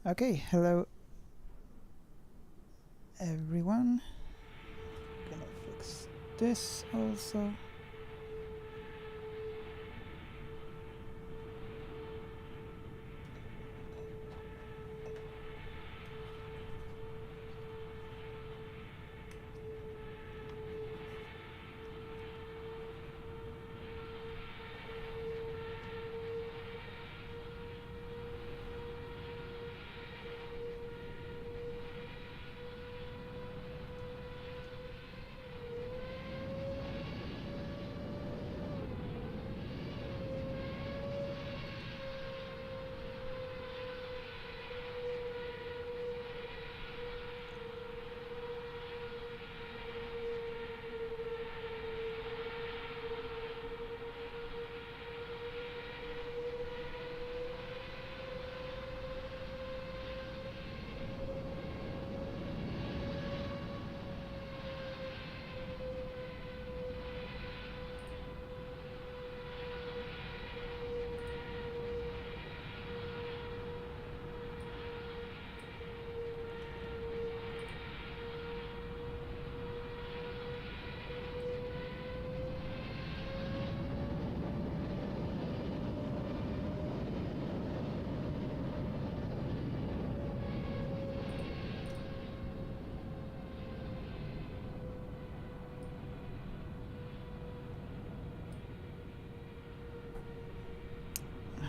Okay, hello everyone. Gonna fix this also.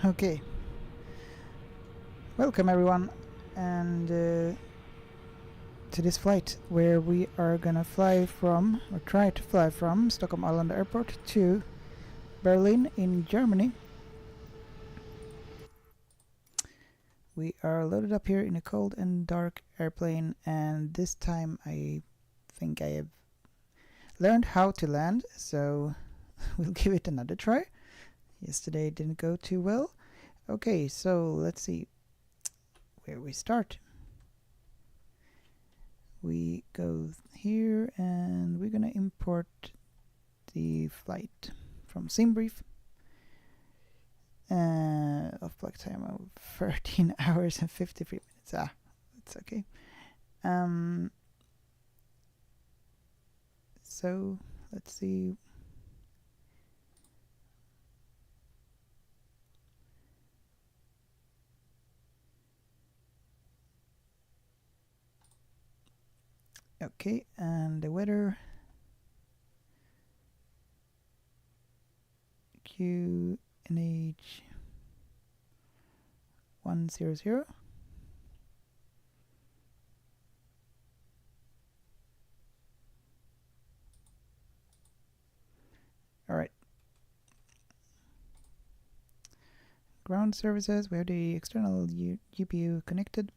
Okay, welcome everyone, and to this flight where we are gonna fly from, or try to fly from, Stockholm Arlanda Airport to Berlin in Germany. We are loaded up here in a cold and dark airplane, and this time I think I have learned how to land, so we'll give it another try. Yesterday it didn't go too well. Okay, so let's see where we start. We go here and we're gonna import the flight from SimBrief. Of flight time of 13 hours and 53 minutes. That's okay. So let's see. Okay, and the weather QNH 100. Alright. Ground services, we have the external GPU connected.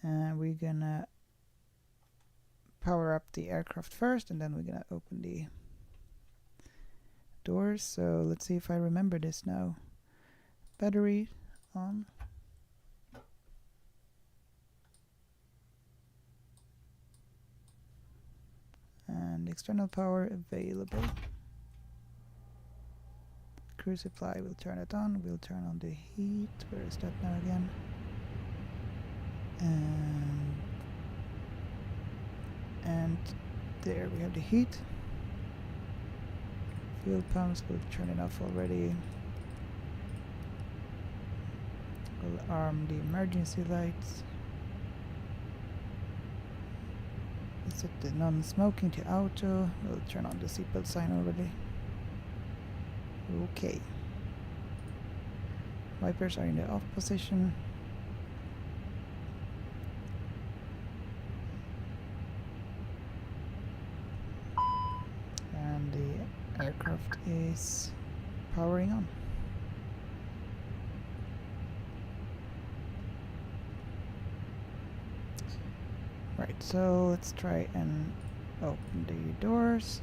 And we're gonna power up the aircraft first, and then we're gonna open the doors. So let's see if I remember this now. Battery on. And external power available. Crew supply, we'll turn it on. We'll turn on the heat. Where is that now again? And there we have the heat. Fuel pumps, we'll turn it off already. We'll arm the emergency lights. We'll set the non-smoking to auto. We'll turn on the seatbelt sign already. Okay. Wipers are in the off position. And the aircraft is powering on. Right, so let's try and open the doors.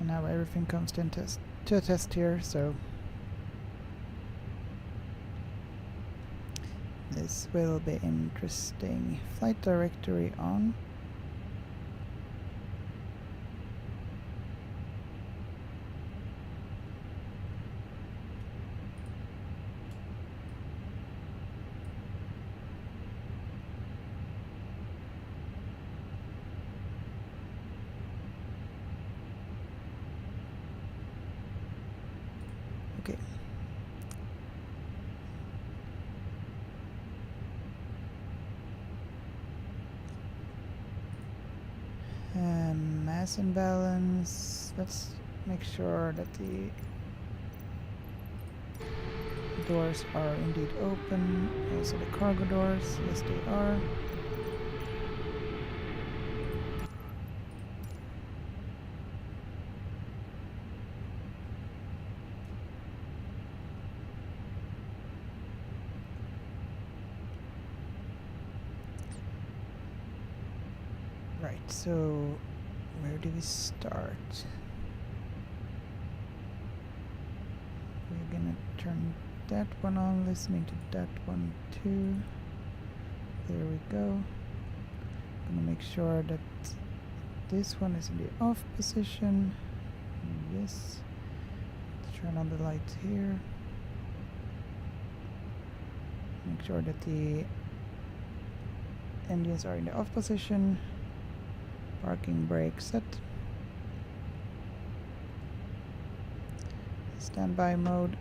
And now everything comes to a test here, so This will be interesting. Flight directory on. Okay. Mass imbalance. Let's make sure that the doors are indeed open. Also the cargo doors. Yes, they are. Right, so where do we start? We're gonna turn that one on, listening to that one too. There we go. Gonna make sure that this one is in the off position. Yes. Turn on the lights here. Make sure that the engines are in the off position. Parking brake set. Standby mode.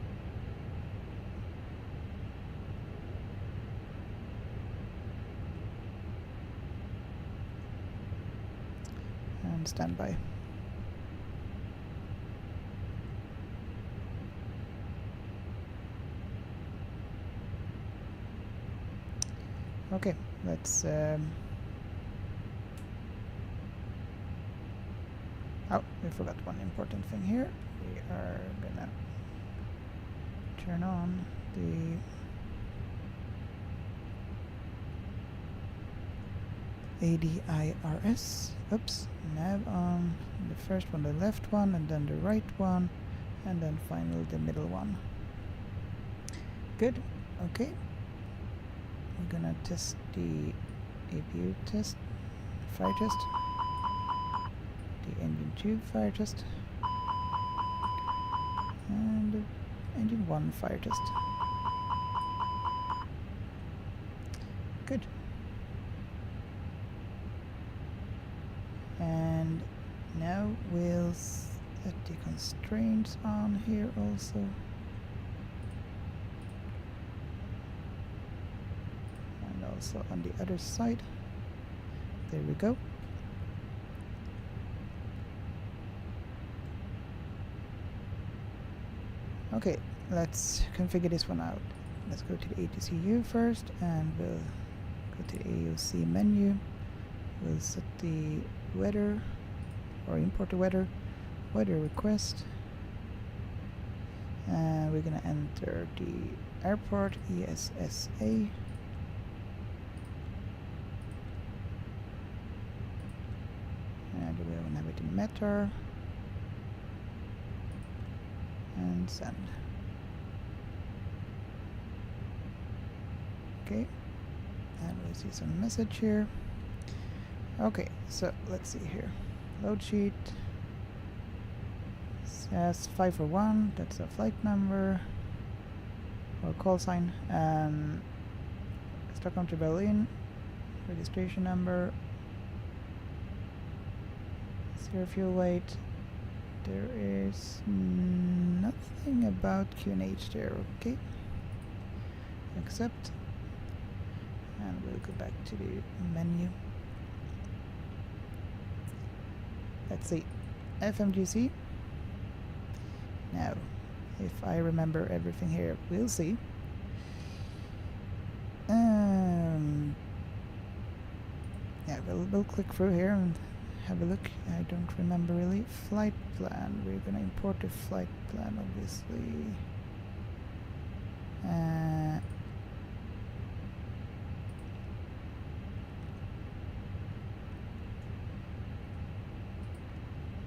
And standby. Okay, let's oh, we forgot one important thing here. We are gonna turn on the ADIRS. Oops, nav on the first one, the left one, and then the right one, and then finally the middle one. Good, okay. We're gonna test the APU test, fire test. The engine 2 fire test and the engine 1 fire test. Good. And now we'll set the constraints on here also. And also on the other side. There we go. Okay, let's configure this one out. Let's go to the ATCU first, and we'll go to the AOC menu. We'll set the weather, or import the weather request. And we're gonna enter the airport ESSA. And we'll have it in Meter. And send. Okay, and we'll see some message here. Okay, so let's see here. Load sheet says 541. That's a flight number or call sign. Stockholm to Berlin. Registration number. 0 fuel weight. There is nothing about QNH there, okay. Accept. And we'll go back to the menu. Let's see. FMGC. Now, if I remember everything here, we'll see. Yeah, we'll click through here and have a look. I don't remember really. Flight plan. We're gonna import the flight plan, obviously.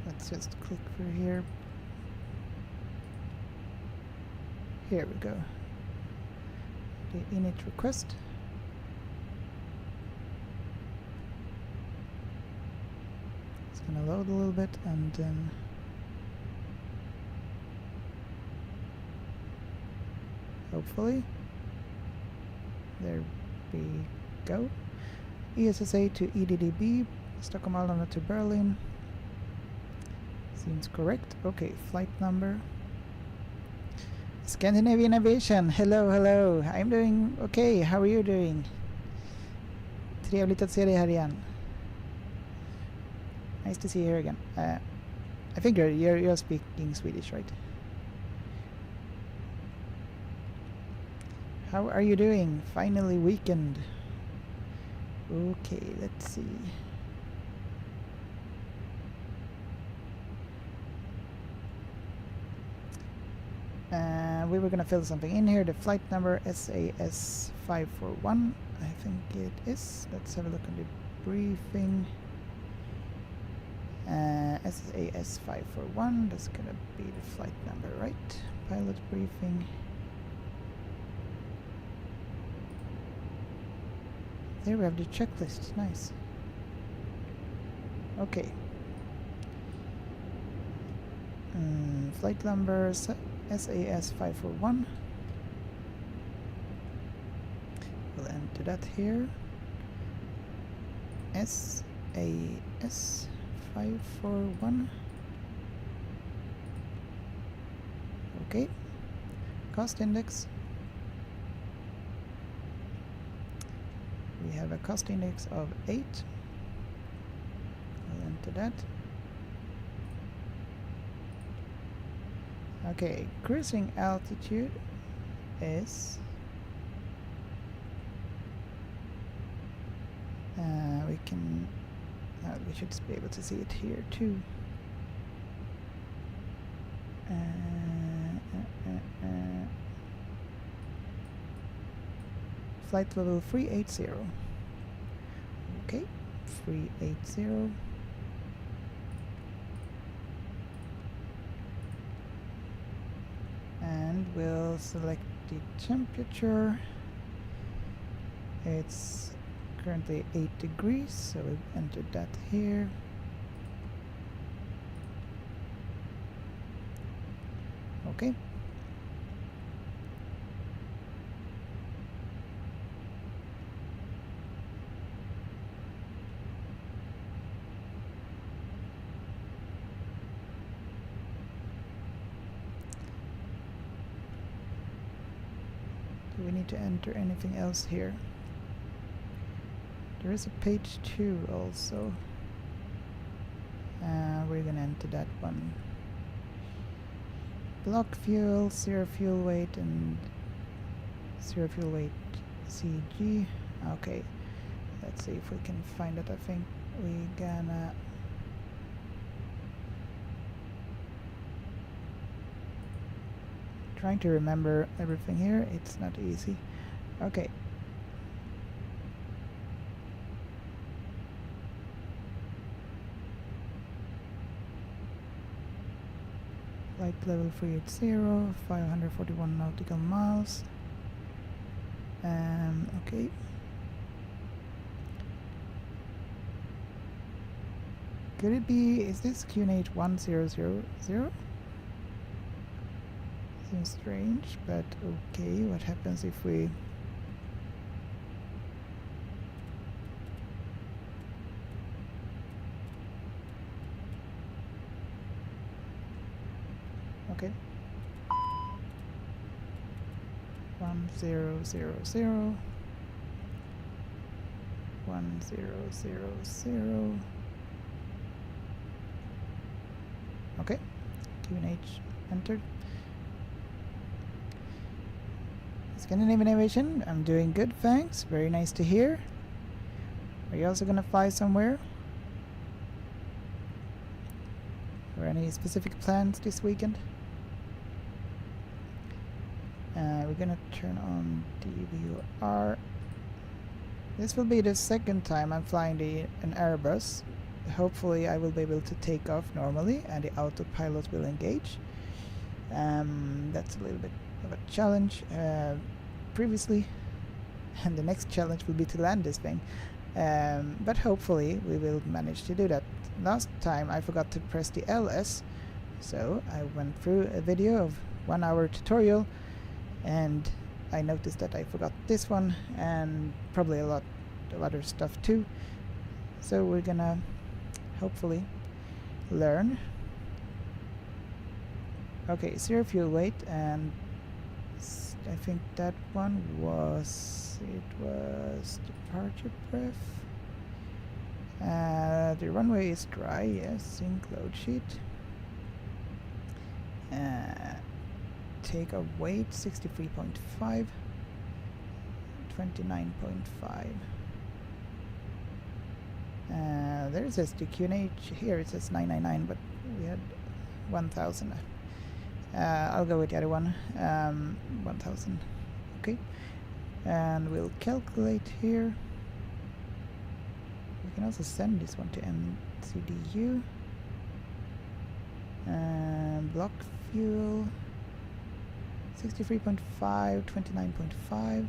Let's just click through here. Here we go. The init request. It's gonna load a little bit and then hopefully there we go. ESSA to EDDB, Stockholm Arlanda to Berlin. Seems correct. Okay, flight number. Scandinavian Aviation, hello, hello. I'm doing okay. How are you doing? Trevligt att se dig här igen. Nice to see you here again. I think you're speaking Swedish, right? How are you doing? Finally weekend. Okay, let's see. We were gonna fill something in here. The flight number SAS 541, I think it is. Let's have a look on the briefing. SAS 541, that's gonna be the flight number, right? Pilot briefing. There we have the checklist, nice. Okay. Flight number SAS 541. We'll enter that here. SAS 541. Okay. Cost index. We have a cost index of 8. I'll enter that. Okay, cruising altitude is we should be able to see it here too. Flight level 380. Okay, 380. And we'll select the temperature. It's currently 8 degrees, so we've entered that here. Okay. Do we need to enter anything else here? There is a page 2 also. We're gonna enter that one. Block fuel, 0 fuel weight, and 0 fuel weight CG. Okay, let's see if we can find it. I think we're gonna trying to remember everything here. It's not easy. Okay. Flight level 380, 541 nautical miles. Okay. Could it be, is this QNH 1000? Seems strange, but okay. What happens if we okay. 1000 1000. Okay, QNH entered. Scandinavian Aviation, I'm doing good, thanks. Very nice to hear. Are you also gonna fly somewhere? Or any specific plans this weekend? We're gonna turn on DVR. This will be the second time I'm flying an Airbus. Hopefully I will be able to take off normally and the autopilot will engage. That's a little bit of a challenge previously, and the next challenge will be to land this thing. but hopefully we will manage to do that. Last time I forgot to press the LS, so I went through a video of 1 hour tutorial, and I noticed that I forgot this one and probably a lot of other stuff too. So we're gonna hopefully learn. Okay, 0 fuel weight, and I think that one was, it was departure breath. The runway is dry, yes, sync load sheet. Takeoff weight 63.5, 29.5. There it says the QNH here, it says 999, but we had 1000. I'll go with the other one, 1000. Okay, and we'll calculate here. We can also send this one to MCDU. Block fuel 63.5, 29.5.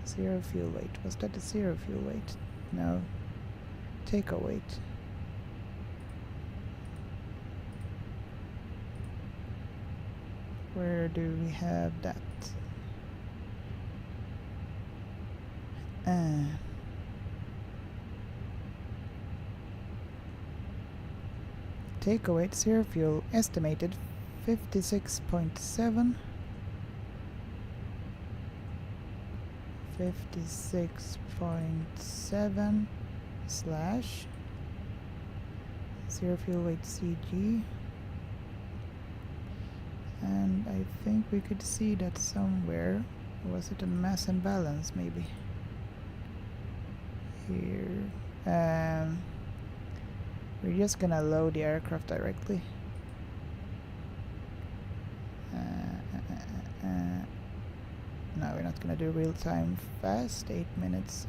0 fuel weight. Was that the 0 fuel weight? No. Takeoff weight. Where do we have that? Takeoff weight, 0 fuel, estimated 56.7. 56.7 slash 0 fuel weight CG. And I think we could see that somewhere. Was it a mass and balance maybe? Here. We're just gonna load the aircraft directly. No, we're not gonna do real time fast. 8 minutes.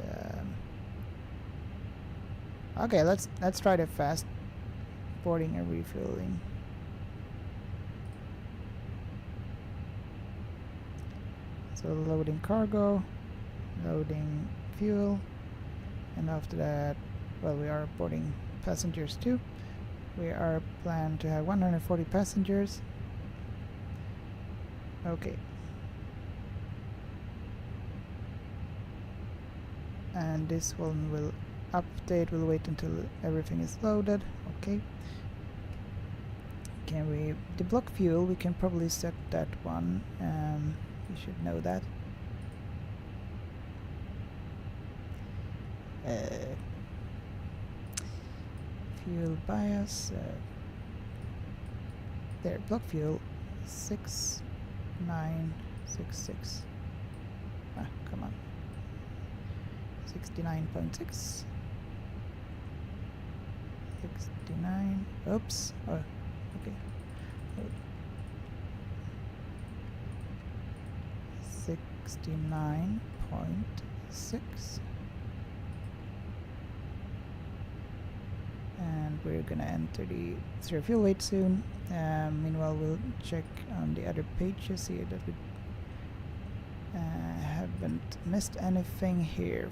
Okay, let's try the fast boarding and refueling. So loading cargo, loading fuel, and after that, well, we are boarding passengers too. We are planned to have 140 passengers. Okay. And this one will update, we'll wait until everything is loaded. Okay. Can we, the block fuel, we can probably set that one. You should know that. Fuel bias. There, block fuel 6966. Ah, come on. 69.6. 69. Oops. Oh, okay. 69.6. And we're gonna enter the 0 fuel weight soon. Meanwhile, we'll check on the other pages, see that we haven't missed anything here.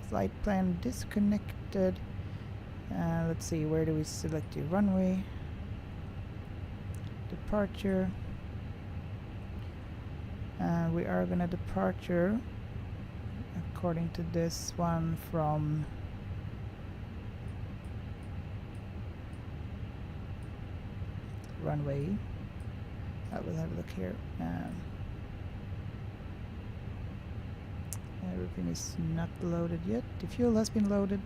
Flight plan disconnected. Let's see, where do we select the runway? Departure. We are gonna departure according to this one from runway. I will have a look here. Everything is not loaded yet. The fuel has been loaded.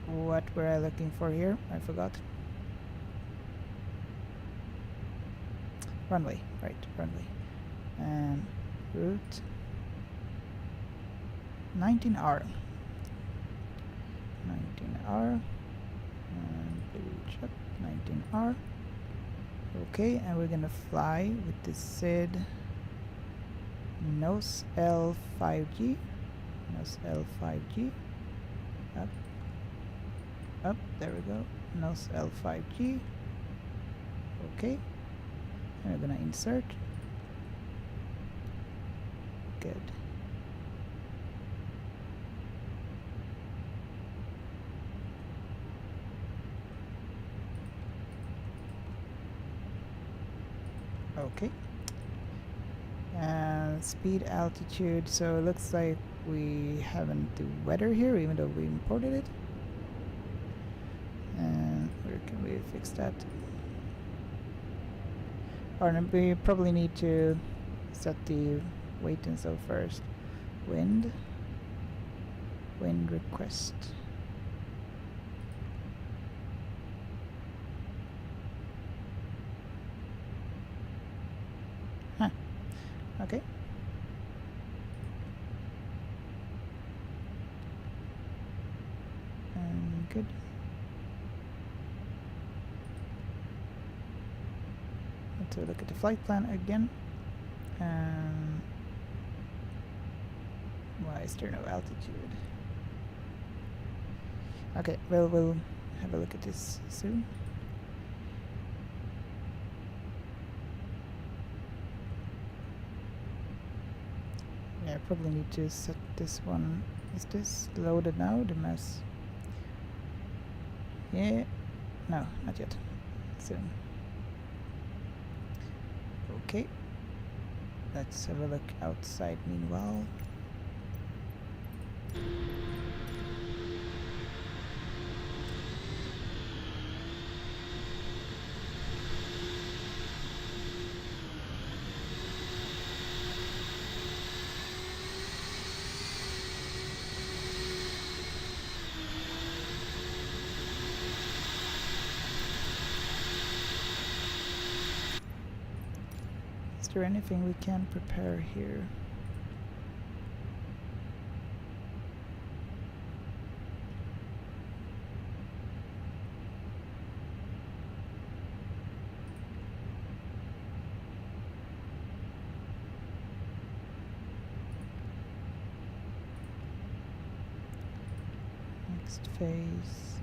What were I looking for here? I forgot. Runway, right, runway. Route 19R. 19R. And blue check 19R. Okay, and we're gonna fly with the SID nose L5G. Nose L5G. Up. Up, there we go. Nose L5G. Okay. And we're gonna insert. Good. Okay. Speed, altitude, so it looks like we haven't the weather here, even though we imported it. And where can we fix that? Or no, we probably need to set the weight and so first. Wind request. Huh. Okay. Good. Let's have a look at the flight plan again. Why is there no altitude? Okay, well, we'll have a look at this soon. Yeah, I probably need to set this one. Is this loaded now? The mass? Yeah. No, not yet. Soon. Okay. Let's have a look outside meanwhile. Is there anything we can prepare here? Next phase.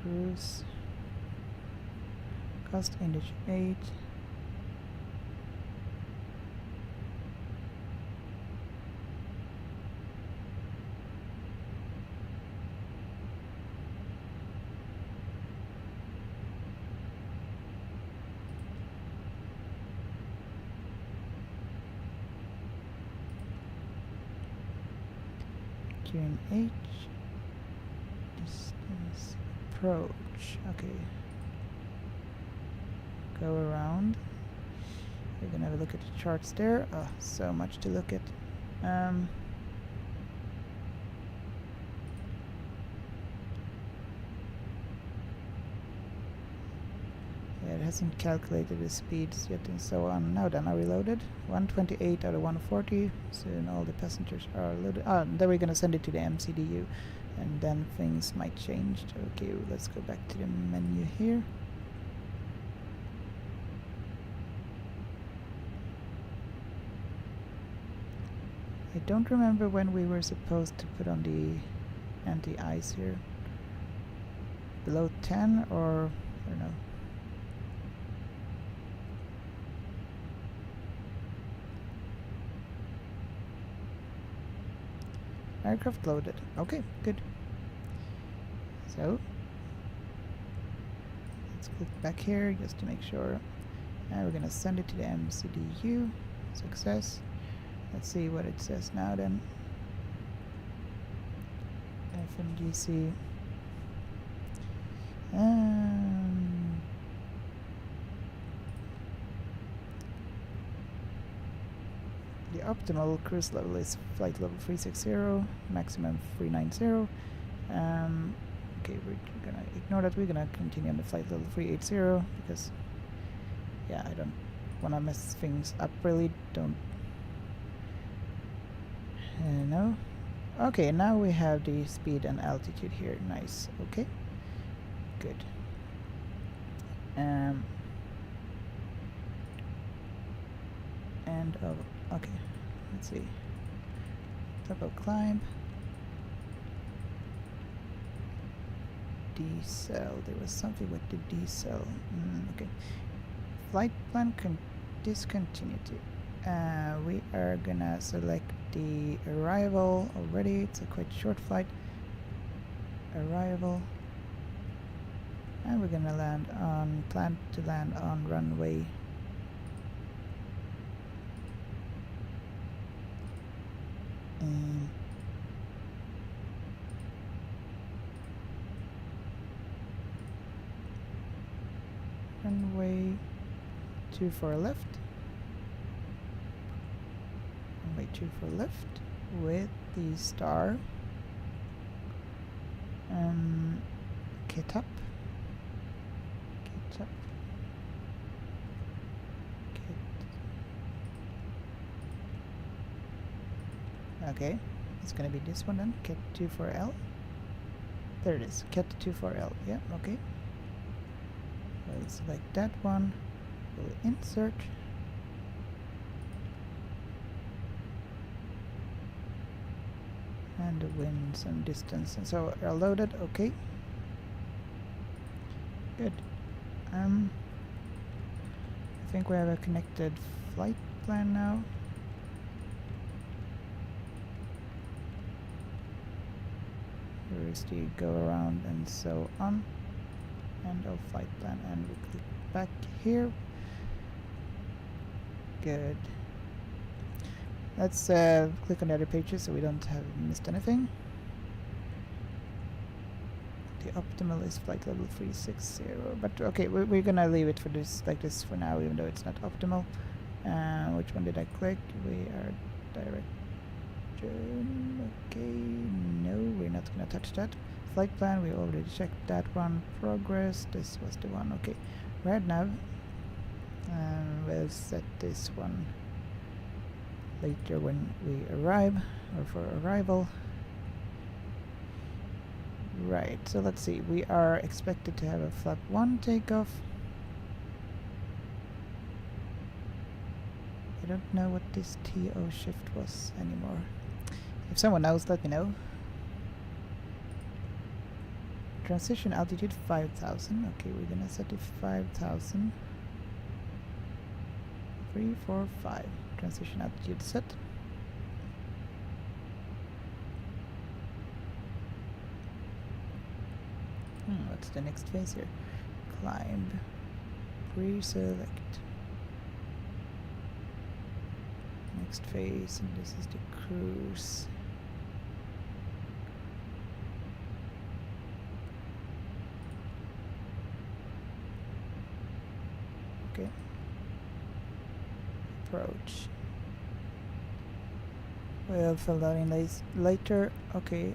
Cruise. Cost index 8. QNH. Distance approach. Okay. Go around. We're gonna have a look at the charts there. Oh, so much to look at. Yeah, it hasn't calculated the speeds yet and so on. Now then, are we loaded? 128 out of 140. Soon all the passengers are loaded. Then we're gonna send it to the MCDU, and then things might change. Okay, let's go back to the menu here. I don't remember when we were supposed to put on the anti-ice here. Below 10 or I don't know. Aircraft loaded. Okay, good. So let's click back here just to make sure. And we're gonna send it to the MCDU. Success. Let's see what it says now then. FMGC. The optimal cruise level is flight level 360, maximum 390. Okay, we're gonna ignore that. We're gonna continue on the flight level 380 because, yeah, I don't wanna mess things up really. Don't. No. Okay, now we have the speed and altitude here. Nice. Okay. Good. And okay. Let's see. Double climb. diesel. There was something with the diesel. Okay. Flight plan discontinuity. We are gonna select the arrival already. It's a quite short flight. Arrival. And we're gonna plan to land on runway. Runway 24 left. Runway 24 left with the star. Kit up. Kit up. Kit. Okay, it's gonna be this one then. Kit 24L. There it is. Kit 24L. Yeah, okay. We'll select that one. We'll insert. And win some distance. And so are loaded. Okay. Good. I think we have a connected flight plan now. Here is the go around and so on. End of flight plan, and we click back here. Good. Let's click on the other pages so we don't have missed anything. The optimal is flight level 360, but okay, we're gonna leave it for this like this for now, even though it's not optimal. Which one did I click? We are direct. Okay, no, we're not gonna touch that. Flight plan, we already checked that one. Progress, this was the one. Okay, red nav. We'll set this one later when we arrive, or for arrival. Right, so let's see. We are expected to have a flap 1 takeoff. I don't know what this TO shift was anymore. If someone knows, let me know. Transition altitude 5,000. Okay, we're gonna set it 5,000. 3, 4, 5. Transition altitude set. What's the next phase here? Climb. Pre-select. Next phase, and this is the cruise. Okay. Approach. We'll fill that in later. Okay.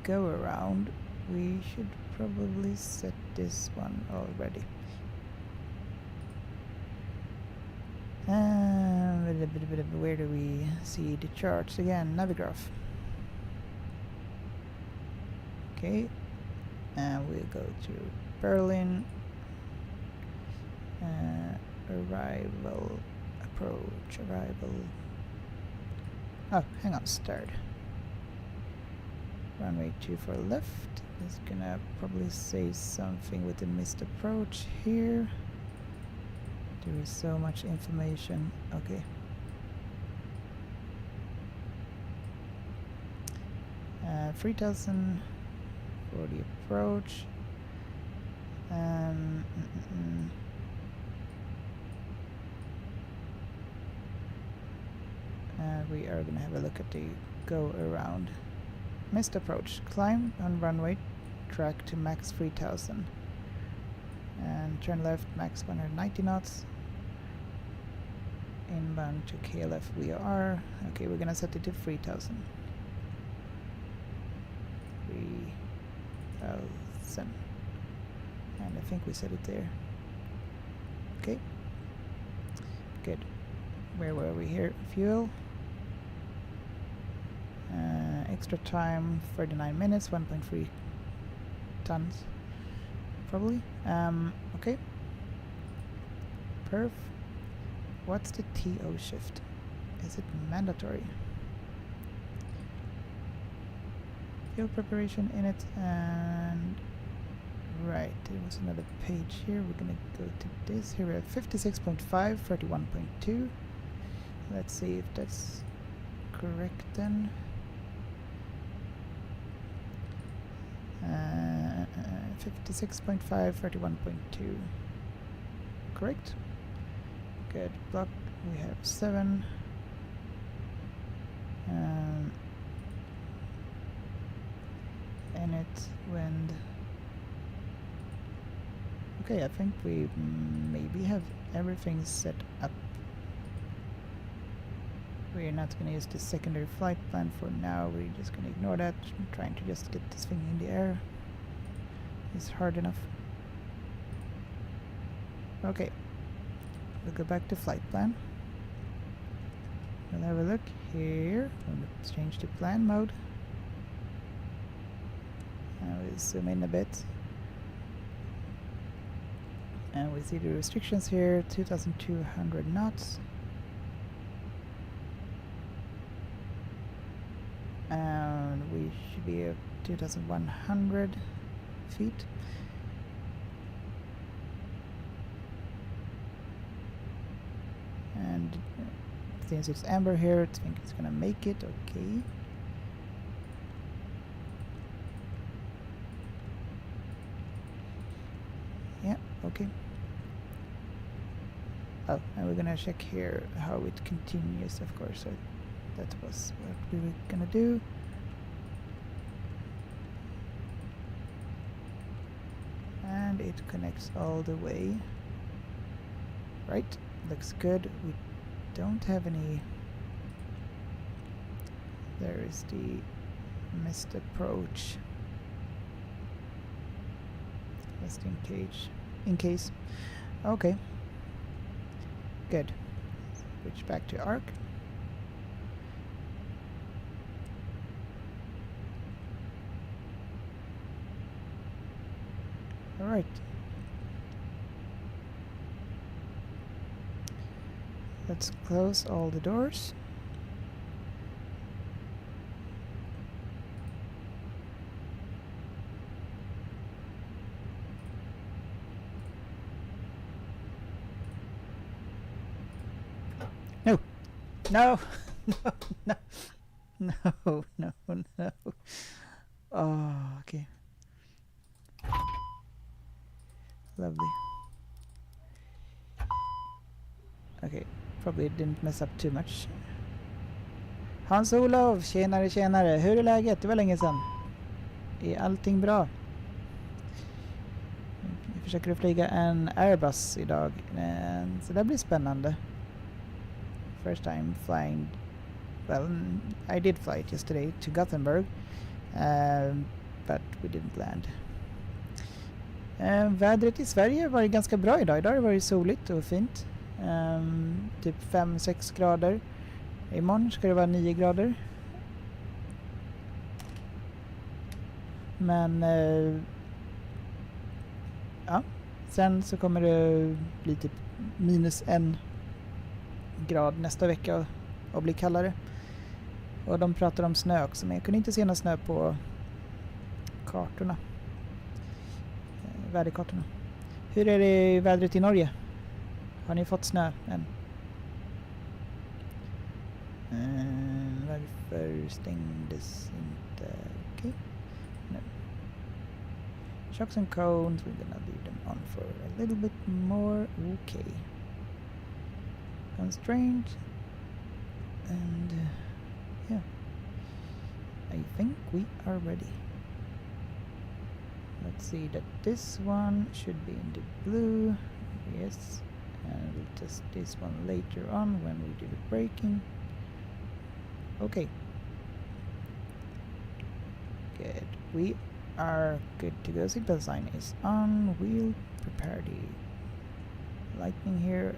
Go around. We should probably set this one already. Where do we see the charts again? Navigraph. Okay, and we'll go to Berlin. Arrival, approach, arrival. Oh, hang on, start. Runway 24 left. It's gonna probably say something with the missed approach here. There is so much information. Okay. 3,000 for the approach. We are gonna have a look at the go around. Missed approach. Climb on runway track to max 3,000. And turn left, max 190 knots. Inbound to KLF we are. Okay, we're gonna set it to 3,000. 3,000. And I think we set it there. Okay. Good. Where were we here? Fuel. Extra time, 39 minutes, 1.3 tons, probably. Okay. Perf. What's the TO shift? Is it mandatory? fuel preparation in it, and right, there was another page here. We're gonna go to this. Here we're at 56.5, 31.2. Let's see if that's correct then. 56.5, 31.2. Correct. Good. Block. We have 7. In it, wind. Okay, I think we maybe have everything set up. We're not going to use the secondary flight plan for now. We're just going to ignore that. I'm trying to just get this thing in the air. It's hard enough. Okay, we'll go back to flight plan. We'll have a look here. Let's change to plan mode. We'll zoom in a bit. And we see the restrictions here, 2,200 knots. And we should be at 2,100 feet. And since it's amber here, I think it's gonna make it. Okay. Yeah, okay. Oh, and we're gonna check here how it continues, of course. So that was what we were gonna do. And it connects all the way. Right, looks good. We don't have any. There is the missed approach. Just in case. Okay. Good. Switch back to arc. All right. Let's close all the doors. No, no, no, no, no, no, no. Oh, okay. Lovely. Okay, probably didn't mess up too much. Hans-Olof, tjenare, tjenare. Hur är läget? Det var länge sedan. Är allting bra? Vi försöker flyga en Airbus idag. Så det blir spännande. First time flying. Well, I did fly it yesterday to Gothenburg. But we didn't land. Vädret i Sverige var ganska bra idag. Idag har det varit soligt och fint. Typ 5-6 grader. Imorgon ska det vara 9 grader. Men ja, sen så kommer det bli typ -1 grad nästa vecka och bli kallare. Och de pratar om snö också, men jag kunde inte se någon snö på kartorna. Väderkartorna. Hur är det vädret i Norge? Har ni fått snö än? Varför stängdes inte? Okej. No. Shocks and cones, we're gonna leave them on for a little bit more. Okay. Constraint. And yeah. I think we are ready. Let's see that this one should be in the blue. Yes. And we'll test this one later on when we do the braking. Okay. Good. We are good to go. Seatbelt sign is on. We'll prepare the lightning here.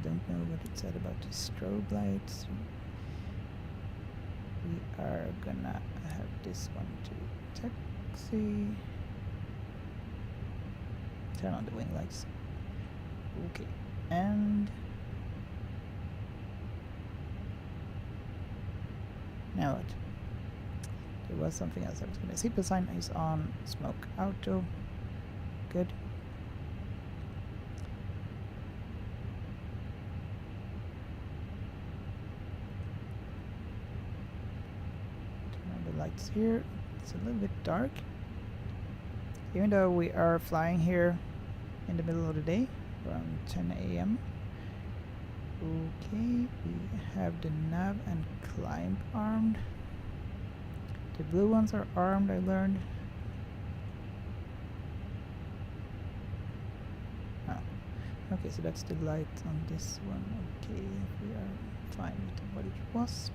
Don't know what it said about the strobe lights. We are gonna have this one to taxi. Turn on the wing lights. Okay. And now what? There was something else I was going to. Seatbelt sign is on. Smoke auto. Good. Turn on the lights here. It's a little bit dark. Even though we are flying here in the middle of the day, around 10 a.m. Okay, we have the nav and climb armed. The blue ones are armed, I learned. Oh. Okay, so that's the light on this one. Okay, we are fine with what it was.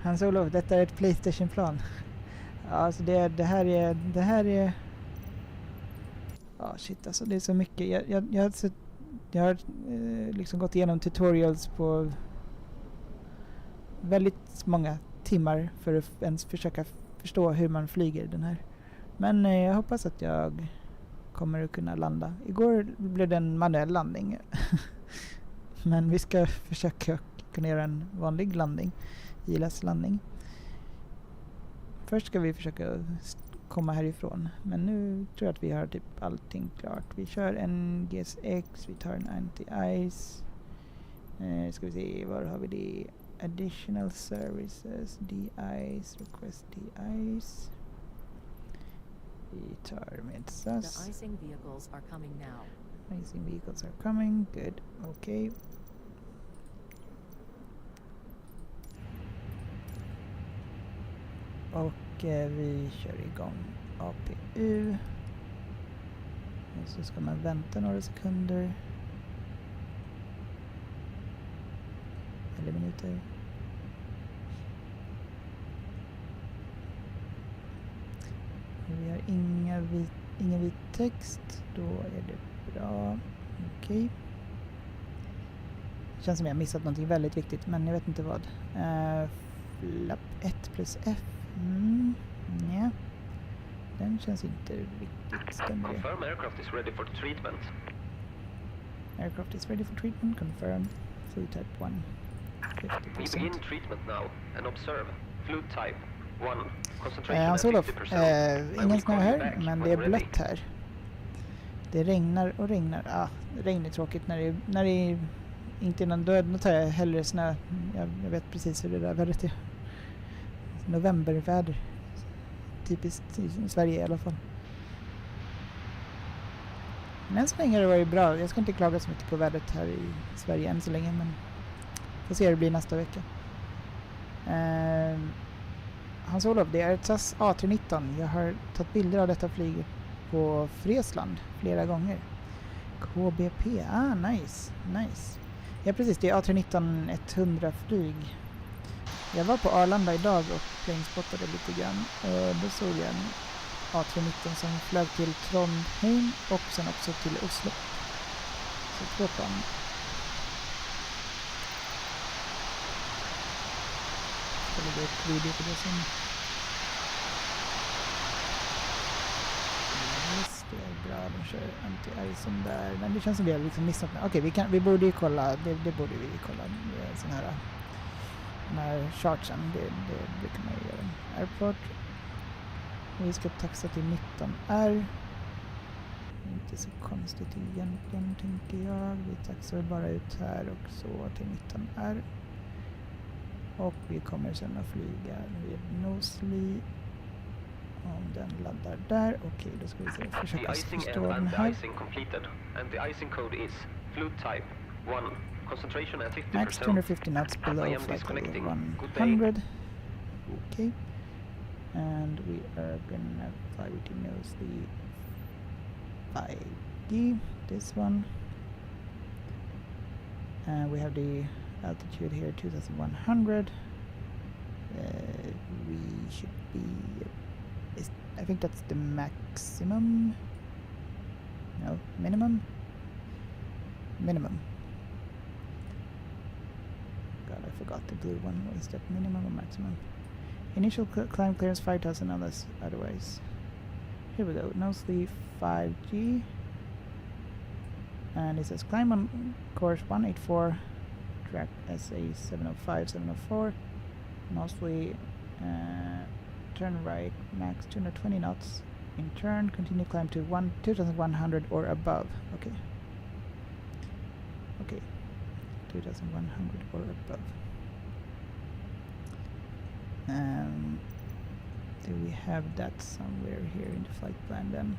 Hans Olof, detta är ett PlayStation-plan. Alltså det här är... Ja, shit alltså, det är så mycket. Jag har liksom gått igenom tutorials på väldigt många timmar för att ens försöka förstå hur man flyger den här. Men jag hoppas att jag kommer att kunna landa. Igår blev det en manuell landning. Men vi ska försöka kunna göra en vanlig landning. ILS-landning. Först ska vi försöka komma härifrån. Men nu tror jag att vi har typ allting klart. Vi kör en GSX, vi tar en anti-ice. Ska vi se, var har vi det? Additional services, de-ice, request de-ice. Vi tar med SAS. The icing vehicles are coming now. Icing vehicles are coming, good, okay. Och vi kör igång APU. Och så ska man vänta några sekunder. Eller minuter. Vi har ingen vit text. Då är det bra. Okej. Det känns som jag har missat någonting väldigt viktigt, men jag vet inte vad. Flapp 1 plus F. Ja. Den känns inte riktigt stämmer. Confirm aircraft is ready for treatment. Aircraft is ready for treatment. Confirm. Fluid type 1. We 50%. begin treatment now and observe. Fluid type 1. Concentration at Olof, 50%. ingen snö här, men det är blött här. Det regnar och regnar. Regn är tråkigt när det är inte är någon död. Då tar jag hellre snö. Jag vet precis hur det där vädret är. Novemberväder. Typiskt i Sverige i alla fall. Men än så länge har det varit bra. Jag ska inte klaga så mycket på vädret här i Sverige än så länge, men får se hur det blir nästa vecka. Hans Olof, det är ett SAS A319. Jag har tagit bilder av detta flyg på Friesland flera gånger. KBP, nice. Ja precis, det är A319 100 flyg. Jag var på Arlanda idag och planespottade lite grann. Då såg jag en A319 som flög till Trondheim och sen också till Oslo. Så 2 plan. Ska lägga upp video på det sen. Yes, det är bra. De kör anti-icing där. Men det känns som vi har liksom missat. Okej, vi borde ju kolla. Det borde vi kolla. Sån här... När chartsen, det brukar man ju göra. Airport. Vi ska taxa till 19R. Inte så konstigt egentligen, tänker jag. Vi taxar bara ut här och så till 19R. Och vi kommer sen att flyga vid Nosley. Om den laddar där. Okej, då ska vi se. Försöka förstå den här. And the icing code is fluid type 1. Concentration at 50%. Max 250 knots below flight level 100. Okay. And we are gonna fly with the Nosley 5G. This one. And we have the altitude here 2100. We should be... I think that's the maximum. No, minimum. God, I forgot the blue one. What is that, minimum or maximum? Initial climb clearance 5,000 unless otherwise. Here we go. Nosley 5G. And it says climb on course 184. track SA 705, 704. Mostly turn right, max 220 knots. In turn, continue climb to 2100 or above. Okay. Okay. 2100 or above. Do we have that somewhere here in the flight plan then?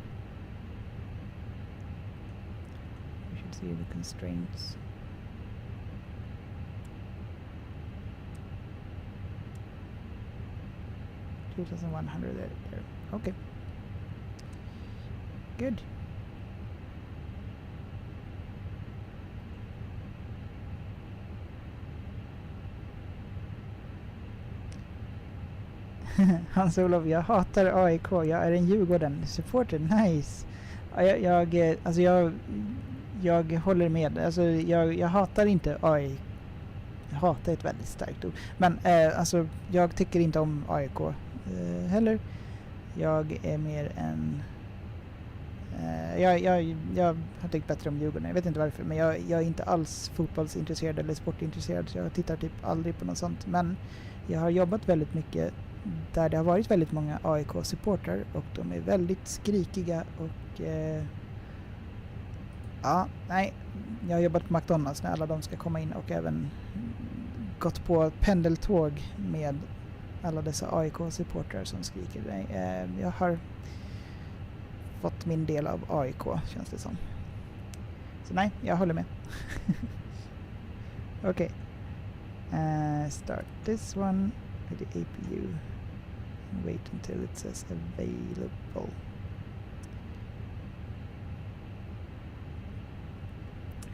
We should see the constraints. $2,100 there. Okay. Good. Hans-Olof, jag hatar AIK. Jag är en Djurgården-supporter. Nice. Jag håller med. Alltså, jag hatar inte AIK. Hata är ett väldigt starkt ord. Men alltså, jag tycker inte om AIK heller. Jag är mer en... jag har tyckt bättre om Djurgården. Jag vet inte varför, men jag är inte alls fotbollsintresserad eller sportintresserad. Så jag tittar typ aldrig på något sånt. Men jag har jobbat väldigt mycket där det har varit väldigt många AIK-supportrar. Och de är väldigt skrikiga och... ja, nej. Jag har jobbat på McDonalds när alla de ska komma in och även gått på pendeltåg med alla dessa AIK-supportrar som skriker. Nej, jag har fått min del av AIK, känns det som. Så nej, jag håller med. Okej. Start this one with the APU. Wait until it says available.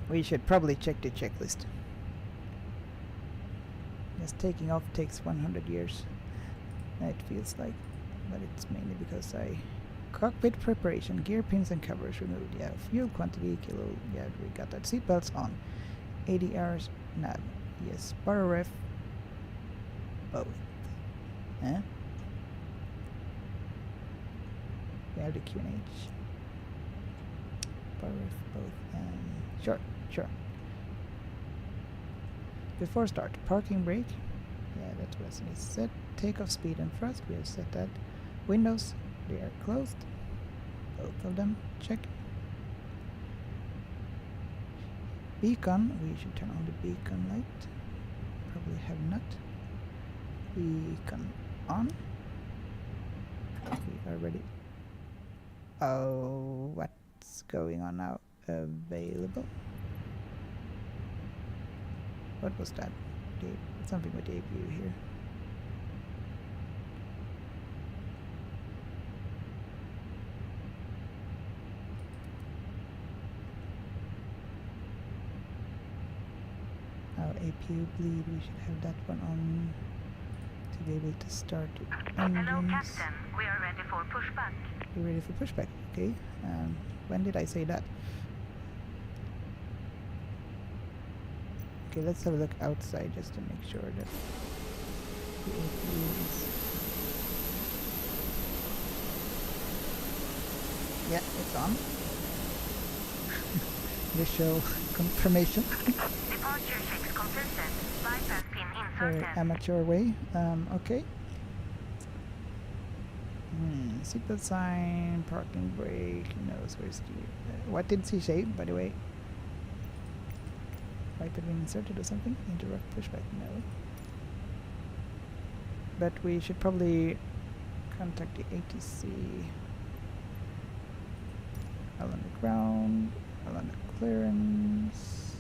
We should probably check the checklist. Yes, taking off takes 100 years. It feels like, but it's mainly because cockpit preparation, gear pins and covers removed. Yeah, fuel quantity, kilo. Yeah, we got that. Seatbelts on. 80 hours nav. Yes, bar ref. Both. Eh? We have the QNH. Bar ref both. Sure. Before start, parking brake. Yeah, that's what I set. Takeoff speed and thrust. We have set that. Windows, they are closed. Both of them. Check. Beacon. We should turn on the beacon light. Probably have not. Beacon on. We are ready. Oh, what's going on now? Available. What was that? Something with the APU here. APU bleed, we should have that one on to be able to start the engines. Hello, Captain. We are ready for pushback. We're ready for pushback, okay. When did I say that? Okay, let's have a look outside just to make sure that the APU is... yeah, it's on. Visual confirmation. Departure checks completed. Bypass pin Very inserted. amateur way. Okay. Seatbelt sign, parking brake, nose, where's the... what did she say, by the way? Might have been inserted or something? Interrupt pushback, no. But we should probably contact the ATC. All on the ground, all on the clearance.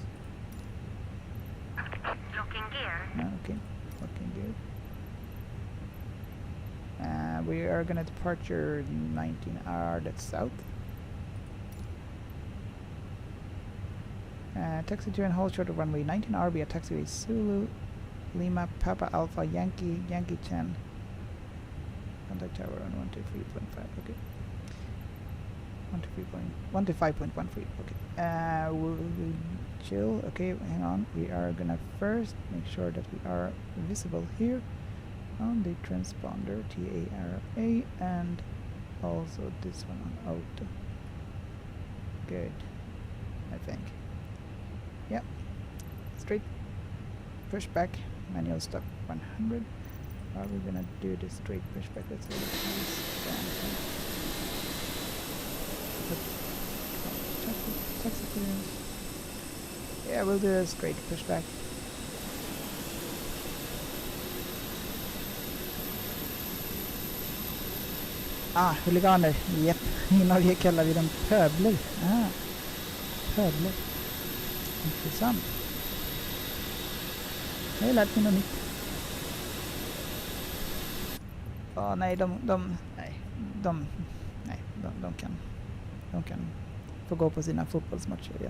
Locking gear. Okay, locking gear. We are gonna departure 19R, that's south. Taxi to and hold short of runway 19R via taxiway Zulu, Lima, Papa Alpha, Yankee, Yankee 10. Contact tower on 123.5, okay. 125.13, okay. We'll chill, okay, hang on. We are gonna first make sure that we are visible here on the transponder TARA and also this one on auto. Good, I think. Yep, straight. pushback, manual stop 100. Are we gonna do the straight pushback? Let's see. Taxi clearance. Yeah, we'll do a straight pushback. Huliganer. Japp. I Norge kallar vi dem pöbler. Pöbler. Intressant. Jag har lärt mig något nytt. Nej, de kan få gå på sina fotbollsmatcher. Ja.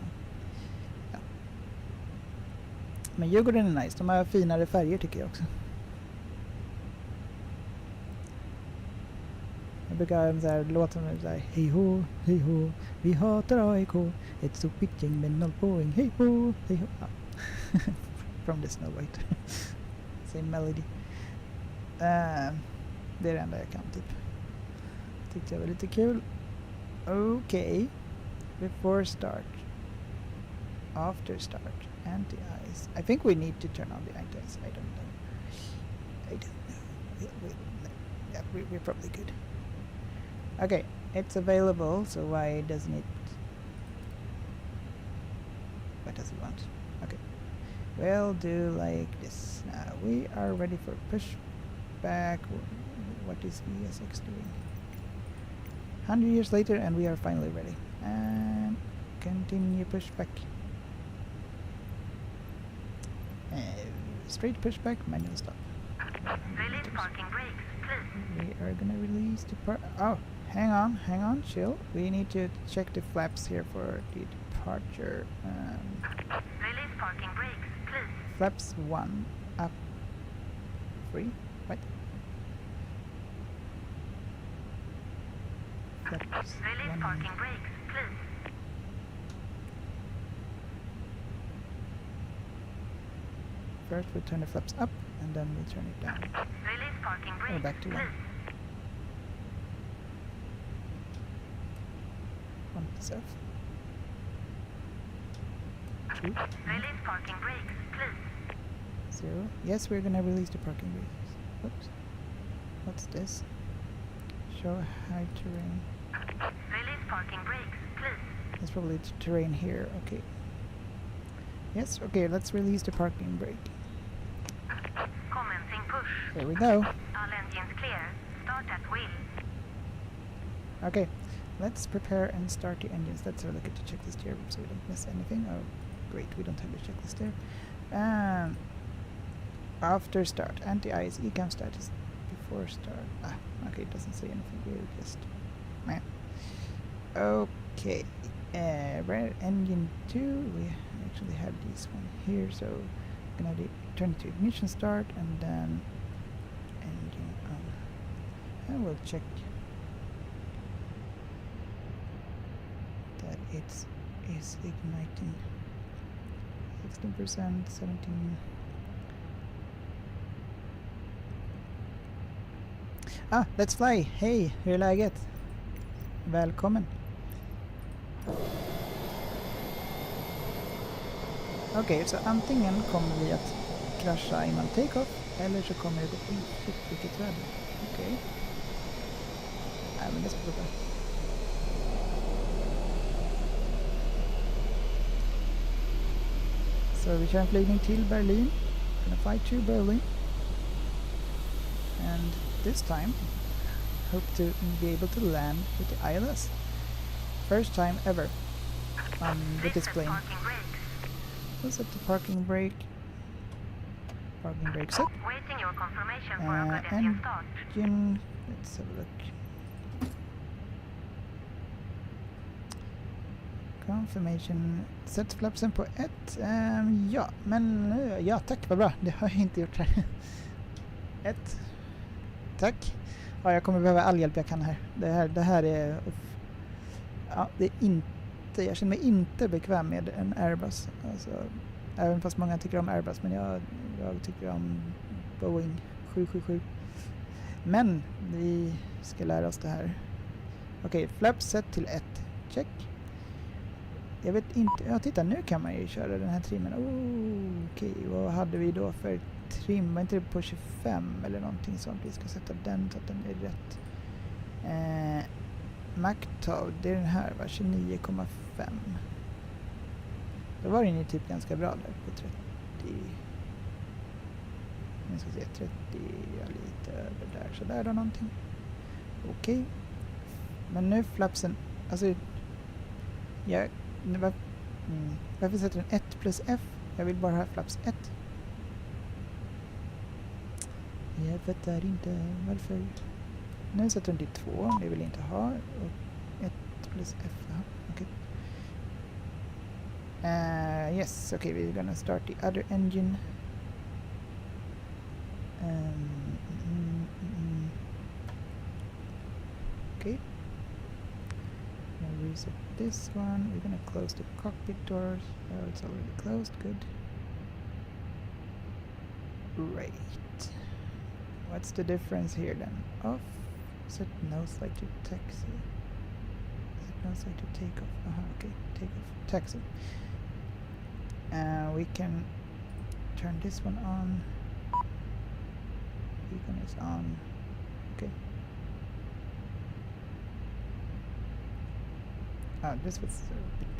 Men Djurgården är nice. De har finare färger tycker jag också. Jag brukar så här, låta som så här, hej ho, vi hatar AIK. Ett stort pickgäng med 0 poäng. Hej ho, hej ho. Ja. From the Snow White. Same melody. Det är det enda jag kan typ. Tyckte jag var lite kul. Okay. Before start. After start. Anti-ice. I think we need to turn on the anti-ice. I don't know. Yeah, we're probably good. Okay, it's available, so why doesn't it... What does it want? Okay. We'll do like this. Now we are ready for pushback. What is ESX doing? 100 years later and we are finally ready. And continue pushback. Straight pushback, manual stop. Release parking brakes, please. We are gonna release the hang on, chill. We need to check the flaps here for the departure. Release parking brakes, please. Flaps 1 up. 3. What? Flaps Release 1. parking brakes, please. First we turn the flaps up and then we turn it down. Release parking brakes, Back to 1. please. 1 self. 2. Release parking brakes, please. 0. Yes, we're gonna release the parking brakes. Oops. What's this? Show high terrain. Release parking brakes, please. There's probably terrain here. Okay. Yes, okay, let's release the parking brake. Commencing push. There we go. All engines clear. Start at will. Okay, let's prepare and start the engines. Let's have a look at the checklist here so we don't miss anything. Oh, great, we don't have the checklist there. After start, anti-ice, ECAM status before start. Okay, it doesn't say anything. We'll just... Meh. Okay, engine 2, we actually have this one here, so I'm gonna turn it to ignition start and then engine on. And we'll check that it is igniting. 16%, 17. Let's fly! Hej, hur är läget? Välkommen! Okej, så antingen kommer vi att krascha innan takeoff eller så kommer det gå vilket väder. Okej. Nej, men det ska gå bra. Så vi kör en flygning till Berlin. Gonna fly to Berling. And this time hope to be able to land with the ILS. First time ever with this plane. Parking brakes. We'll set the parking brake. Parking brake set. Waiting your confirmation for a good engine start. Engine. Let's have a look. Confirmation. Sätt flapsen på 1. Ja, men ja tack, vad bra. Det har jag inte gjort här. 1. Tack. Ja, jag kommer behöva all hjälp jag kan här. Det här är... Ja, det är inte... Jag känner mig inte bekväm med en Airbus. Alltså, även fast många tycker om Airbus, men jag tycker om Boeing 777. Men vi ska lära oss det här. Okej, flap set till 1. Check. Jag vet inte. Ja, titta, nu kan man ju köra den här trimmen. Okej, vad hade vi då för trim? Var inte det på 25 eller någonting sånt? Vi ska sätta den så att den är rätt. MacTow, det är den här, va? 29,5. Då var den ju typ ganska bra där på 30. Nu ska vi se, 30, ja, lite över där. Så där då någonting. Okej. Men nu flapsen, alltså varför sätter den 1 plus F? Jag vill bara ha flaps 1. Jag fattar inte varför. Nu sätter den till 2, det vill jag inte ha. Och 1 plus F, okej. Yes, okay, we're gonna start the other engine. Okay. We'll reset this one. We're gonna close the cockpit doors. Oh, it's already closed. Good. Right. What's the difference here then? Off. Set nose light to taxi. Set nose light to take off. Okay. Take off. Taxi. We can turn this one on. Beacon is on. Okay. This was a bit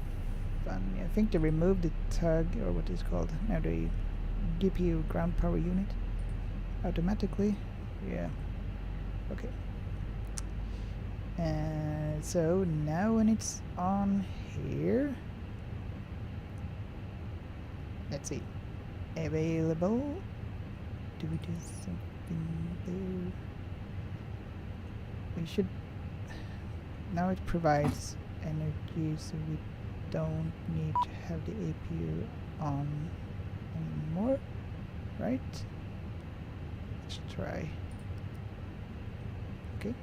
funny. I think they removed the tug, or what is called now, the GPU ground power unit automatically. Yeah. Okay. So now when it's on here, let's see. Available. Do we do something there? We should. Now it provides energy, so we don't need to have the APU on anymore, right? Let's try. Okay.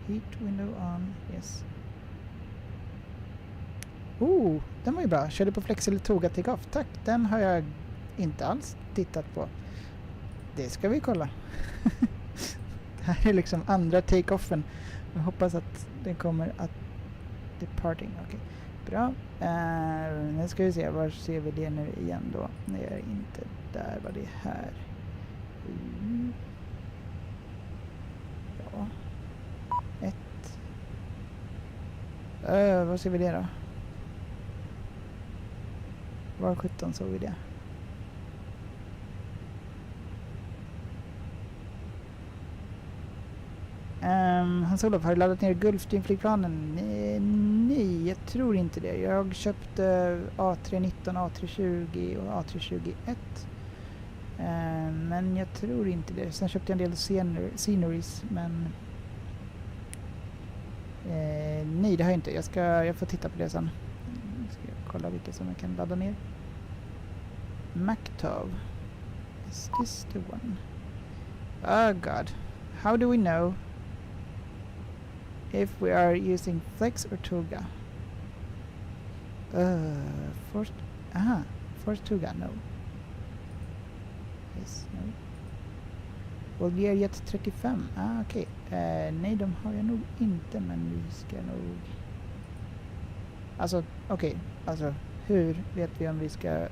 Heat window on, yes. Den var ju bra. Körde på flex eller tåga takeoff. Tack, den har jag inte alls tittat på. Det ska vi kolla. Det här är liksom andra takeoffen. Jag hoppas att den kommer att departing. Okej, bra. Nu ska vi se, var ser vi det nu igen då? Det är inte där, var det här. Ja. 1. Vad ser vi det då? Var 17 såg vi det? Hans-Olof, har du laddat ner Gulfstream-flygplanen? Nej, jag tror inte det. Jag köpte A319, A320 och A321. Men jag tror inte det. Sen köpte jag en del sceneries, men nej, det har jag inte. Jag får titta på det sen. Ska jag kolla vilka som jag kan ladda ner. MacTow. Is this the one? Oh god. How do we know if we are using flex or Tuga? Force Tuga, no. Yes, no. Well, jet 35. Okej. Nej, de har jag nog inte, men vi ska nog... Alltså, okej. Alltså, hur vet vi om vi ska...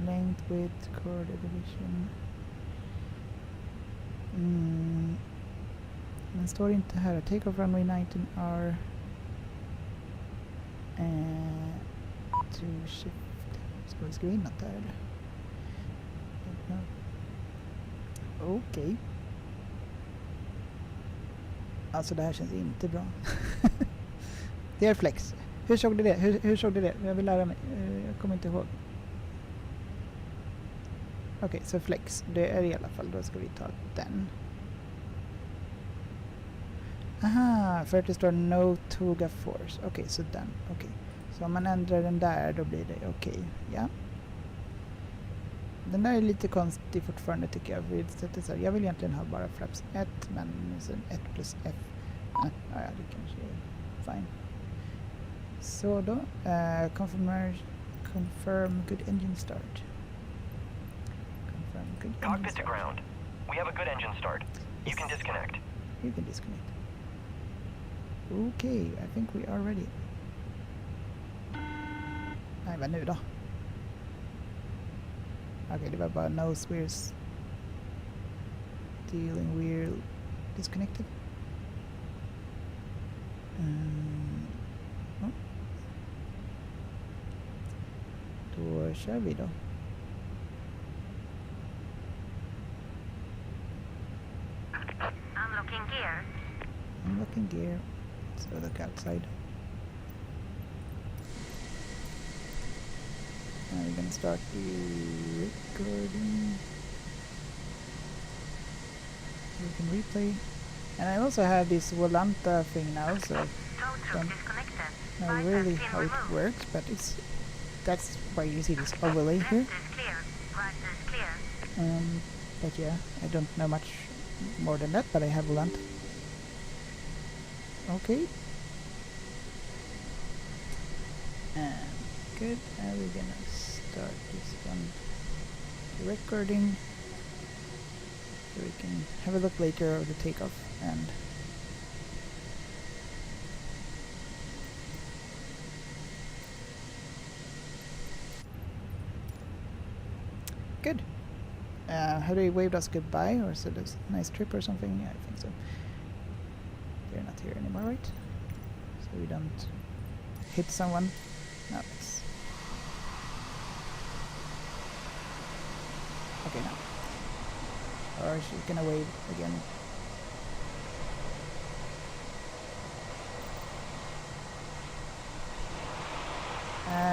Length, width, chord, division... Den står inte här. Take off runway 19R. To shift. Ska vi skriva in något där eller? Okej. Alltså det här känns inte bra. Det är flex. Hur såg du det? Hur såg du det? Jag vill lära mig. Jag kommer inte ihåg. Okej, så flex. Det är i alla fall. Då ska vi ta den. Aha, för att det står no Tuga force. Okej, så den. Okej. Så om man ändrar den där, då blir det okej. Ja. Den där är lite konstig fortfarande tycker jag. Jag vill egentligen ha bara flaps 1, men sen 1 plus F. Ja, det kanske är fine. Så då, confirm good engine start. Confirm good engine Cockpit to ground. We have a good engine start. You can disconnect. You can disconnect. Okay, I think we are ready. Men nu då? Okej, det var bara nose we're dealing we're disconnected. Ja. Då kör vi då. Unlocking gear. Unlocking gear. So look outside. Now we're gonna start the recording. So we can replay. And I also have this Volanta thing now, so Tow truck don't disconnected. know Bypass really pin how it removed. works, but that's why you see this overlay Left here. is clear. Right is clear. But yeah, I don't know much more than that, but I have Volanta. Okay. Good, and we're gonna start this one recording so we can have a look later of the takeoff. And good. Have they waved us goodbye or said it's a nice trip or something? Yeah, I think so. They're not here anymore, right? So we don't hit someone. No, it's okay now. Or she's gonna wave again.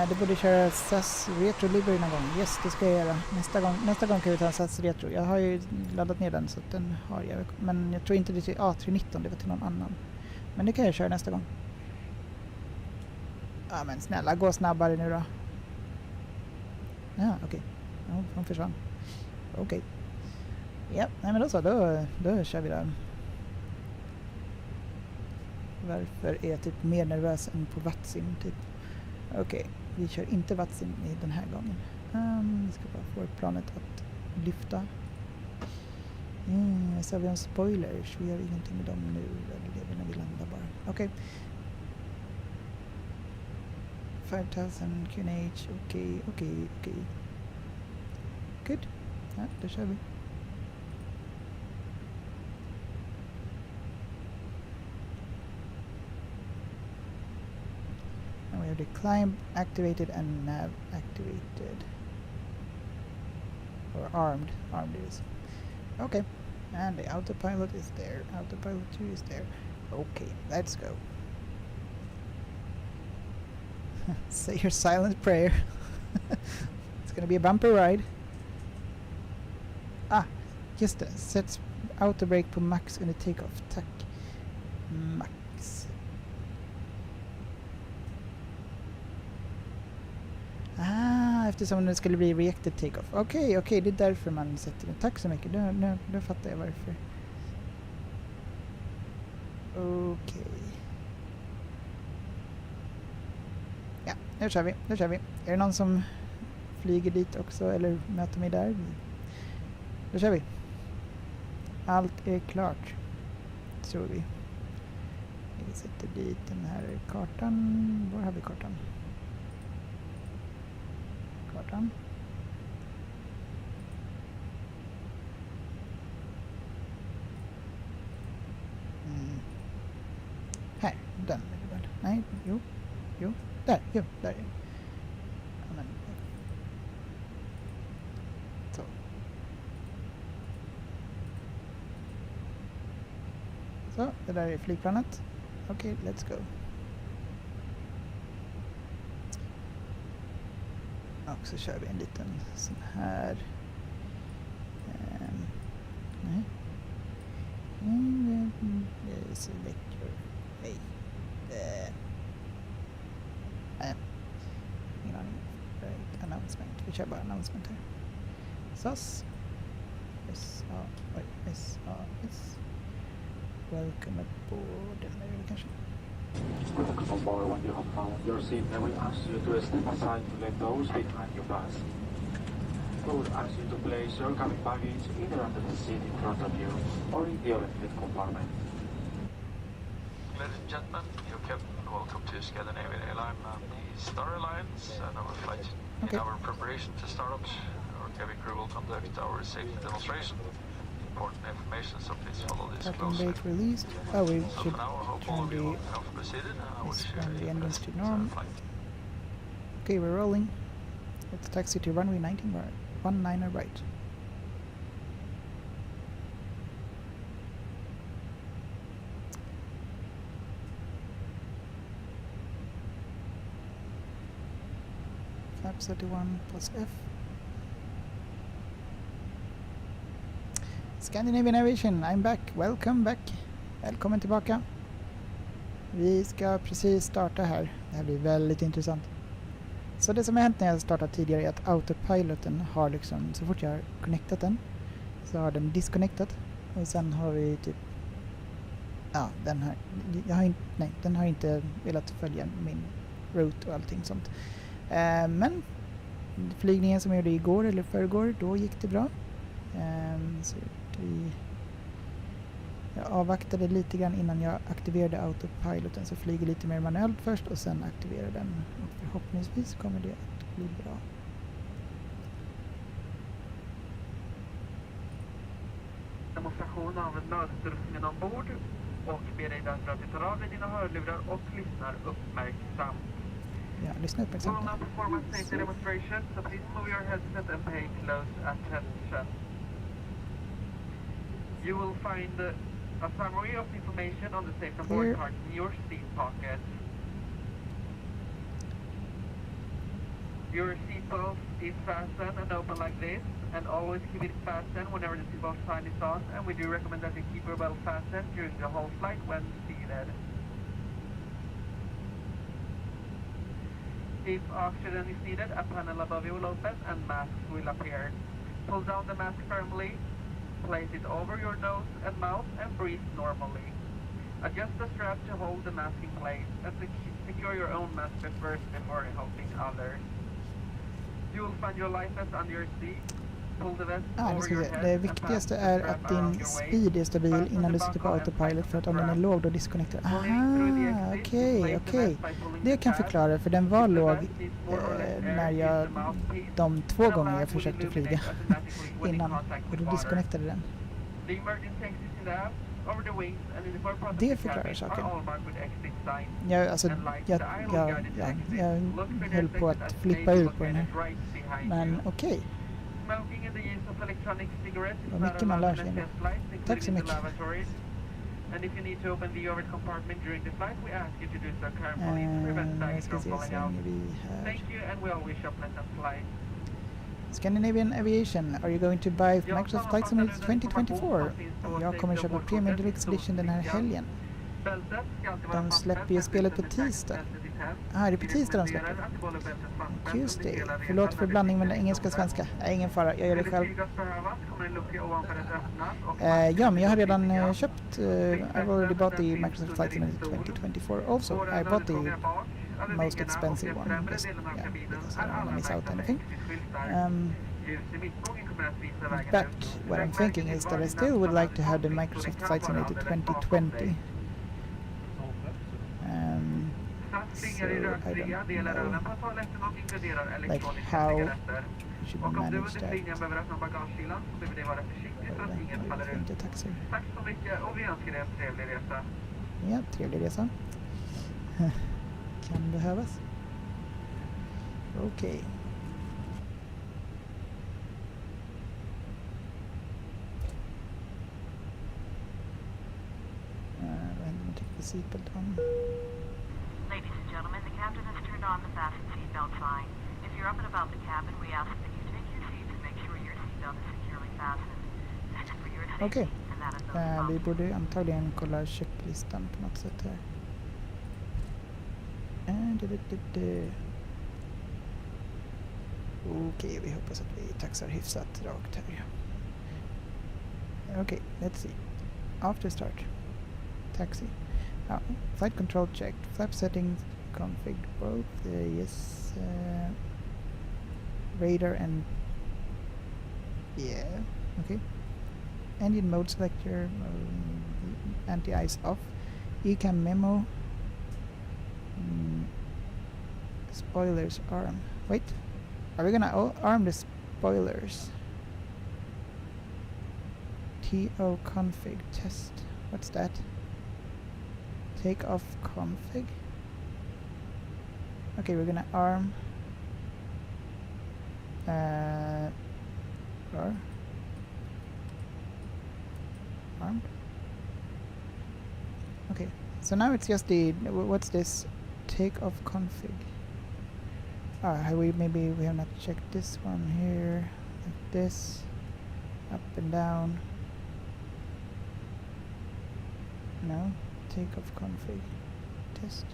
Du borde köra SAS Retro Library någon gång. Yes, det ska jag göra. Nästa gång kan vi ta en SAS Retro. Jag har ju laddat ner den så att den har jag. Men jag tror inte det är till A319, det var till någon annan. Men det kan jag köra nästa gång. Ja men snälla, gå snabbare nu då. Ja, okej. Ja, hon försvann. Okej. Ja, nej men då så, då kör vi där. Varför är jag typ mer nervös än på Vatsim typ? Okej, vi kör inte Vatsim i den här gången. Vi ska bara få planet att lyfta. Så har vi en spoilers. Vi gör ingenting med dem nu. Det är när vi landar bara. Okej. 5000 QNH. Okej. Good. Ja, då kör vi. And we have the climb activated and nav activated. Or armed. Armed it is. Okay. And the autopilot is there. Autopilot 2 is there. Okay, let's go. Say your silent prayer. It's gonna be a bumper ride. Just det. Sätt autobrake på max under takeoff. Tack. Max. Eftersom det skulle bli reacted takeoff. Okej, det är därför man sätter det. Tack så mycket. Nu fattar jag varför. Okej. Ja, nu kör vi. Är det någon som flyger dit också eller möter mig där? Då kör vi. Allt är klart. Tror vi. Vi sätter dit den här kartan. Var har vi kartan? Här, den är det väl? Nej, jo, där är den. Amen. Så. Så, det där är flygplanet. Okej, let's go. Och så kör vi en liten sån här. Nej. Select your way. Ingen aning. Right, announcement. Vi kör bara announcement här. SAS. SAS. Welcome aboard. Den är det kanske. Welcome aboard. When you have found your seat, I will ask you to step aside to let those behind you pass. We would ask you to place your cabin baggage either under the seat in front of you or in the overhead compartment. Ladies and gentlemen, your cabin welcome to Scandinavian Airline and the Star Alliance and our flight. Okay. In our preparation to start up, our cabin crew will conduct our safety demonstration. Important information, so please follow this Parking closely. brake released. Oh, we So should for now, I hope all turn of you the are comfortably seated, and I wish you run the a engines to pleasant norm. flight. Okay, we're rolling. Let's taxi to runway 19 right. 19 right. Flaps 31 plus F. Scandinavian Aviation, I'm back. Welcome back. Välkommen tillbaka. Vi ska precis starta här. Det här blir väldigt intressant. Så det som har hänt när jag startat tidigare är att autopiloten har liksom, så fort jag har connectat den så har den disconnectat. Och sen har vi typ, ja, den har inte velat följa min route och allting sånt. Men flygningen som jag gjorde igår eller förrgår, då gick det bra. Så jag avvaktade lite grann innan jag aktiverade autopiloten, så flyger lite mer manuellt först och sen aktiverar den. Och förhoppningsvis kommer det att bli bra. Demonstration av nödutrustningen ombord och ber dig därför att du tar av dig dina hörlurar och lyssnar uppmärksamt. Ja, lyssna We will uppmärksamt. now perform a safety demonstration, so please move your headset and pay close attention. You will find a summary of information on the safe on board Here. card in your seat pocket. Your seatbelt is fastened and open like this, and always keep it fastened whenever the seatbelt sign is on, and we do recommend that you keep your belt fastened during the whole flight when seated. If oxygen is needed, a panel above you will open and masks will appear. Pull down the mask firmly, place it over your nose and mouth and breathe normally. Adjust the strap to hold the mask in place and secure your own mask first before helping others. You will find your life vest under your seat. Pull the vest Nu over ska your vi se. head Det and viktigaste fasten the är strap att around din your waist. speed är stabil Fasten innan du the sätter på buckle and autopilot, för att om den är strap. låg då disconnectar. Pulling through the Aha, exit, okej, place the okej. vest by pulling Det the kan tab. förklara, för den var If the låg vest needs more or less air, när use jag the mouthpiece. de 2 And gånger lamp jag will försökte illuminate flyga automatically when in innan, contact och with då water. disconnectade den. The emergency exit in the app, over the wings and in the core part of Det the förklarar cabin saken. are all marked with exit signs. Jag höll på att flippa ut på den här. Men okej. Smoking in the use of electronic cigarettes is Vad not mycket man allowed lär on sig MSFS ändå. flights, Tack så including in the mycket. lavatories. And if you need to open the overhead compartment during the flight, we ask you to do so carefully to prevent Jag bags ska from se, falling så out. är vi här. Thank you, and we all wish you a pleasant flight. Scandinavian Aviation, are you going to buy Microsoft Flight Simulator 2024? Jag kommer köpa Premium Deluxe Edition den här helgen. De släpper ju spelet på tisdag. Är det på tisdag de släpper? Tuesday. Förlåt för blandning mellan engelska och svenska. Nej, ingen fara, jag gör det själv. Ja, men jag har redan köpt, I've already bought the Microsoft Flight Simulator 2024 also. I bought the most expensive one, because I don't want to miss out anything. But what I'm thinking is that I still would like to have the Microsoft Flight Simulator 2020. So I don't know like how you should manage that. Inte taxi. Tack så mycket och vi önskar dig en trevlig resa. Ja, trevlig resa. Kan behövas. Okej. Vad händer med tycker seatbelt on? Ladies and gentlemen, the captain has turned on the fasten seatbelt sign. If you're up and about the cabin, we ask that you take your seats and make sure your seatbelt is securely fastened. This is for your safety Okej. and that of those Vi borde antagligen kolla checklistan på något sätt här. Okej, vi hoppas att vi taxar hyfsat rakt här. Okej, let's see. After start. Taxi. Flight control checked. Flap settings configured both. Yes. Radar and... Yeah. Okay. Engine mode selector. Anti-ice off. ECAM memo. Spoilers arm. Wait, are we gonna arm the spoilers? TO config test. What's that? Takeoff config. Okay, we're gonna arm. Armed. Okay, so now it's just the what's this? Takeoff config. Maybe we have not checked this one here. Like this, up and down. No, takeoff config test.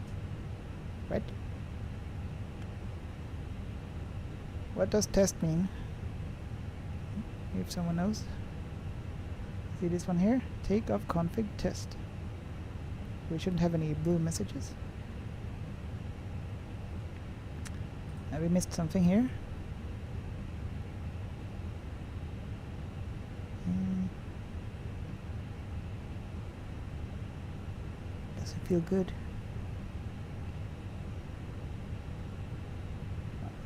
Right? What does test mean? If someone knows. See this one here? Takeoff config test. We shouldn't have any blue messages. We missed something here. Doesn't feel good.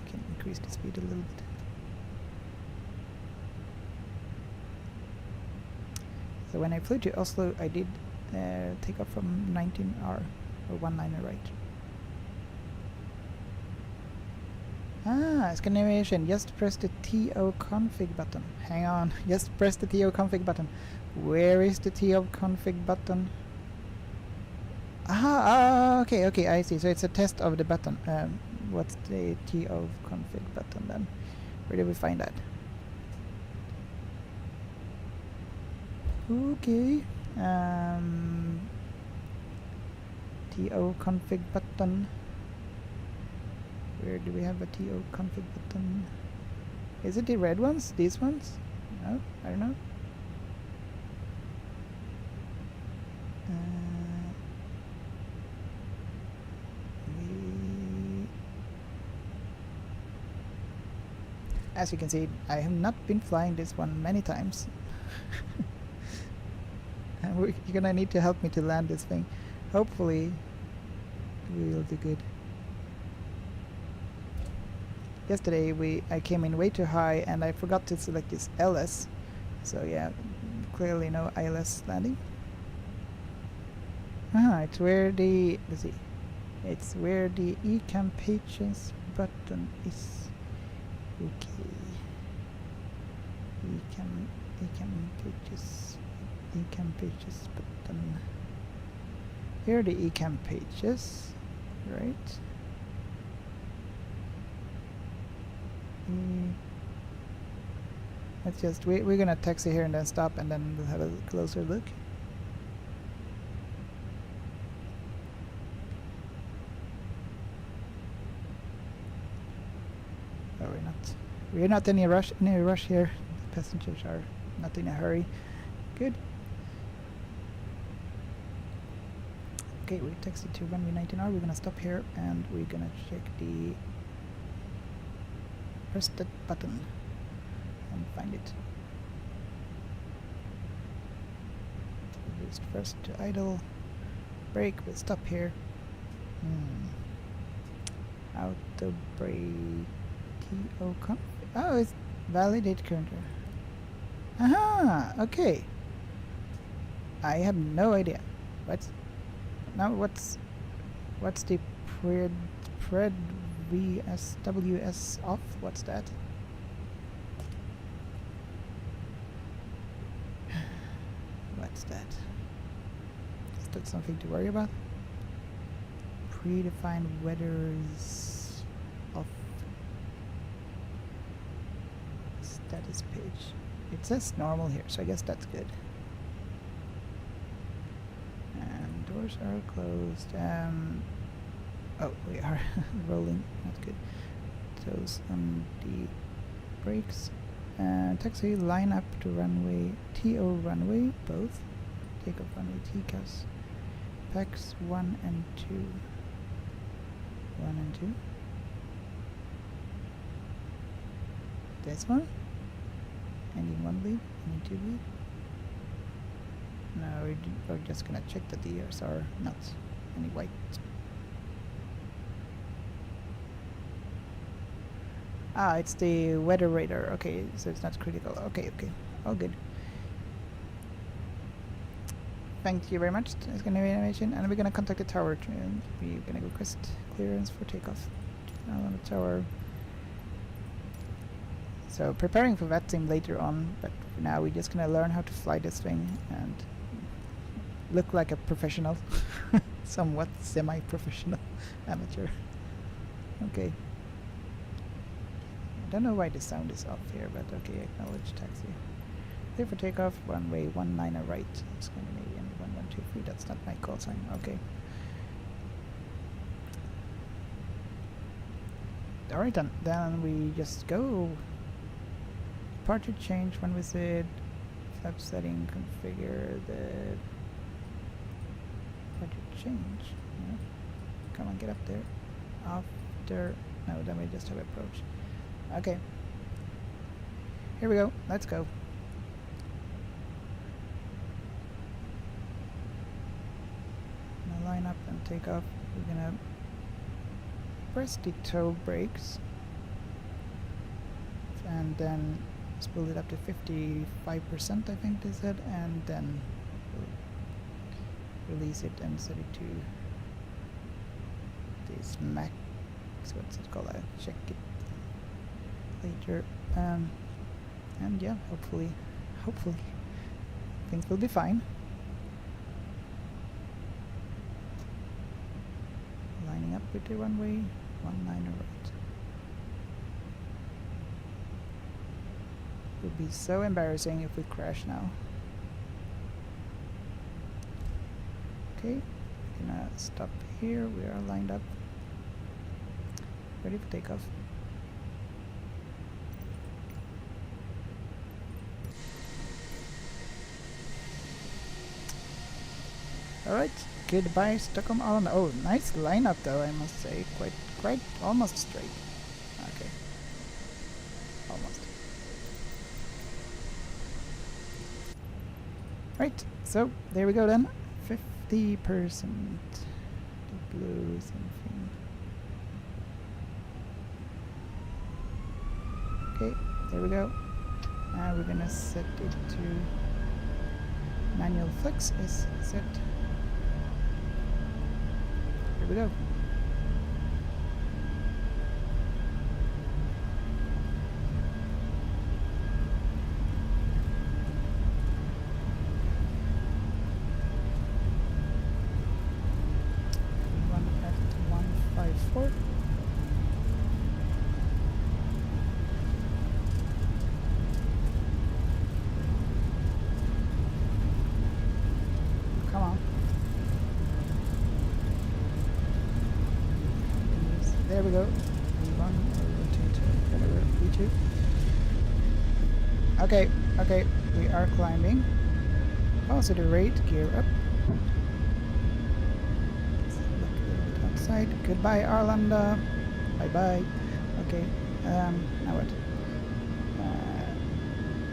We can increase the speed a little bit. So when I flew to Oslo, I did take off from 19R, or 19er, right? Ah, Scandinavian, just press the TO config button. Hang on, just press the TO config button. Where is the TO config button? Okay, I see. So it's a test of the button. What's the TO config button then? Where did we find that? Okay. TO config button. Where do we have a TO config button? Is it the red ones? These ones? No, I don't know. As you can see, I have not been flying this one many times. And you're gonna need to help me to land this thing. Hopefully, we will do good. Yesterday I came in way too high and I forgot to select this LS. So yeah, clearly no ILS landing. It's where the, let's see, it's where the ECAM pages button is. Okay. ECAM pages button. Here are the ECAM pages, right? Let's just we're gonna taxi here and then stop and then we'll have a closer look. Oh, we're not in any rush here. The passengers are not in a hurry. Good. Okay, we taxied to runway 19R. We're gonna stop here and we're gonna check the press that button and find it. Boost first to idle. Brake, we'll stop here. Auto brake. TO config. Oh, it's validate current. Aha! Okay. I have no idea. What's the pred VSWS off? What's that? What's that? Is that something to worry about? Predefined weathers off. Status page. It says normal here, so I guess that's good. And doors are closed. Oh, we are rolling. Not good. Toes on the brakes. Taxi line up to runway TO runway, both. Takeoff runway TCAS. Packs 1 and 2. 1 and 2. This one? Engine 1 bleed, engine 2 bleed. No, we're just gonna check that the ears are not any white. Ah, it's the weather radar. Okay, so it's not critical. Okay, okay. All good. Thank you very much. It's gonna be animation, and we're gonna contact the tower. We're gonna request clearance for takeoff on the tower. So preparing for that sim later on, but for now we're just gonna learn how to fly this thing and look like a professional, somewhat semi-professional amateur. Okay. I don't know why the sound is off here, but okay, acknowledge taxi. Clear for takeoff, runway 19 right, Scandinavian 1123, that's not my call sign, okay. Alright then we just go. Departure change when we said flap setting, configure the departure change. Yeah. Come on, get up there. After, no, then we just have approach. Okay. Here we go. Let's go. Gonna line up and take off. We're gonna press the toe brakes and then spool it up to 55%, I think they said, and then we'll release it and set it to this max. What's it called? I'll check it later. And yeah, hopefully things will be fine. Lining up with the runway 19 right. It would be so embarrassing if we crash now. Okay, gonna stop here. We are lined up, ready for takeoff. Alright, goodbye Stockholm Arlanda. Oh, nice lineup though, I must say. Quite almost straight. Okay. Almost. Right, so there we go then. 50%. The blue something. Okay, there we go. And we're gonna set it to manual flex is set. Here we go. Run at 154. Come on. There we go. V1 or rotate, whatever, V2. Okay, okay, we are climbing. Positive rate, gear up. Let's look a little bit outside. Goodbye, Arlanda. Bye bye. Okay, now what?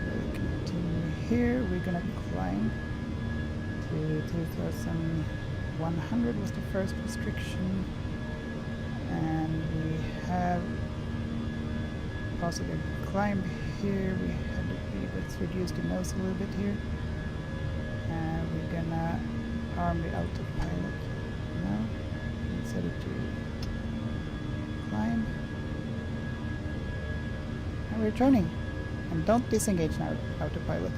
We'll continue here. We're gonna climb to 2,100 was the first restriction. And we have positive climb here. We had to let's reduce the nose a little bit here. And we're gonna arm the autopilot now and set it to climb. And we're turning. And don't disengage now, autopilot.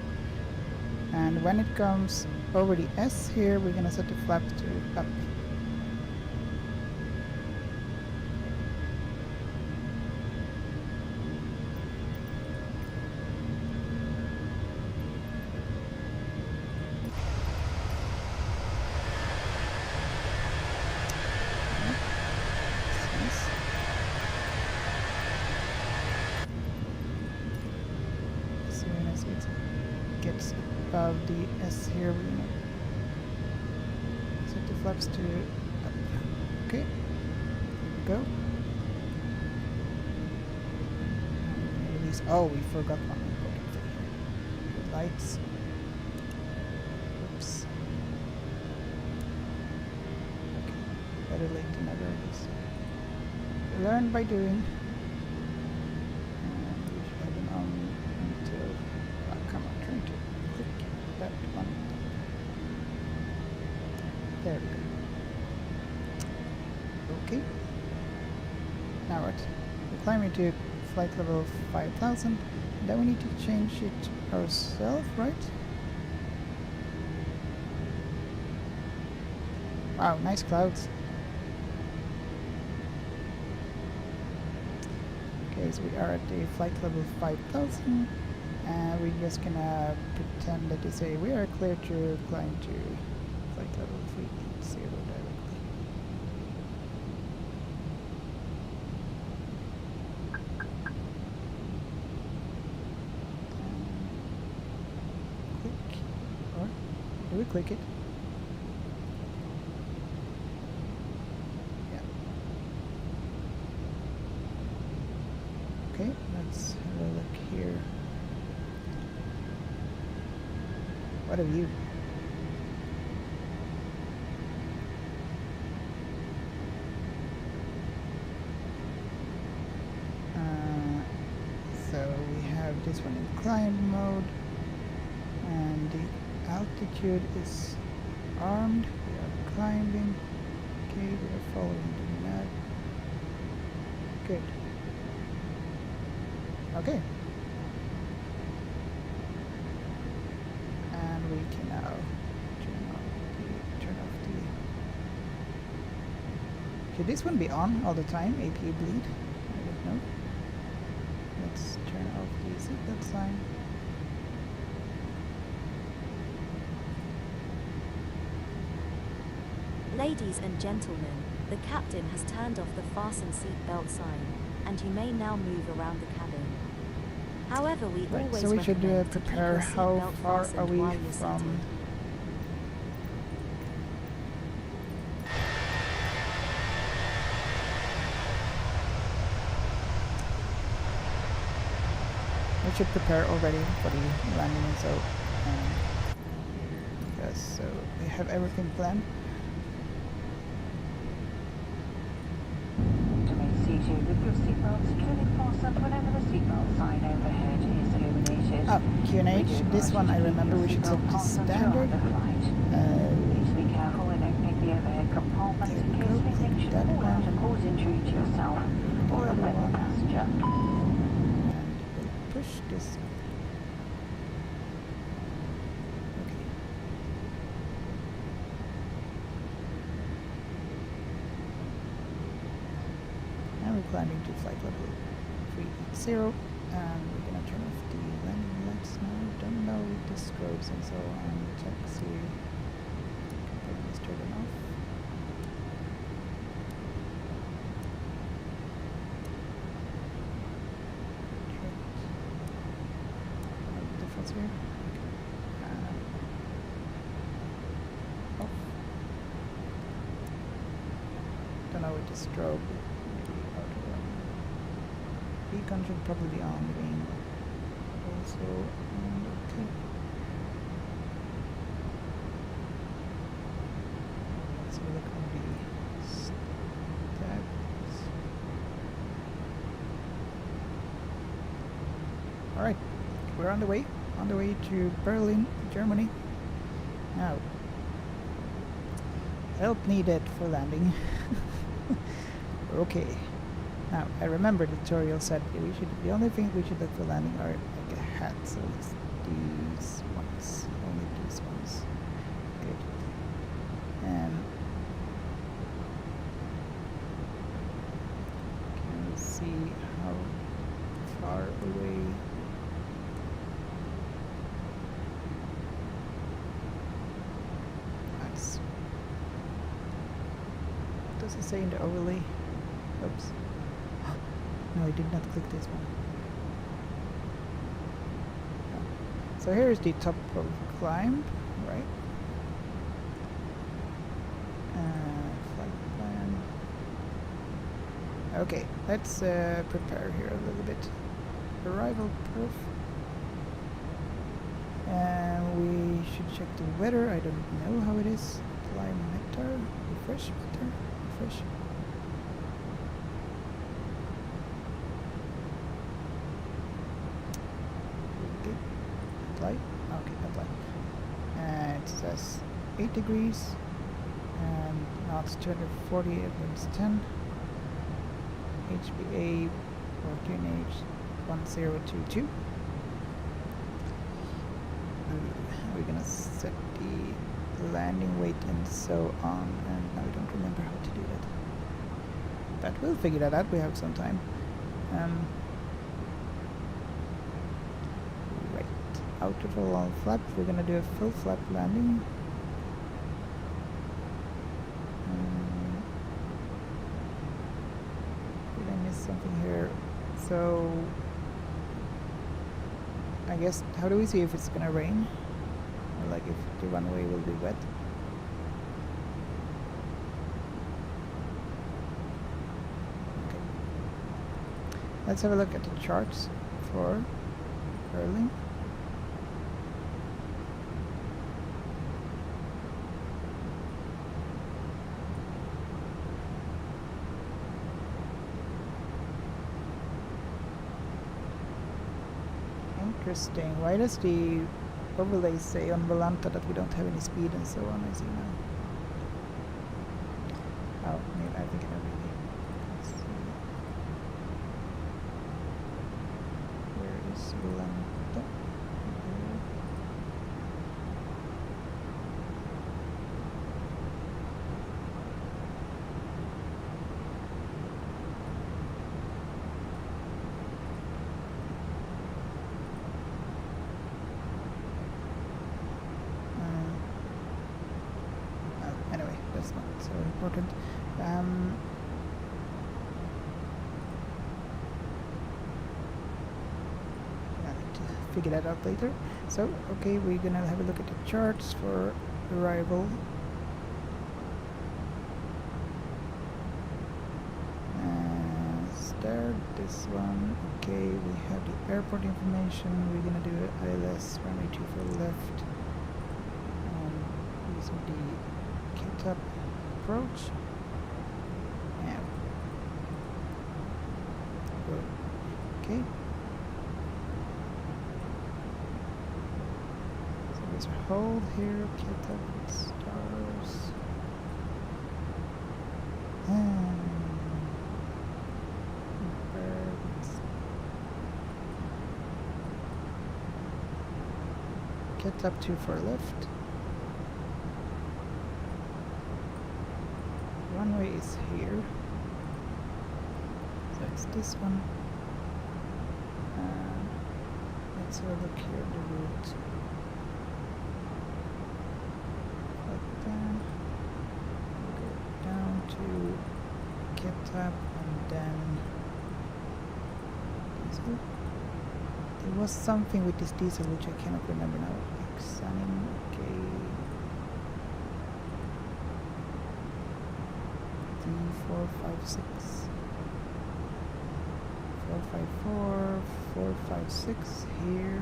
And when it comes over the S here, we're gonna set the flap to up. Gets above the S here, we're gonna set the flaps to up. Okay, here we go. And release. Oh, we forgot one important thing here. The lights. Oops. Okay, better late than never, I guess. Learn by doing. There we go. Okay. Now what? We're climbing to flight level 5000. Then we need to change it ourselves, right? Wow, nice clouds. Okay, so we are at the flight level 5000. And we're just gonna pretend that they say we are clear to climb to flight level 380 directly. Click. Or do we click it? Yeah. Okay, let's have a look here. What a view. So we have this one in climb mode, and the altitude is armed. We are climbing. Okay, we are following the map. Good. Okay. And we can now turn off the. Should this one be on all the time? APA bleed? I don't know. Let's turn off the seatbelt sign. Ladies and gentlemen, the captain has turned off the fasten seatbelt sign, and you may now move around the cabin. However, we Right, always so we should recommend to keep prepare your how seatbelt far fastened are we while you're from. seated. We should prepare already for the landing, so yes, so we have everything planned. Remain seated with your seatbelt securely fastened whenever the seatbelt sign overhead is illuminated. Oh, Q&H, this one I remember we should set to standard. Please be careful in opening the overhead compartments in case anything should fall out and cause injury to yourself or a fellow passenger. Push this. Okay. Now we're climbing to flight level 380, and we're gonna turn off the landing lights now. Don't know the strobes and so on. Taxi. Let's turn them off. Difference here. Off. Don't know with the strobe. Beacon should probably be on the wing. Also, okay. Let's look on the stats. Alright, we're on the way to Berlin, Germany. Now, help needed for landing. Okay. Now, I remember the tutorial said the only thing we should look for landing are like a hat, so it's these ones, only these ones. Good. And can we see how far away? Nice. What does it say in the overlay? Oops. No, I did not click this one. No. So here is the top of climb, right? Flight plan. Okay, let's prepare here a little bit. Arrival proof. And we should check the weather. I don't know how it is. Climate, refresh, weather, refresh. Apply. Okay, apply. It says 8 degrees and now it's 240 winds 10. HBA for QNH 1022. We're gonna set the landing weight and so on, and now we don't remember how to do that. But we'll figure that out, we have some time. Right, out of a long flap, we're gonna do a full flap landing. Did I miss something here? So I guess, how do we see if it's gonna rain? Or like if the runway will be wet? Okay. Let's have a look at the charts for Berling. Interesting. Why does the overlay say on Volanta that we don't have any speed and so on? I see now. Oh, maybe I think I know maybe. Let's see. Where is Volanta? Anyway, that's not so important. I need to figure that out later. So, okay, we're gonna have a look at the charts for arrival. Start this one. Okay, we have the airport information. We're gonna do ILS runway 24 left. Using the K-top approach. Yeah. Good. Okay. So there's a hold here. K-top with stars. Birds. K-top 24 left. Runway is here, so it's this one. Let's have a look here at the route. Like that. Go down to Ketap and then diesel. There was something with this diesel which I cannot remember now. Examine, okay. 456 454 456 here.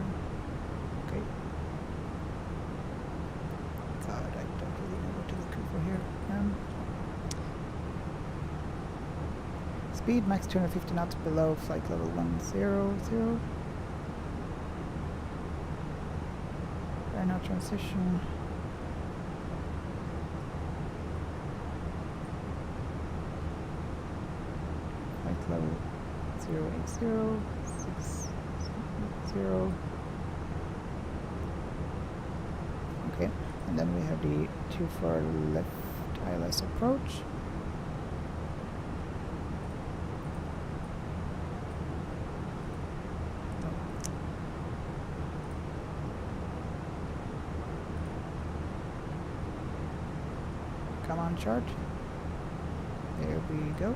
Okay. God, I don't really know what to look for here. Speed max 250 knots below flight level 100. Right now transition. Level 080 680. Okay, and then we have the 24 left ILS approach. Come on, chart. There we go.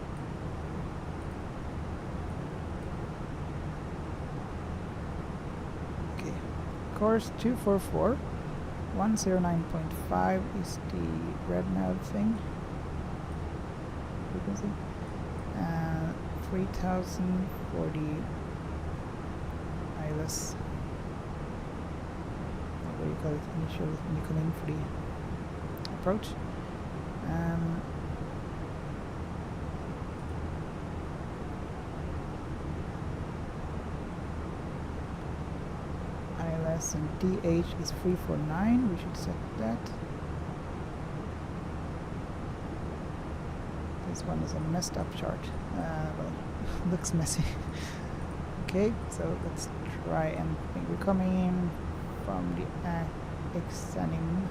Course 244, 109.5 is the red nav thing. Frequency. 3040 ILS. What do you call it? Initial when you come in for the approach. ILS and DH is 349. We should set that. This one is a messed up chart. Well, looks messy. Okay, so let's try and think we're coming in from the examining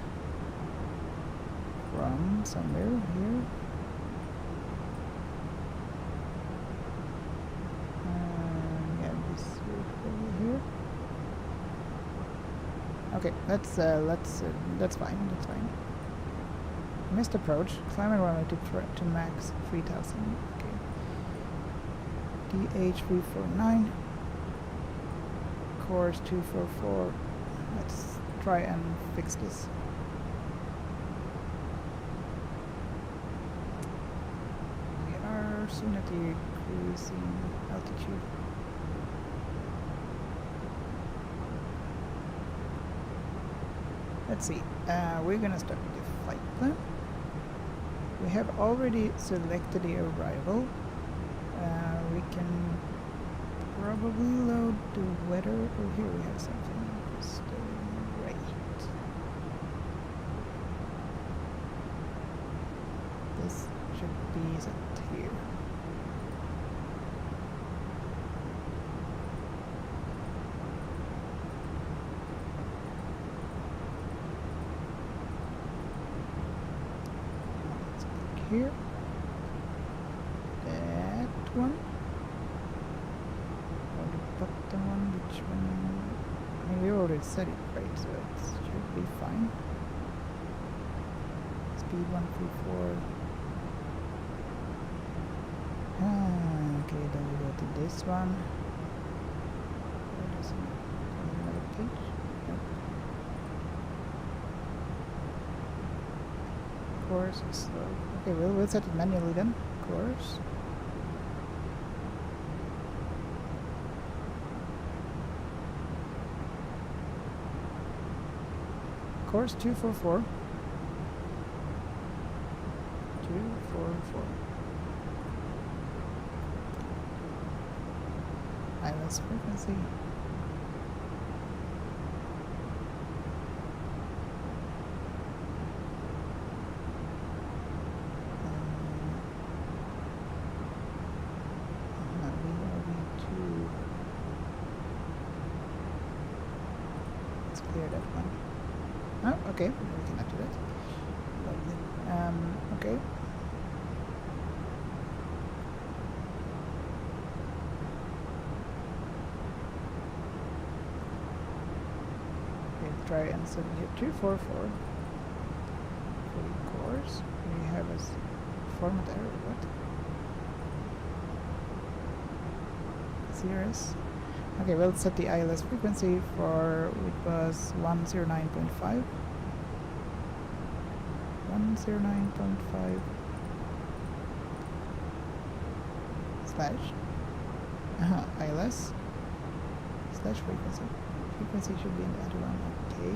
from somewhere here. Yeah, this route over here. Okay, that's fine. That's fine. Missed approach. Climb and runway to max 3000. Okay. DH349. Course 244. Let's try and fix this. We are soon at the cruising altitude. Let's see. We're gonna start with the flight plan. We have already selected the arrival. We can probably load the weather. Oh, here we have something. Just right. This should be set here. Let's click here. That one. Bottom one, which one? I mean, we already set it right, so it should be fine. Speed 134. Okay, then we go to this one. Where is it? Another page? Nope. Course is slow. Okay, we'll set it manually then. Course. Course 244. 244. ILS frequency. Let's clear that one. Oh, okay, we can activate. Lovely. Okay. We'll try and set here 244 for the course. We have a format error. What? Serious? Okay, we'll set the ILS frequency for, it was 109.5. 109.5 slash ILS slash frequency. Frequency should be in the other one. Okay.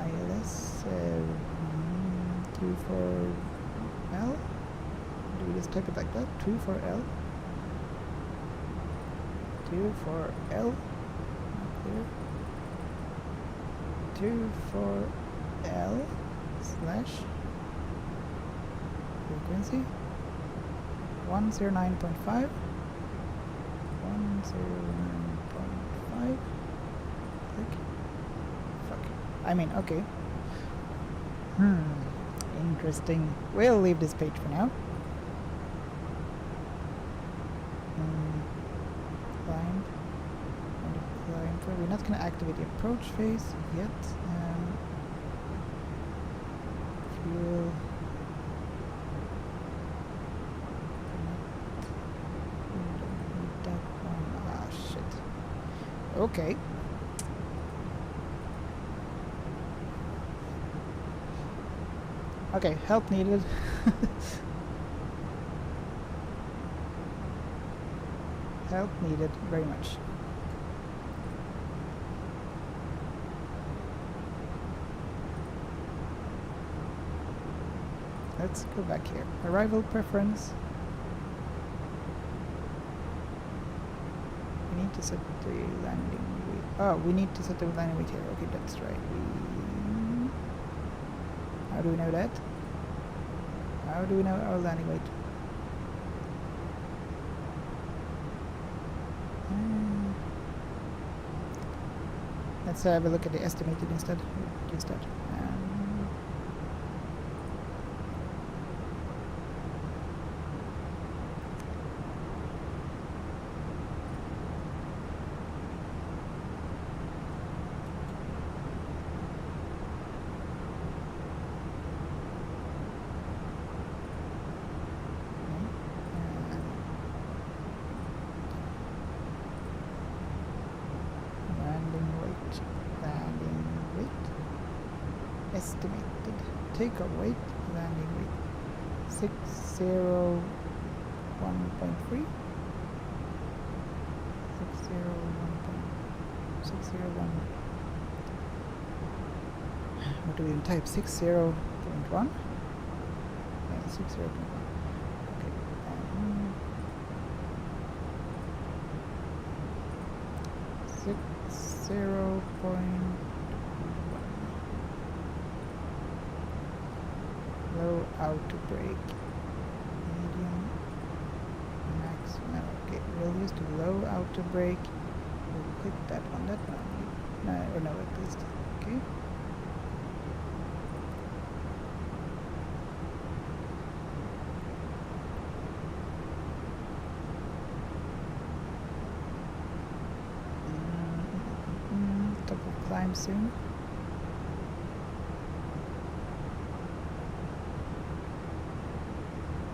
ILS 24L. Do we just type it like that? 24L. 24L. Clear. 24L slash frequency 109.5. 109.5. Click. Fuck. I mean, okay. Interesting. We'll leave this page for now. Climb. We're not going to activate the approach phase yet. Fuel. That one. Ah, shit. Okay. Okay, help needed. Help needed very much. Let's go back here. Arrival preference. We need to set the landing weight. Oh, we need to set the landing weight here. Okay, that's right. How do we know that? How do we know our landing weight? Let's have a look at the estimated instead. Use that. Estimated takeoff weight, landing weight 601.3, 601. What do we even type? 60.1? Yeah, 60.1. Okay. 60.1. Low outer brake, medium, maximum. Okay, we'll use the low outer brake. We'll click that one. That one. No, or no, at least. Okay. Top of climb soon.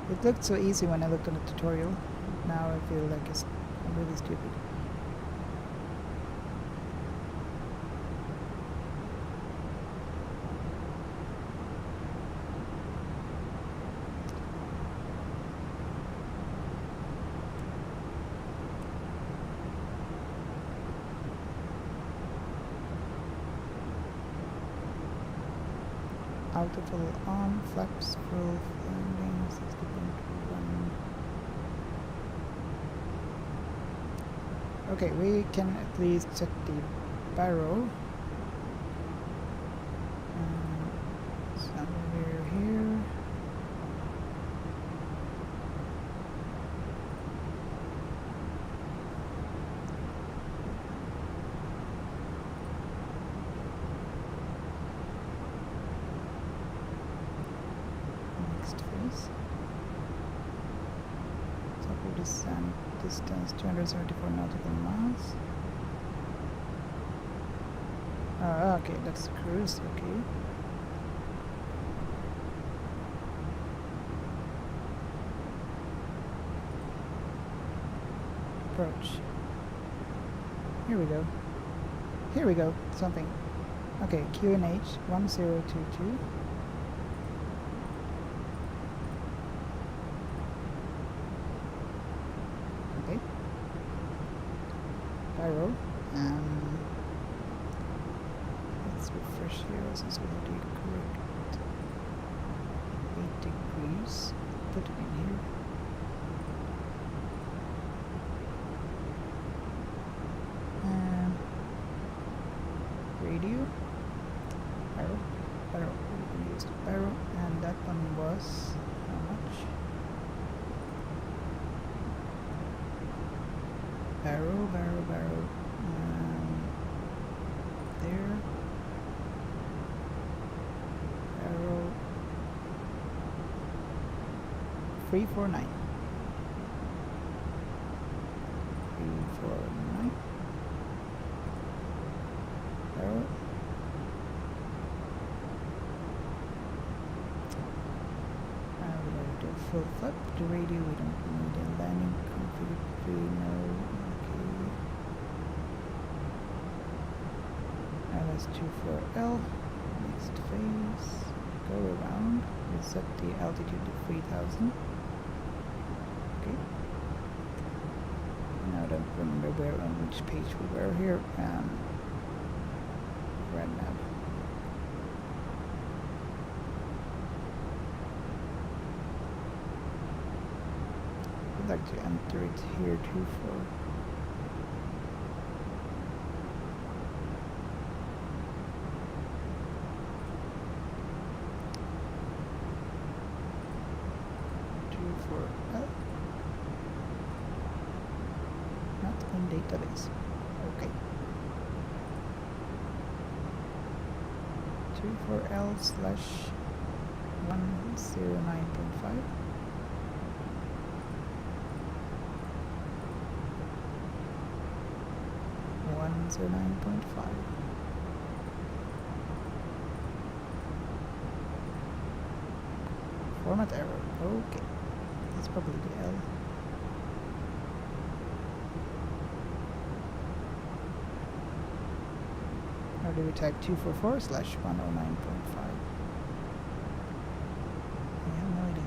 It looked so easy when I looked on the tutorial. Now I feel like I'm really stupid. Auto full on, flaps full, landing 60.1. Okay, we can at least set the barrel somewhere here. Total descent distance 274 nautical miles. Okay, that's cruise. Okay. Approach. Here we go. Here we go. Something. Okay, QNH 1022. Okay. Barrel. Let's refresh here since we have the correct 8 degrees. Put it in here. Radio. Barrel. Barrel. We can use the barrel, and that one was how much? Barrel. There. Barrel. 349. 349. Barrel. We're going to do full flip. The radio, we don't need a landing config. We know. LS24L, next phase, go around, we'll set the altitude to 3000. Okay. Now I don't remember where on which page we were here. Right now. I'd like to enter it here too for database. Okay. 24L/109.5. Format error. Okay. That's probably the L. Or do we type 244/109.5? I have no idea.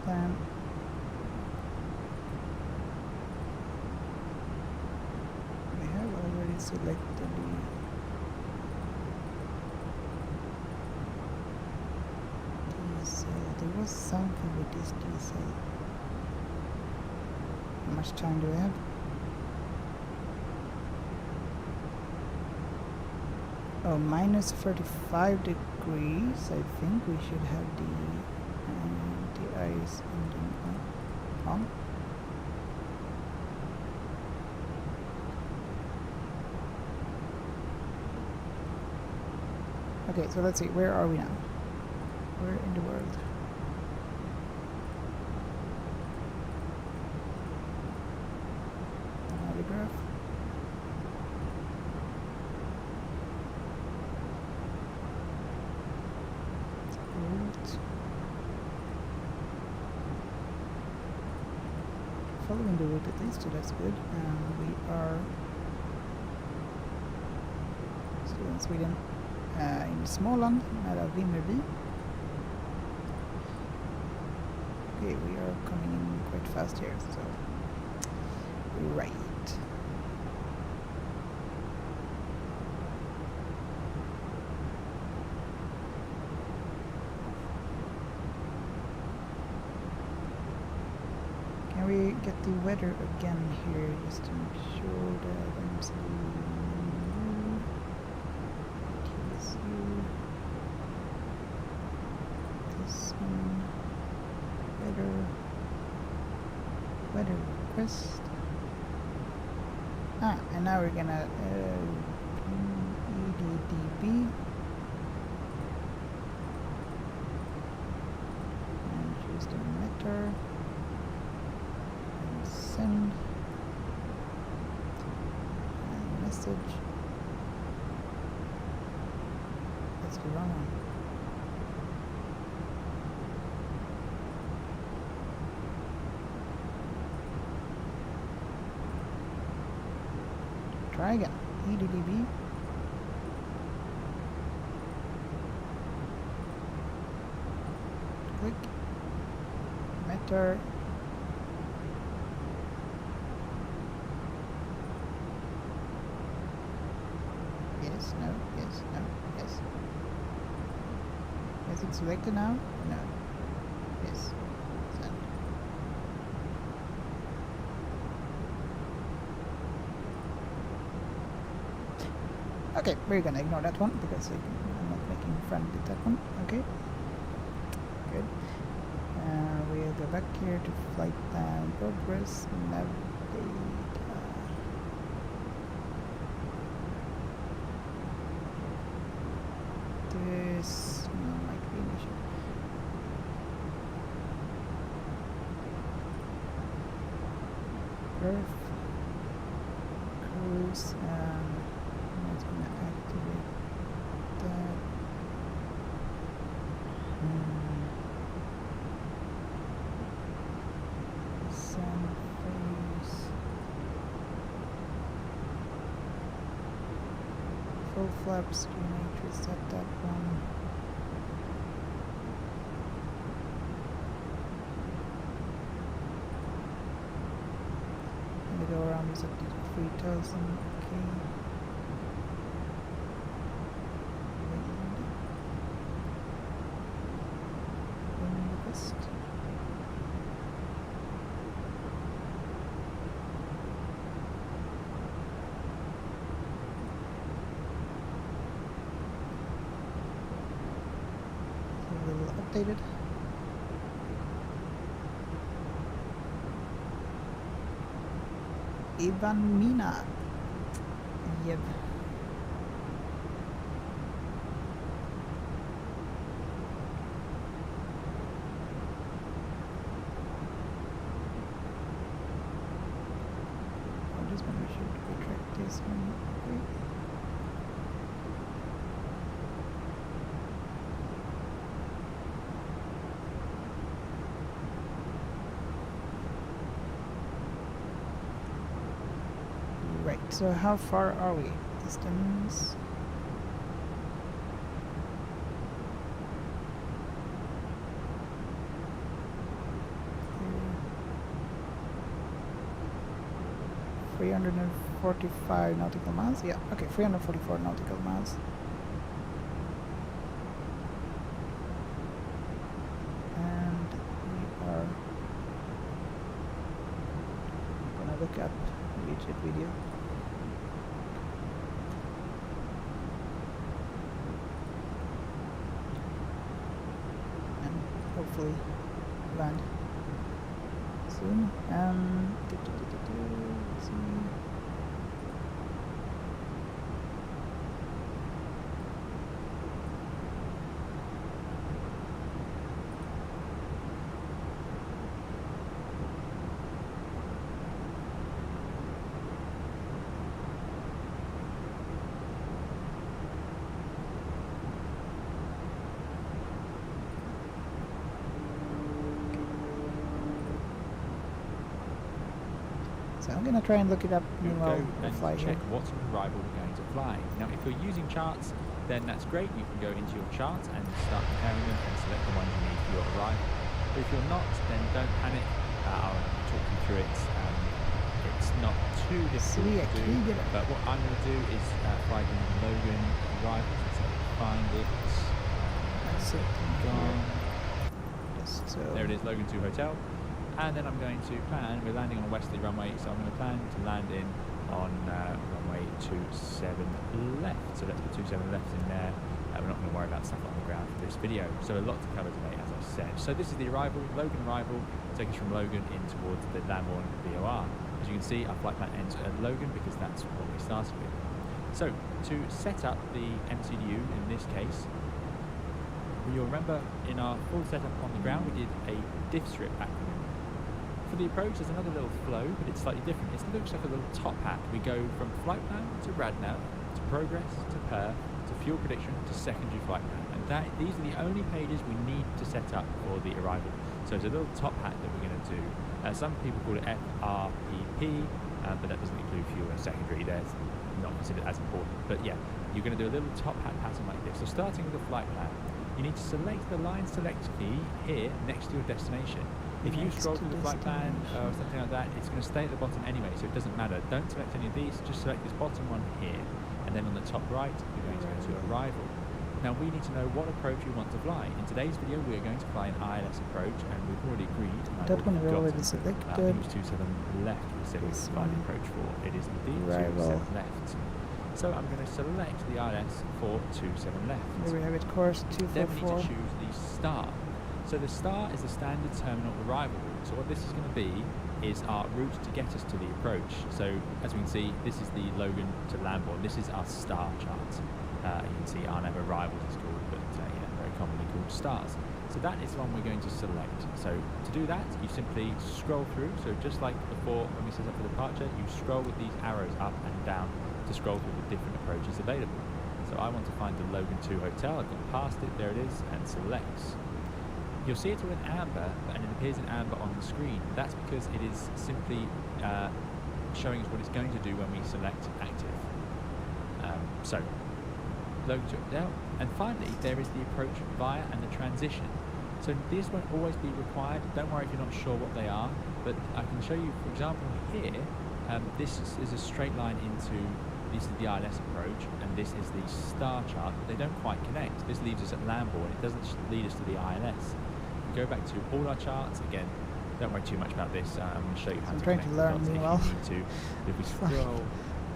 Plan. We have already selected the diesel. There was something with this diesel. How much time do we have? Oh, minus 35 degrees. I think we should have the ice engine on. Okay, so let's see, where are we now? Where in the world? Autograph. Route. Following the route at least, so that's good. We are still in Sweden, in Småland, nära Vimmerby. Okay, we are coming in quite fast here, so right. Can we get the weather again here, just to make sure that I'm seeing this one, weather request. And now we're gonna EDDB and choose the emitter. Send and message. That's the wrong one. Try again. EDDB. Click. Emitter. Yes, no, yes, no, yes. Is it selected now? No. Yes. Send. Okay, we're gonna ignore that one because I'm not making friend with that one. Okay. Good. We'll go back here to flight plan progress, navigate. This might be an issue. Perf. Cruise. I'm not gonna activate that. full flaps. Do you need to reset that one? And the go around is at 3,000. Okay. Wind west. A little updated. Ivan Mina. Yep. I'm just gonna should retract this one. Wait. Right, so how far are we? Distance. Here. 345 nautical miles? Yeah, okay, 344 nautical miles. And we are gonna look up a YouTube video. Hopefully land soon. Let's see. So I'm going to try and look it up meanwhile Go we'll fly and here. check what arrival we're going to fly. Now if you're using charts, then that's great. You can go into your charts and start comparing them and select the ones you need for your arrival. But if you're not, then don't panic. I'll talk you through it. It's not too difficult to do, but what I'm going to do is fly the Logan arrival. So find it. That's it. Gone. Just so There it is, Logan 2 Hotel. And then I'm going to plan, we're landing on a westerly runway, so I'm going to plan to land in on runway 27 left. So let's put 27 left in there. We're not going to worry about stuff on the ground for this video. So a lot to cover today, as I said. So this is the arrival, Logan arrival, take us from Logan in towards the Lambourne VOR. As you can see, our flight plan ends at Logan because that's what we started with. So to set up the MCDU in this case, you'll remember in our full setup on the ground, we did a diff strip acronym. For the approach, there's another little flow, but it's slightly different. It looks like a little top hat. We go from flight plan to RADNAV, to progress, to perf, to fuel prediction, to secondary flight plan. And these are the only pages we need to set up for the arrival. So it's a little top hat that we're going to do. Some people call it FRPP, but that doesn't include fuel and secondary. That's not considered as important. But yeah, you're going to do a little top hat pattern like this. So starting with the flight plan, you need to select the line select key here next to your destination. If you scroll through the flight plan or something like that, it's going to stay at the bottom anyway, so it doesn't matter. Don't select any of these, just select this bottom one here. And then on the top right, you're going to go to arrival. Now we need to know what approach we want to fly. In today's video, we are going to fly an ILS approach, and we've already agreed. That one we already selected. I think it was 27 left we said we would fly the approach for. It is indeed 27 left. So I'm going to select the ILS for 27 left. Here we have it, course 244. Then we need to choose the star. So the star is the standard terminal arrival route. So what this is going to be is our route to get us to the approach. So as we can see, this is the Logan to Lambourne. This is our star chart. You can see RNAV arrivals is called, but very commonly called stars. So that is the one we're going to select. So to do that, you simply scroll through. So just like before when we set up for departure, you scroll with these arrows up and down to scroll through the different approaches available. So I want to find the Logan 2 Hotel. I've gone past it, there it is, and selects. You'll see it all in amber, and it appears in amber on the screen. That's because it is simply showing us what it's going to do when we select active. So And finally, there is the approach via and the transition. So these won't always be required. Don't worry if you're not sure what they are, but I can show you, for example, here, this is a straight line into, this is the ILS approach, and this is the star chart, but they don't quite connect. This leaves us at Lambourne, it doesn't lead us to the ILS. We go back to all our charts, again, don't worry too much about this, I'm going to show you how I'm to trying connect to the learn dots if meanwhile. you need to. If we scroll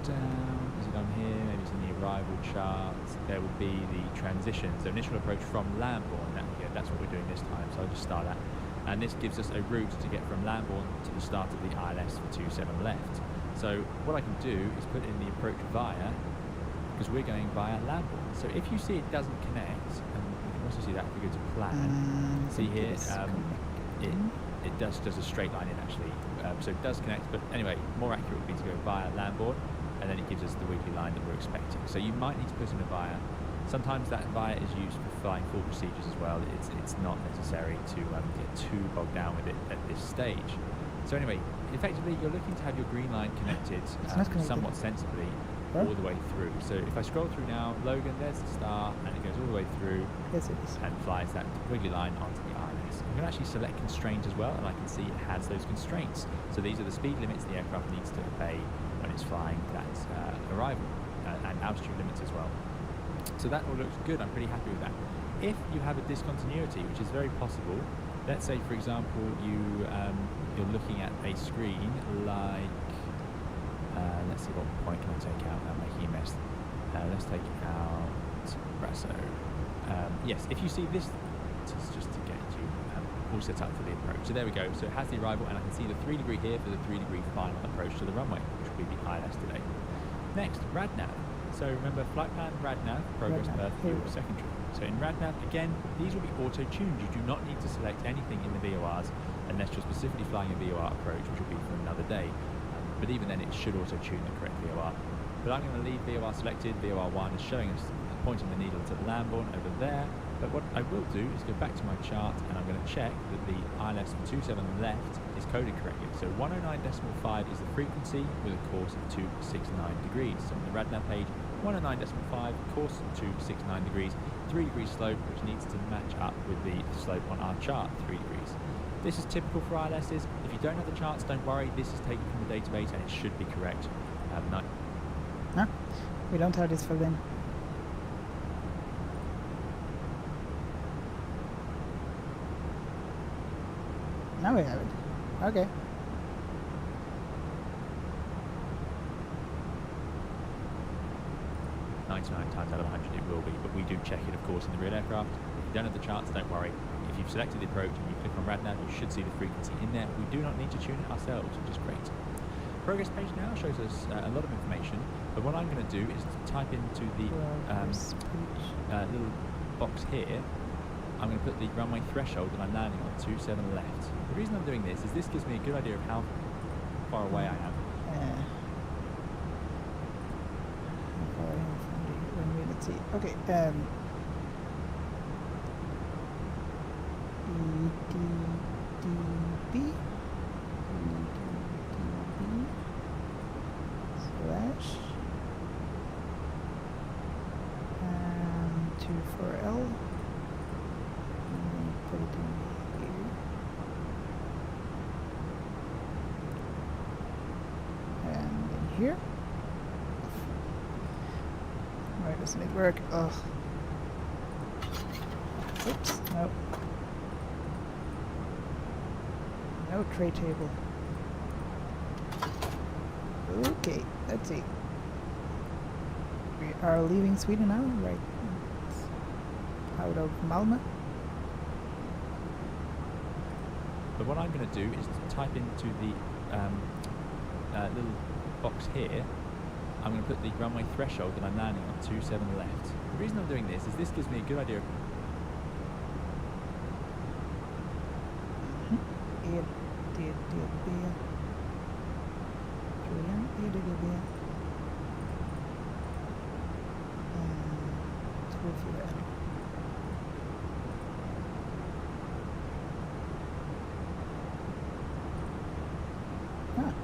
down, is it on here? Maybe it's in the arrival chart. There will be the transition, so initial approach from Lambourne. That's what we're doing this time, so I'll just start that. And this gives us a route to get from Lambourne to the start of the ILS for 27 left. So what I can do is put in the approach via, because we're going via Lambourne. So if you see it doesn't connect, and you can also see that if we go to plan, see here, it does a straight line in actually, so it does connect, but anyway, more accurate would be to go via Lambourne, and then it gives us the weekly line that we're expecting. So you might need to put in a via. Sometimes that via is used for flying full procedures as well. It's not necessary to get too bogged down with it at this stage. So anyway, effectively you're looking to have your green line connected somewhat sensibly all the way through. So if I scroll through now, Logan, there's the star, and it goes all the way through and flies that wiggly line onto the ILS. You can actually select constraints as well, and I can see it has those constraints. So these are the speed limits the aircraft needs to obey when it's flying that arrival, and altitude limits as well. So that all looks good, I'm pretty happy with that. If you have a discontinuity, which is very possible, let's say for example you're looking at a screen like, let's see what point can I take out without making a mess. Let's take out Brasso. Yes, if you see this, just to get you all set up for the approach. So there we go, so it has the arrival, and I can see the 3 degree here for the 3 degree final approach to the runway, which will be the ILS today. Next, RADNAV. So remember, flight plan, RADNAV, progress per fuel secondary. So in RADNAV, again, these will be auto-tuned. You do not need to select anything in the VORs unless you're specifically flying a VOR approach, which will be for another day. But even then, it should auto-tune the correct VOR. But I'm going to leave VOR selected. VOR 1 is showing us pointing the needle to Lambourne over there. But what I will do is go back to my chart, and I'm going to check that the ILS for 27 left is coded correctly. So 109.5 is the frequency with a course of 269 degrees. So on the RADNAV page, 109.5, course 269 degrees, 3 degrees slope, which needs to match up with the slope on our chart, 3 degrees. This is typical for ILSs. If you don't have the charts, don't worry, this is taken from the database and it should be correct. No, we don't have this filled in. Now we have it. Okay. 99 times out of 100 it will be, but we do check it of course in the real aircraft. If you don't have the charts, don't worry. If you've selected the approach and you click on RADNAV, you should see the frequency in there. We do not need to tune it ourselves, which is great. Progress page now shows us a lot of information, but what I'm going to do is to type into the little box here. I'm going to put the runway threshold that I'm landing on, 27 left. The reason I'm doing this is this gives me a good idea of how far away I am. Let's see. Okay. EDB slash 24L. Put it in here. And in here. Why doesn't it work? Oh. Oops. Nope. No tray table. Okay, let's see. We are leaving Sweden now, right? Out of Malmö. But what I'm going to do is to type into the little box here. I'm going to put the runway threshold that I'm landing on, 27 left. The reason I'm doing this is this gives me a good idea of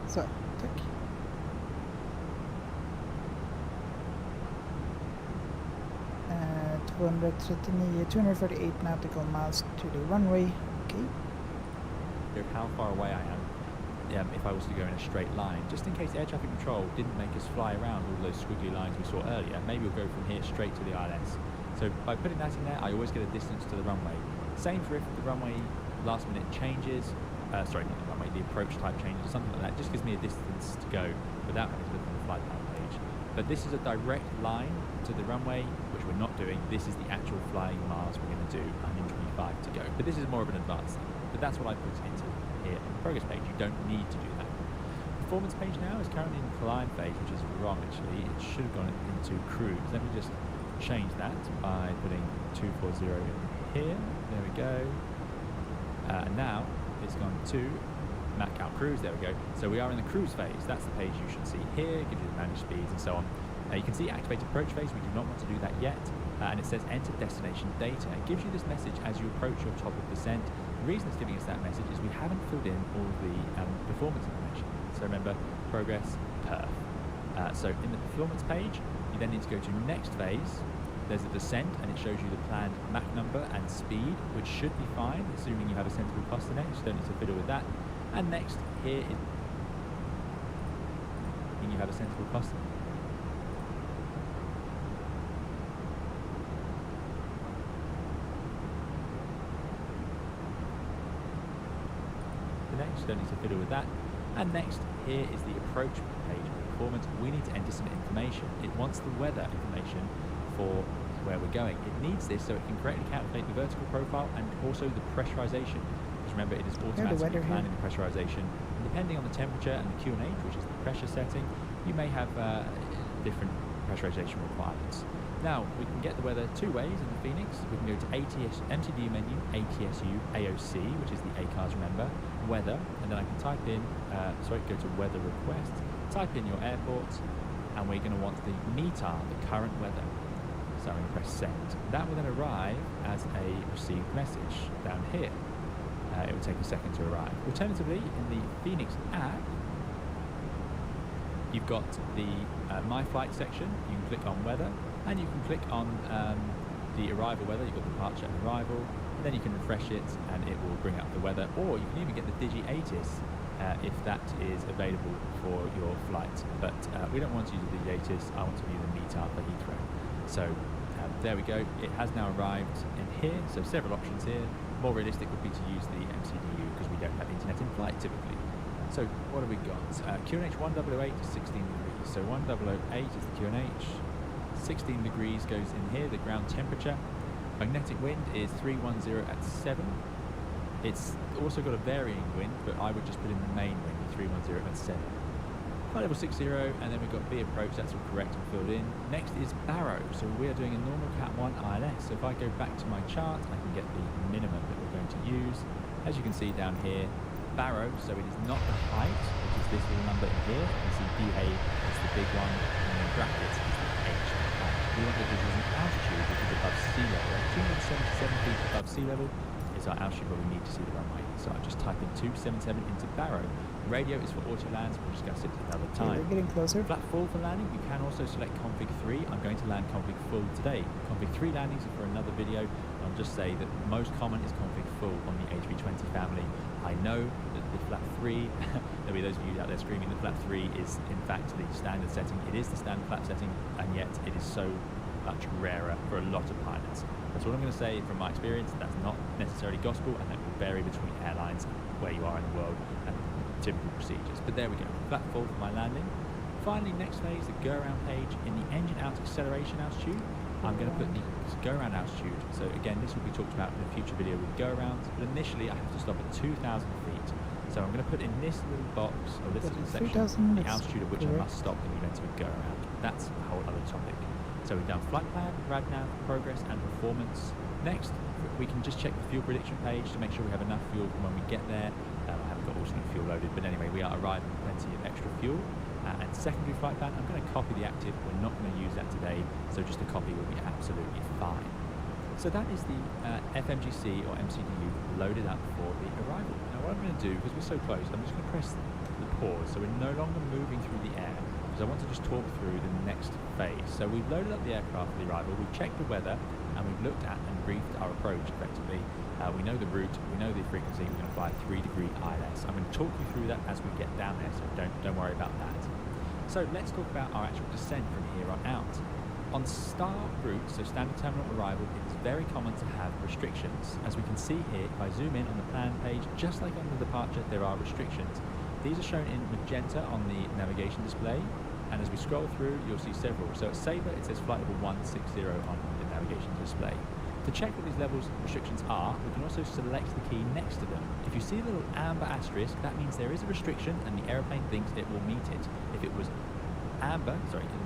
så, tack. 238 nautical miles to the runway. Okay. Of how far away I am if I was to go in a straight line, just in case air traffic control didn't make us fly around all those squiggly lines we saw earlier. Maybe we'll go from here straight to the ILS. So by putting that in there, I always get a distance to the runway. Same for if the runway last minute changes, sorry, not the runway, the approach type changes or something like that. Just gives me a distance to go without having to look on the flight plan page. But this is a direct line to the runway, which we're not doing. This is the actual flying miles we're going to do, 125 to go. But this is more of an advanced thing. But that's what I put into here on the progress page. You don't need to do that. Performance page now is currently in climb phase, which is wrong actually. It should have gone into cruise. Let me just change that by putting 240 in here. There we go. And now it's gone to Mac out cruise. There we go. So we are in the cruise phase. That's the page you should see here. Gives you the managed speeds and so on. You can see activate approach phase. We do not want to do that yet. And it says enter destination data. It gives you this message as you approach your top of descent. The reason it's giving us that message is we haven't filled in all of the performance information. So remember, progress, perf. So in the performance page, you then need to go to next phase. There's a descent, and it shows you the planned Mach number and speed, which should be fine, assuming you have a sensible cost in it. You don't need to fiddle with that. And next, here is you have a sensible cost in it. Next, don't need to fiddle with that. And next, here is the approach page of performance. We need to enter some information. It wants the weather information for where we're going. It needs this so it can correctly calculate the vertical profile and also the pressurization. Because remember, it is automatically planning the pressurization. And depending on the temperature and the QNH, which is the pressure setting, you may have different pressurization requirements. Now, we can get the weather two ways in the Phoenix. We can go to MTD menu, ATSU, AOC, which is the ACARS, remember, weather, and then I can type in, go to weather request, type in your airport, and we're going to want the METAR, the current weather. So I'm going to press send. That will then arrive as a received message down here. It will take a second to arrive. Alternatively, in the Phoenix app, you've got the My Flight section. You can click on weather, and you can click on the arrival weather. You've got departure and arrival, and then you can refresh it and it will bring up the weather, or you can even get the Digi-ATIS if that is available for your flight. But we don't want to use the Digi-ATIS. I want to use the METAR for Heathrow. So there we go. It has now arrived in here, so several options here. More realistic would be to use the MCDU because we don't have internet in flight typically. So what have we got? QNH 1008 is 16 degrees. So 1008 is the QNH. 16 degrees goes in here, the ground temperature. Magnetic wind is 310 at 7. It's also got a varying wind, but I would just put in the main wind, 310 at 7. Flight level 60, and then we've got B approach, that's all correct and filled in. Next is Barrow, so we are doing a normal Cat 1 ILS. So if I go back to my chart, I can get the minimum that we're going to use. As you can see down here, Barrow, so it is not the height, which is this little number in here. You can see BA is the big one, and then brackets is the H. We want to do this in altitude, which is above sea level. 277 feet above sea level is our altitude where we need to see the runway. So I just type in 277 into Barrow. Radio is for auto lands, we'll discuss it another time. We're getting closer. Flat full for landing, you can also select config 3. I'm going to land config full today. Config 3 landings are for another video. I'll just say that the most common is config full on the A320 family. I know that the flat 3, there'll be those of you out there screaming the flat 3 is in fact the standard setting. It is the standard flat setting, and yet it is so much rarer for a lot of pilots. That's what I'm going to say from my experience. That's not necessarily gospel, and that will vary between airlines and where you are in the world and typical procedures. But there we go, flat full for my landing. Finally, next phase, the go around page. In the engine out acceleration altitude, I'm going to put the go around altitude. So again, this will be talked about in a future video with go arounds, but initially I have to stop at 2,000 feet. So I'm going to put in this little box, or this little section, the altitude at which I must stop in the event of a go around. That's a whole other topic. So we've done flight plan, RADNAV, progress and performance. Next, we can just check the fuel prediction page to make sure we have enough fuel for when we get there. I haven't got alternate fuel loaded, but anyway, we are arriving with plenty of extra fuel. And secondary flight plan, I'm going to copy the active. We're not going to use that today, so just a copy will be absolutely fine. So that is the FMGC or MCDU loaded up for the arrival. Now what I'm going to do, because we're so close, I'm just going to press the pause, so we're no longer moving through the air, because I want to just talk through the next phase. So we've loaded up the aircraft for the arrival, we've checked the weather, and we've looked at and briefed our approach effectively. We know the route, we know the frequency, we're going to fly 3-degree ILS. I'm going to talk you through that as we get down there, so don't worry about that. So let's talk about our actual descent from here on out. On star route, so standard terminal arrival, it is very common to have restrictions. As we can see here, if I zoom in on the plan page, just like on the departure, there are restrictions. These are shown in magenta on the navigation display, and as we scroll through, you'll see several. So at Sabre, it says flight level 160 on the navigation display. To check what these levels restrictions are, we can also select the key next to them. If you see a little amber asterisk, that means there is a restriction and the aeroplane thinks it will meet it. If it was the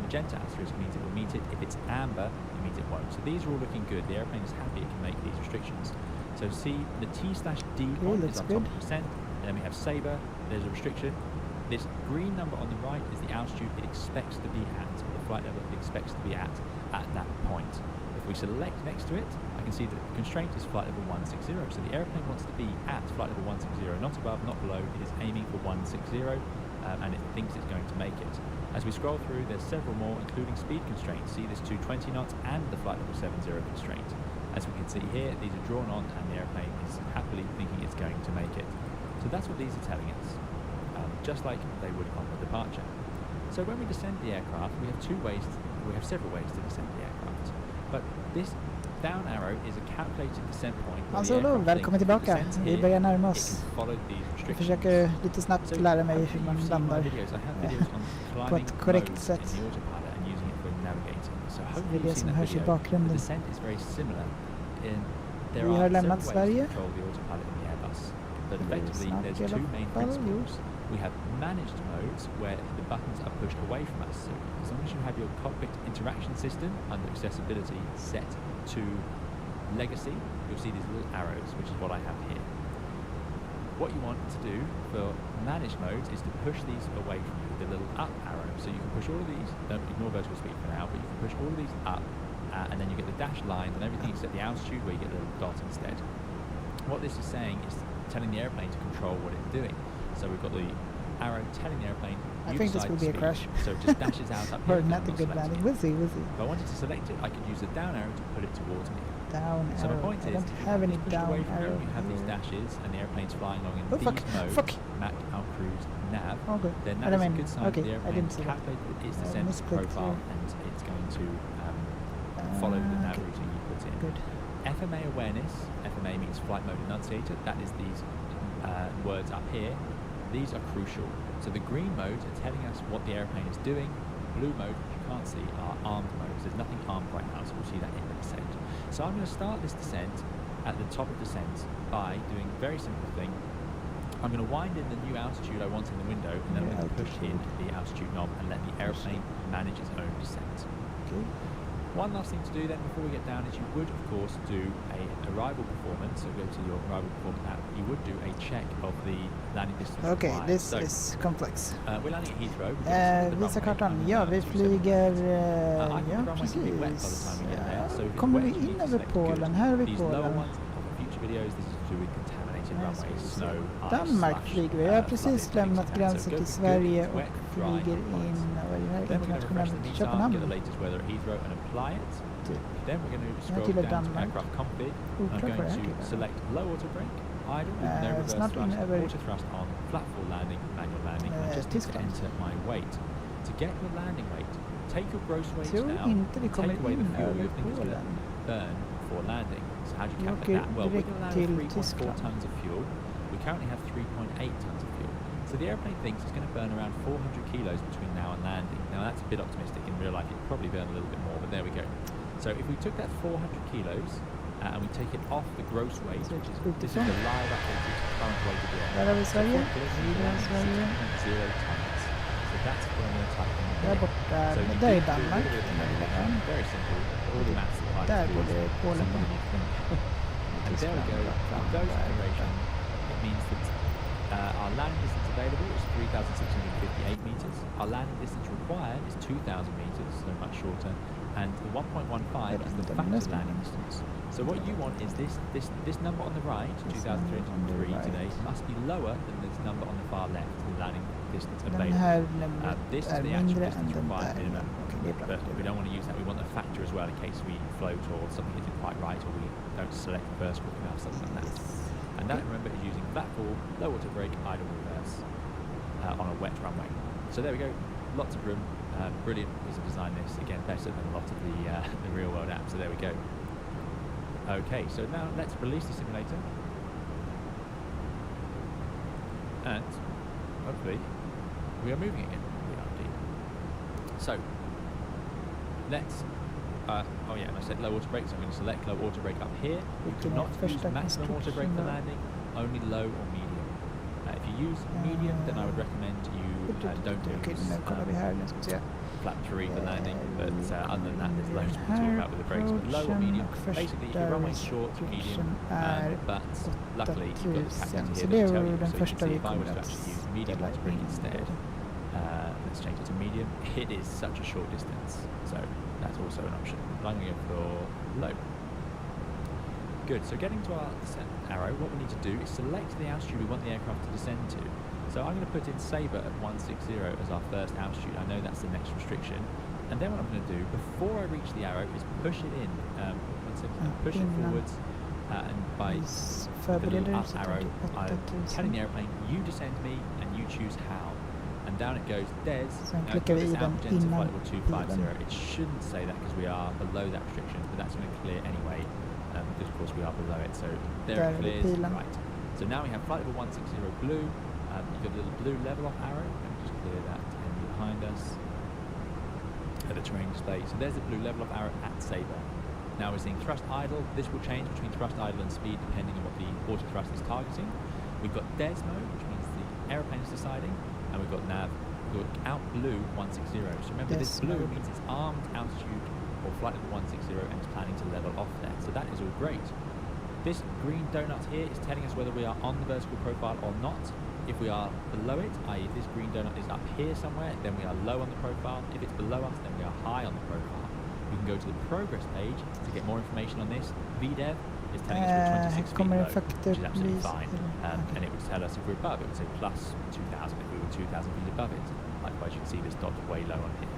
magenta asterisk means it will meet it. If it's amber, it means it won't. So these are all looking good. The airplane is happy it can make these restrictions. So see, the T/D point is on top of percent, and then we have Sabre, there's a restriction. This green number on the right is the altitude it expects to be at, or the flight level it expects to be at that point. If we select next to it, I can see that the constraint is flight level 160. So the airplane wants to be at flight level 160, not above, not below. It is aiming for 160, and it thinks it's going to make it. As we scroll through, there's several more, including speed constraints. See this 220 knots and the flight level 70 constraint. As we can see here, these are drawn on, and the airplane is happily thinking it's going to make it. So that's what these are telling us, just like they would on the departure. So when we descend the aircraft, we have several ways to descend the aircraft. But this down arrow is a calculated descent point. Alltså då, välkommen tillbaka. Vi börjar närma oss. Jag försöker lite snabbt lära mig hur man landar på ett korrekt sätt. Det är det som hörs i bakgrunden. Vi har lämnat Sverige. But effectively, there's two main principles. We have managed modes where the buttons are pushed away from us. So as long as you have your cockpit interaction system under accessibility set to legacy, you'll see these little arrows, which is what I have here. What you want to do for managed modes is to push these away from you with the little up arrow. So you can push all of these, don't ignore vertical speed for now, but you can push all of these up, and then you get the dashed lines and everything except the altitude where you get the little dot instead. What this is saying is telling the airplane to control what it's doing. So we've got the arrow telling the airplane. I think this will be a crash. So it just dashes out up here. Or not a good landing. We'll see. If I wanted to select it, I could use the down arrow to put it towards me. Down so arrow. My point I is, don't have any down arrow. You have these dashes and the airplane's flying along in these modes. Mac, out cruise, nav. Okay. Then that is a good sign the airplane calculated its descent profile and it's going to follow the nav routing you put in. Good. FMA awareness, FMA means flight mode enunciator, that is these words up here. These are crucial. So the green modes are telling us what the airplane is doing. Blue mode, which you can't see, are armed modes. There's nothing armed right now, so we'll see that in the descent. So I'm going to start this descent at the top of descent by doing a very simple thing. I'm going to wind in the new altitude I want in the window, and then I'm going to push in the altitude knob and let the airplane manage its own descent. Okay. One last thing to do then before we get down is you would of course do a arrival performance, so go to your arrival performance app, you would do a check of the landing distance. Okay, required. this is complex. We're landing at Heathrow. Visa kartan, ja vi flyger, ja precis. Kommer vi in över Polen? Här är vi Polen. Danmark flyger vi. Jag har precis lämnat gränsen till Sverige och flyger in internationellt Köpenhamn. Then we're going to scroll down to aircraft config. I'm going to select low auto brake, idle, no reverse thrust, auto thrust on, flat full landing, manual landing. I just need to enter my weight. To get your landing weight, take your gross weight now, take away the fuel you think it's going to burn for landing. So how do you calculate that? Well, we're going to land 3.4 tons of fuel. We currently have 3.8 tons of fuel. So the airplane thinks it's going to burn around 400 kilos between now and landing. Now that's a bit optimistic. In real life it would probably burn a little bit more, but there we go. So if we took that 400 kilos and we take it off the gross weight, which is this is the live updated current weight of the airplane. So 4 kilos, 0 tons. So that's what I'm going to type in there. So you do a little bit of manipulation, very simple. All the maths applied to it. And there we go. With those duration, it means that our landing distance available is 3,658 metres. Our landing distance required is 2,000 metres, so much shorter. And the 1.15 is the factor landing distance. So what you want is this number on the right, 2,303 today, must be lower than this number on the far left, the landing distance Den available. här numret This is är the actual mindre än distance den required där. minimum, Okej, det är bra. but we don't want to use that. We want the factor as well in case we float or something isn't quite right, or we don't select reverse quick enough, something like that. Yes. And that, remember, is using flat fall, low water brake, idle reverse on a wet runway. So there we go, lots of room. Brilliant piece of design this, again better than a lot of the real world apps, so there we go. Okay, so now let's release the simulator and hopefully we are moving again. We are indeed. So let's oh yeah, and I said low water brake, so I'm going to select low water brake up here. You cannot use maximum water brake for landing, only low or medium. If you use medium, then I would recommend you don't Okej, use nu kollar vi här. Nu ska vi se. flat three for landing, but other than that there's loads more to talk about with the brakes. But low or medium, basically if your runway's short, medium, but luckily you've got the captain here that will tell you, so you can see if I was to actually use medium water brake instead, let's change it to medium, it is such a short distance, so that's also an option. But I'm going to go for low. Good, so getting to our descent arrow, what we need to do is select the altitude we want the aircraft to descend to. So I'm going to put in Sabre at 160 as our first altitude. I know that's the next restriction. And then what I'm going to do, before I reach the arrow, is push it in. Push it forwards, and by the little up arrow, I'm telling the airplane, you descend me, and you choose how. And down it goes, Des. Now klickar vi i den to innan flight level 250. It shouldn't say that because we are below that restriction, but that's going to clear anyway. Because of course we are below it, so there it clears, right. So now we have flight level 160 blue, you've got the little blue level off arrow, and just clear that and behind us at the terrain display. So there's the blue level off arrow at Sabre. Now we're seeing thrust idle. This will change between thrust idle and speed depending on what the auto thrust is targeting. We've got DES mode, which means the aeroplane is deciding, and we've got nav, we've got out blue 160. So remember this blue means it's armed altitude or flight level 160 and it's planning to level off there. So that is all great. This green donut here is telling us whether we are on the vertical profile or not. If we are below it, i.e. if this green donut is up here somewhere, then we are low on the profile. If it's below us, then we are high on the profile. We can go to the progress page to get more information on this. VDEV is telling us we're 26 feet low, which is absolutely fine. And it would tell us if we're above, it would say plus 2,000 if we were 2,000 feet above it. Likewise, you can see this dot way low on here.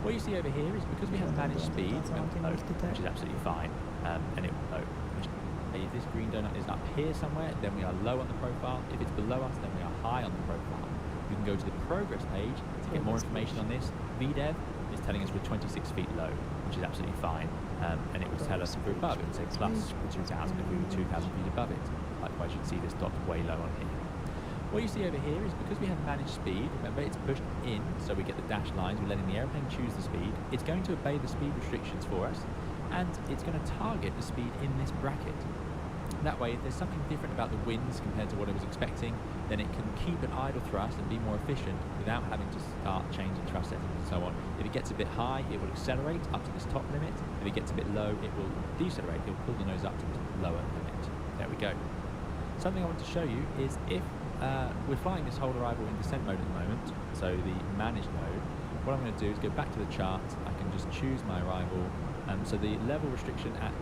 What you see over here is because we have managed speed, which is absolutely fine, and it will low. If this green donut is up here somewhere, then we are low on the profile. If it's below us, then we are high on the profile. We can go to the progress page to get more information on this. VDEV is telling us we're 26 feet low, which is absolutely fine, and it will tell us if we're above, it would say plus 2,000 if we were 2,000 feet above it. Likewise, you can see this dot way low on here. What you see over here is because we have managed speed, remember it's pushed in, so we get the dashed lines, we're letting the airplane choose the speed. It's going to obey the speed restrictions for us, and it's going to target the speed in this bracket. That way, if there's something different about the winds compared to what it was expecting, then it can keep an idle thrust and be more efficient without having to start changing thrust settings and so on. If it gets a bit high, it will accelerate up to this top limit. If it gets a bit low, it will decelerate. It will pull the nose up to the lower limit. There we go. Something I want to show you is if we're flying this whole arrival in descent mode at the moment, so the managed mode, what I'm going to do is go back to the chart. I can just choose my arrival. So the level restriction at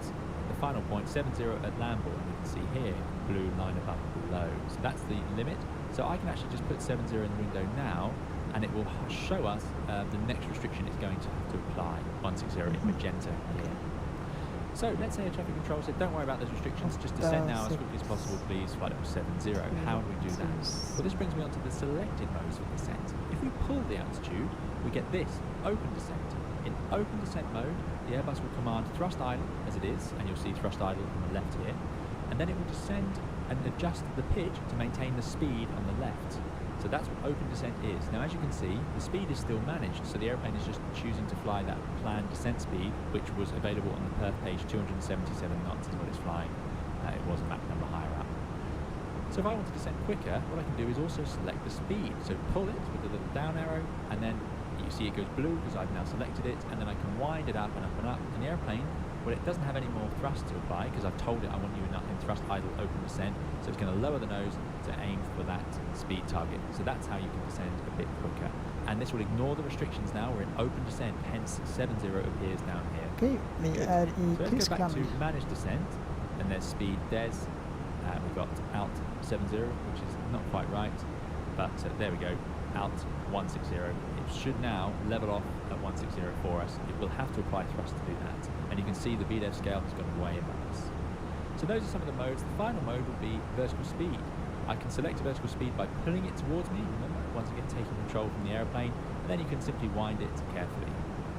the final point, 70 at landboard, you can see here, blue line above below. So that's the limit. So I can actually just put 70 in the window now, and it will show us the next restriction it's going to have to apply, 160 in magenta here. So let's say a traffic control said, don't worry about those restrictions, just descend now as quickly as possible, please, flight level 70. How do we do that? Well, this brings me on to the selected modes for descent. If we pull the altitude, we get this, open descent. In open descent mode, the Airbus will command thrust idle as it is, and you'll see thrust idle on the left here, and then it will descend and adjust the pitch to maintain the speed on the left. So that's what open descent is. Now, as you can see, the speed is still managed, so the airplane is just choosing to fly that planned descent speed, which was available on the Perth page, 277 knots is what it's flying. It was a Mach number higher up. So if I want to descend quicker, what I can do is also select the speed. So pull it with the little down arrow, and then you see it goes blue because I've now selected it, and then I can wind it up and up and up. And the airplane, well, it doesn't have any more thrust to apply because I've told it I want you in thrust idle open descent, so it's going to lower the nose to aim for that speed target. So that's how you can descend a bit quicker. And this will ignore the restrictions now. We're in open descent, hence 70 appears down here. Okay, we are in so let's go back Tyskland. to manage descent, and there's speed DES. We've got out 70, which is not quite right, but there we go. out 160. It should now level off at 160 for us. It will have to apply thrust to do that. And you can see the VDEV scale has gone way above us. So those are some of the modes. The final mode would be vertical speed. I can select a vertical speed by pulling it towards me, remember, once again taking control from the airplane, and then you can simply wind it carefully.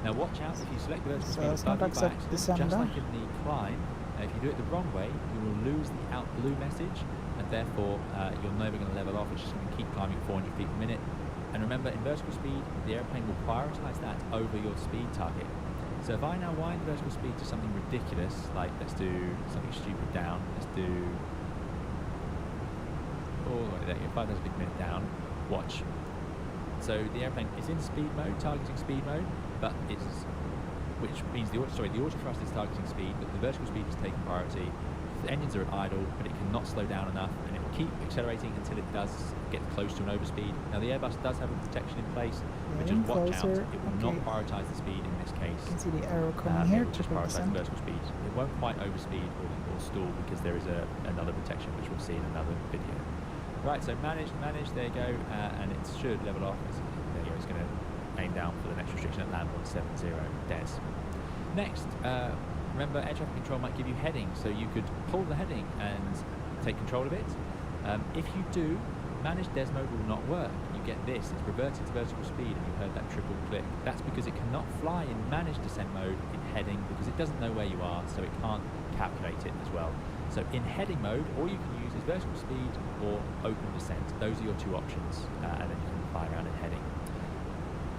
Now watch out, if you select the vertical speed above you by accident, just like in the climb, if you do it the wrong way, you will lose the out blue message, and therefore you're never going to level off. It's just going to keep climbing 400 feet per minute. And remember, in vertical speed, the airplane will prioritize that over your speed target. So if I now wind the vertical speed to something ridiculous, like let's do something stupid down, let's do, oh, there you go, 5,000 feet per minute down, watch. So the airplane is in speed mode, targeting speed mode, but it's, which means the auto thrust is targeting speed, but the vertical speed is taking priority. The engines are at idle, but it cannot slow down enough, and it will keep accelerating until it does get close to an overspeed. Now the Airbus does have a protection in place, but just watch out, it will not prioritise the speed in this case. You can see the arrow coming here, it will just prioritise the vertical speed. It won't quite overspeed or stall because there is another protection which we'll see in another video. Right, so manage, there you go, and it should level off. There you go, it's going to aim down for the next restriction at land 170 des. Next, remember, air traffic control might give you heading, so you could pull the heading and take control of it. If you do, managed des mode will not work. You get this, it's reverted to vertical speed, and you heard that triple click. That's because it cannot fly in managed descent mode in heading because it doesn't know where you are, so it can't calculate it as well. So in heading mode, all you can use is vertical speed or open descent. Those are your two options, and then you can fly around in heading.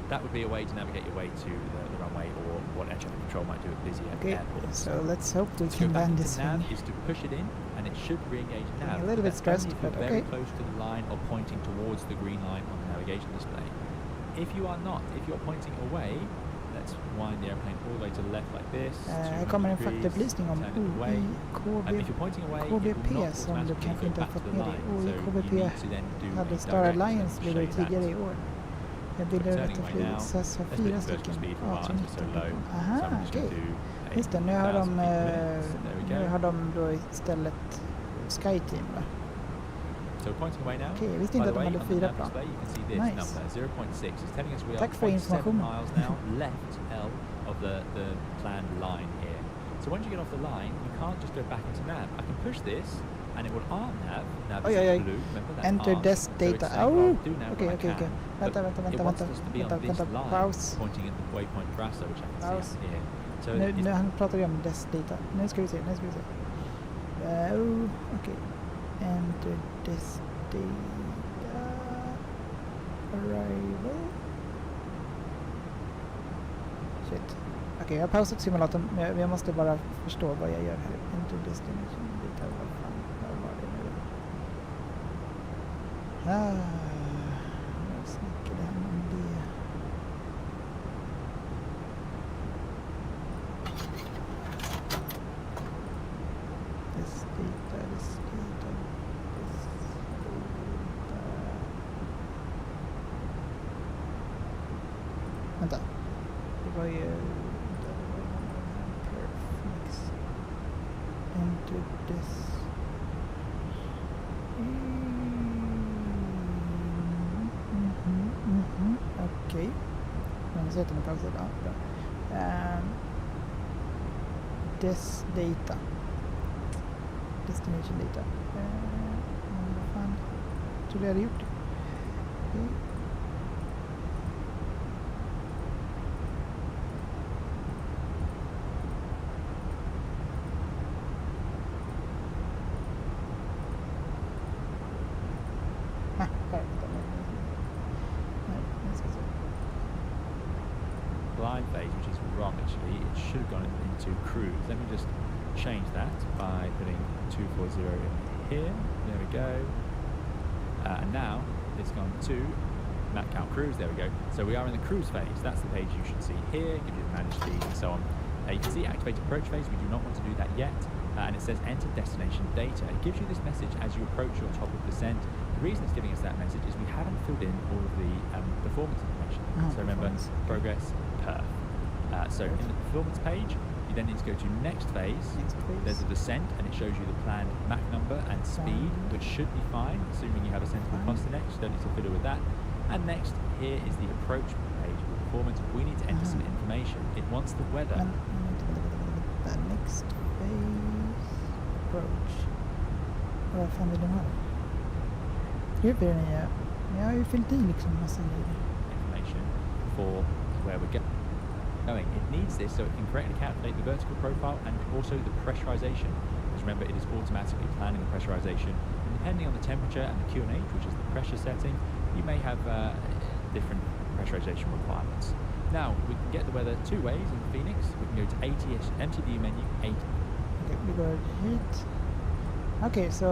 That would be a way to navigate your way to the runway, or what air traffic control might do at busier airports. So let's hope we to can go back land into this nav thing. is to push it in, and it should re-engage nav. A little bit stressed, if you're but very okay. close to the line or pointing towards the green line on the navigation display. If you are not, if you're pointing away, let's wind the airplane all the way to the left like this. Här kommer en faktaupplysning om if you're pointing away, KBP som du kanske inte har fått med dig. KBP hade Star Alliance blivit tidigare i år. Jag bildade detta flyget SAS har 4 stycken A319. Aha, okej. Just det, nu har de då istället SkyTeam, va? So pointing away now. Okej, jag visste inte att de hade 4 plan. Nice. 0.6 is telling us we are Tack för 0.7 informationen. miles now left L of the planned line here. So once you get off the line, you can't just go back into nav. I can push this, and it will arm nav. Nav is blue. Remember that? Enter arm. des data. Oh, okay. Vänta. Paus. Pointing at the waypoint tracer, which I can see here. So nu han pratar ju om des data. Nu ska vi se. Okej. Enter des data. Arrival. Shit. Okej, jag har pausat simulatorn, men jag måste bara förstå vad jag gör här. Enter destination data. Vad var det nu? Jag snackade han om det. Des data. Vänta. Det var ju... Perfect. Enter this. Okej. Men sätter mig pausad. Ja, bra. Des data. Destination data. Vad fan. Jag trodde jag hade gjort det. Okay. Glide phase, which is wrong actually. It should have gone into cruise. Let me just change that by putting 240 in here. There we go. And now it's gone to map count cruise. There we go. So we are in the cruise phase. That's the page you should see here. It gives you the managed speed and so on. You can see activate approach phase. We do not want to do that yet. And it says enter destination data. It gives you this message as you approach your top of descent. The reason it's giving us that message is we haven't filled in all of the performance information. So remember, progress, perf. So in the performance page, you then need to go to next phase. There's a descent, and it shows you the planned Mach number and speed, which should be fine, assuming you have a sensible cost index. You don't need to fiddle with that. And next, here is the approach page with performance. We need to enter some information. It wants the weather. The next phase approach. Vad fan vill de ha? Här blir det nya. Jag har ju fyllt i liksom massa grejer. Information for where we're going. It needs this so it can correctly calculate the vertical profile and also the pressurization. Because remember, it is automatically planning the pressurization. And depending on the temperature and the QNH, which is the pressure setting, you may have different pressurization requirements. Now, we can get the weather two ways in Phoenix. We can go to ATS, MTD menu, 8. Okay, we go hit. Okay, så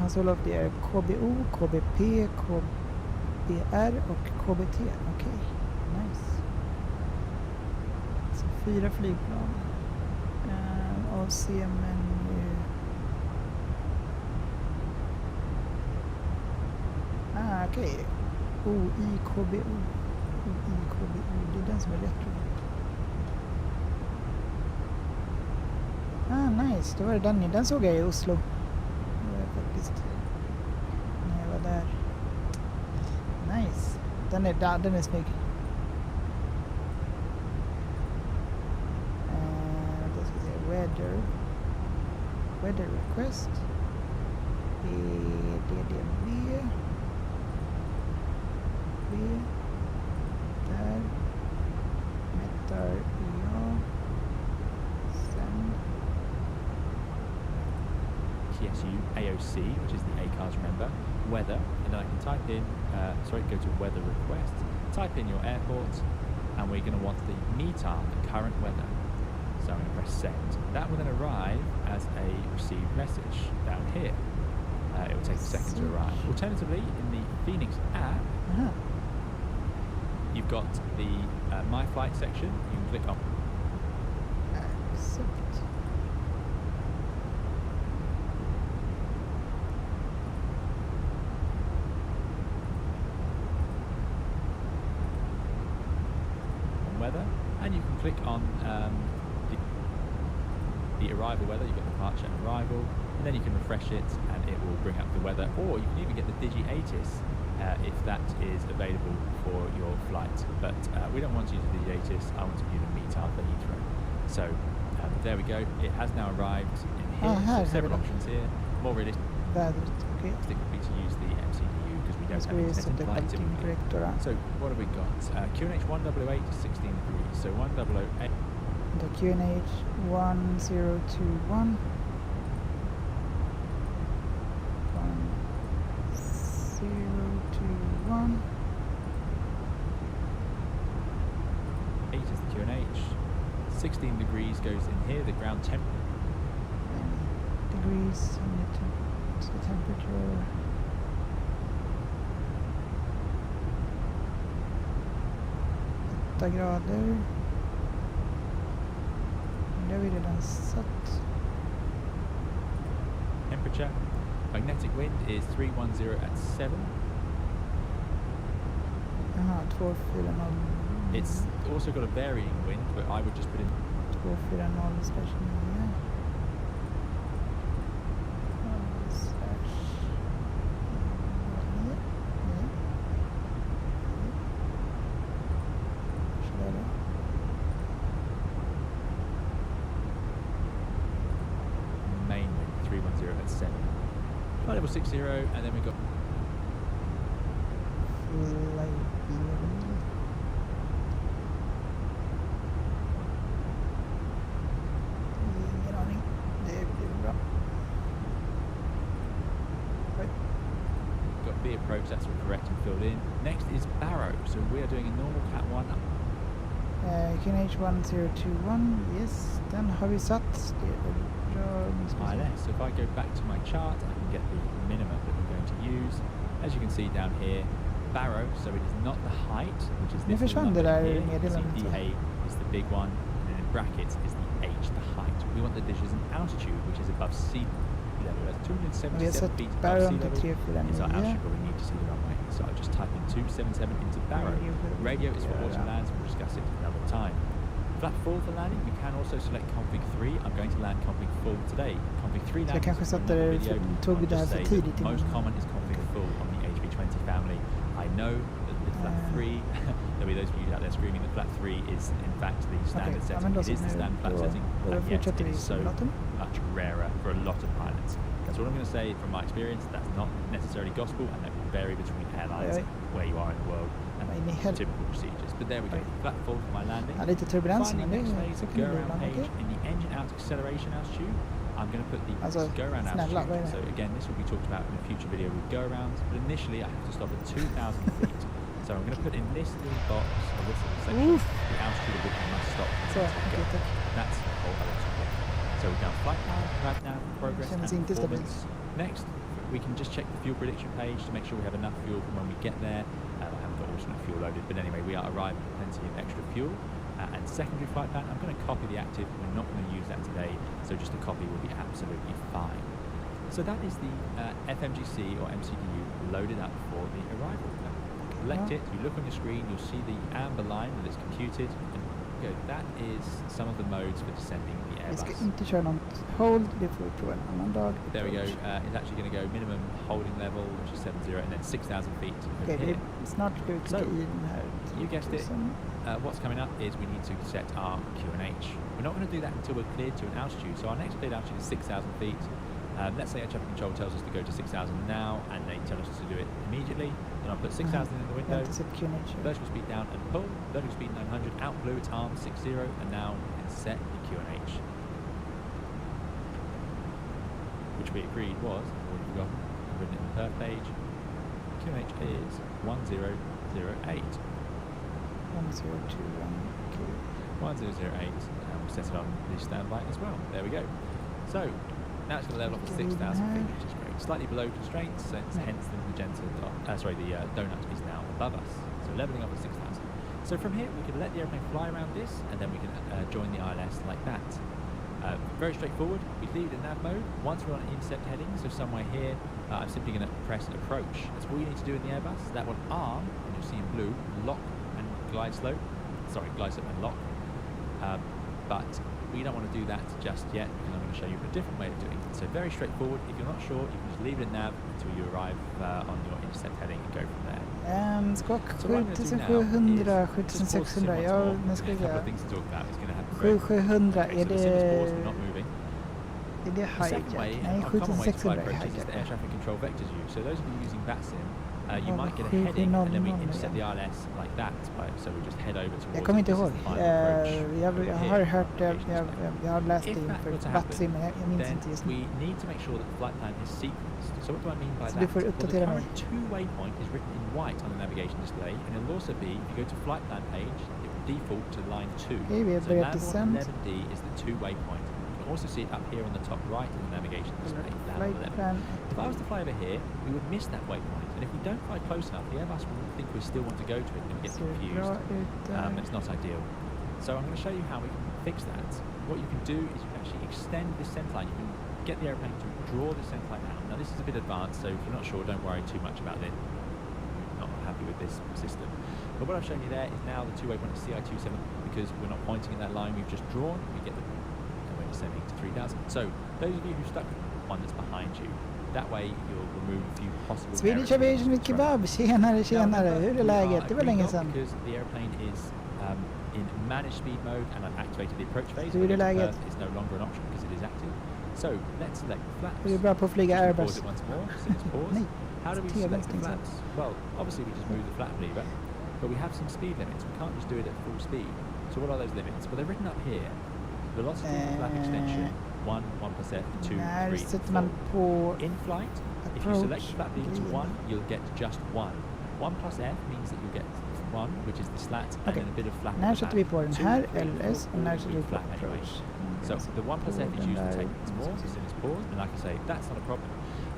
hans olof det är KBO, KBP, KBR och KBT. Okej, nice. Så 4 flygplan. AC-menu. Okej. OIKBO. OIKBO, det är den som är rätt. Nice, då var det den såg jag i Oslo. Det var jag faktiskt när jag var där. Nice, den är snygg. Då ska vi se, weather request. DDB. B. Där. Metar, ja. Send. TSU AOC, which is the ACARS, remember, weather, and then I can type in, go to weather request, type in your airport, and we're going to want the METAR, the current weather. So I'm going to press send. That will then arrive as a received message down here. It will take a second to arrive. Alternatively, in the Phoenix app, you've got the My Flight section. You can click on. Accept. Weather, and you can click on the arrival weather. You've got departure and arrival, and then you can refresh it and it will bring up the weather, or you can even get the Digi-ATIS if that is available for your flight, but we don't want to use the Digi-ATIS. I want to use the METAR for Heathrow. So there we go, it has now arrived in here. So several options here, more realistic Okay. would be to use the MCDU because we don't have internet in flight typically. So what have we got? QNH 1008 to 16 degrees, so 1008. The QNH 1021. 1021. 8 is the QNH. 16 degrees goes in here, the ground temperature. Degrees, it's the temperature. Grader. Det har vi redan satt. Temperature. Magnetic wind is 310 at 7. 240. It's also got a varying wind, but I would just put in 240/9. main wind 310 at 7. Flight level 60, and then we got Ingen aning. Det blir bra. got B approach, that's all correct and filled in. Next is Barrow, so we are doing a normal Cat 1. QNH 1021, yes. Den har vi satt. Det är bra. ILS. So if I go back to my chart, I can get the minimum that we're going to use. As you can see down here, Barrow, so it is not the height, which is this number here. You can see DA is the big one, and in brackets is the H, the height. We want the dishes in altitude, which is above sea level. That's 277 feet above sea level. Is our altitude where we need to see the runway. So I'll just type in 277 into Barrow. Radio is for auto lands, we'll discuss it another time. Flap full for landing, you can also select config 3. I'm going to land config full today. Config 3 landing kanske satte tog det här för tidigt. Most common is config full on the HB20 family. I know that the flat 3. There'll be those of you out there screaming that flat 3 is in fact the standard setting. It is the standard flat setting, and yet it is so much rarer for a lot of pilots. That's what I'm going to say from my experience. That's not necessarily gospel, and that will vary between airlines, where you are in the world, and typical procedures. But there we go, flat 4 for my landing. Lite turbulens, Finally, men det next phase, så the kan det go bli around ibland page okej. in the engine out acceleration altitude. I'm going to put the go around snälla, vad är altitude. det? So again, this will be talked about in a future video with go arounds. But initially, I have to stop at 2,000 feet. So I'm going to put in this little box, or this little section, the altitude at which I must stop. Så, Go. okej, tack. That's a whole other topic. So we've done flight nav, progress, Känns and inte stabilt. performance. Next, we can just check the fuel prediction page to make sure we have enough fuel for when we get there. I haven't got alternate fuel loaded, but anyway, we are arriving with plenty of extra fuel. And secondary flight plan, I'm going to copy the active. We're not going to use that today, so just a copy will be absolutely fine. So that is the FMGC or MCDU loaded up for the arrival. Select it, you look on your screen, you'll see the amber line that it's computed, and go. That is some of the modes for descending the Vi ska Airbus. inte köra någon hold, det får vi prova en annan dag. There we go, it's actually going to go minimum holding level, which is 70, and then 6,000 feet Okej, over vi here. snart ska vi klicka i den här. You guessed it. What's coming up is we need to set our QNH. We're not going to do that until we're cleared to an altitude. So our next cleared altitude is 6,000 feet. Let's say our traffic control tells us to go to 6,000 now, and they tell us to do it immediately. Then I'll put 6,000 in the window, vertical speed down and pull, vertical speed 900, out blew its arm 60, and now we can set the QNH. Which we agreed was, I've already forgotten, I've written it on the per page. QNH is 1008. 1008, and we'll set it on the standby as well. There we go. So now it's going to level off at 6,000 feet, which is great. Slightly below constraints, so hence the magenta donut is now above us. So leveling off at 6,000. So from here we can let the airplane fly around this, and then we can join the ILS like that. Very straightforward. We leave it in nav mode. Once we're on an intercept heading, so somewhere here, I'm simply going to press approach. That's all you need to do in the Airbus. That one arm, and you'll see in blue, lock and glide slope. Sorry, glide slope and lock. But we don't want to do that just yet, because I'm going to show you a different way of doing it. So very straightforward. If you're not sure, you can just leave it in nav until you arrive on your intercept heading and go from there. Skak So what I'm going to do now 7700, is just pause the sim 7600, once ja more. nu ska A vi couple se. of things to talk about. It's going to happen. 7700, Okay, är so the sim is paused, we're det... not moving. Är det The second way, hijack? Nej, a common way to fly 7600 är approaches is the air hijack. traffic control vectors view. So those of you using VATSIM, you Oh, might get a sju, heading, and then we 700, intercept the ILS like that. So we just head over towards Jag kommer inte this is ihåg. the final approach Jag over har here. hört det, jag har läst det If that inför were to happen, VATSIM, men jag minns then inte just nu. we need to make sure that the flight plan is sequenced. So what do I mean by Så that? du får Well, the uppdatera mig. current two-way point is written in white on the navigation display, and it'll also be, if you go to flight plan page, it will default to line 2. Okej, vi har So börjat landmark descent. 11D is the two-way point. You can also see it up here on the top right of the navigation display, Flight landmark 11. plan. If I was to fly over here, we would miss that waypoint, and if we don't fly close enough, the Airbus will think we still want to go to it and get Ser bra confused. ut där. It's not ideal. So I'm going to show you how we can fix that. What you can do is you can actually extend this scent line. You can get the airplane to draw the scent line out. Now this is a bit advanced, so if you're not sure, don't worry too much about it. You're not happy with this system. But what I've shown you there is now the two-way point is CI27, because we're not pointing at that line we've just drawn. We get the and we're descending to 3,000. So those of you who stuck with the one that's behind you, that way you'll remove a few possible Swedish errors. Aviation with Kebab, tjenare, tjenare, hur är läget? Det var länge sedan. Because the airplane is in managed speed mode, and I've activated the approach phase. Hur är läget? Is no longer an option because it is active. So let's select the flaps. Är du bra på att flyga Just Airbus? pause it once more. So it's pause. Nej, How do we TV select the things flaps? Well, obviously we just move the flap lever, but we have some speed limits. We can't just do it at full speed. So what are those limits? Well, they're written up here. Velocity for flap extension, 1, 1 plus F, 2, 3, När 4. sätter man på In flight, if you select the flap lever to 1, you'll get just 1. 1 plus F means that you'll get 1, which is the slat, and Okej. then a bit of flap. När at the sätter vi back. på den 2, här 3, 4, LS och när sätter vi på flap anyway. approach? So the 1 plus F is Den used to där- take things more, so it's paused, and like I say, that's not a problem.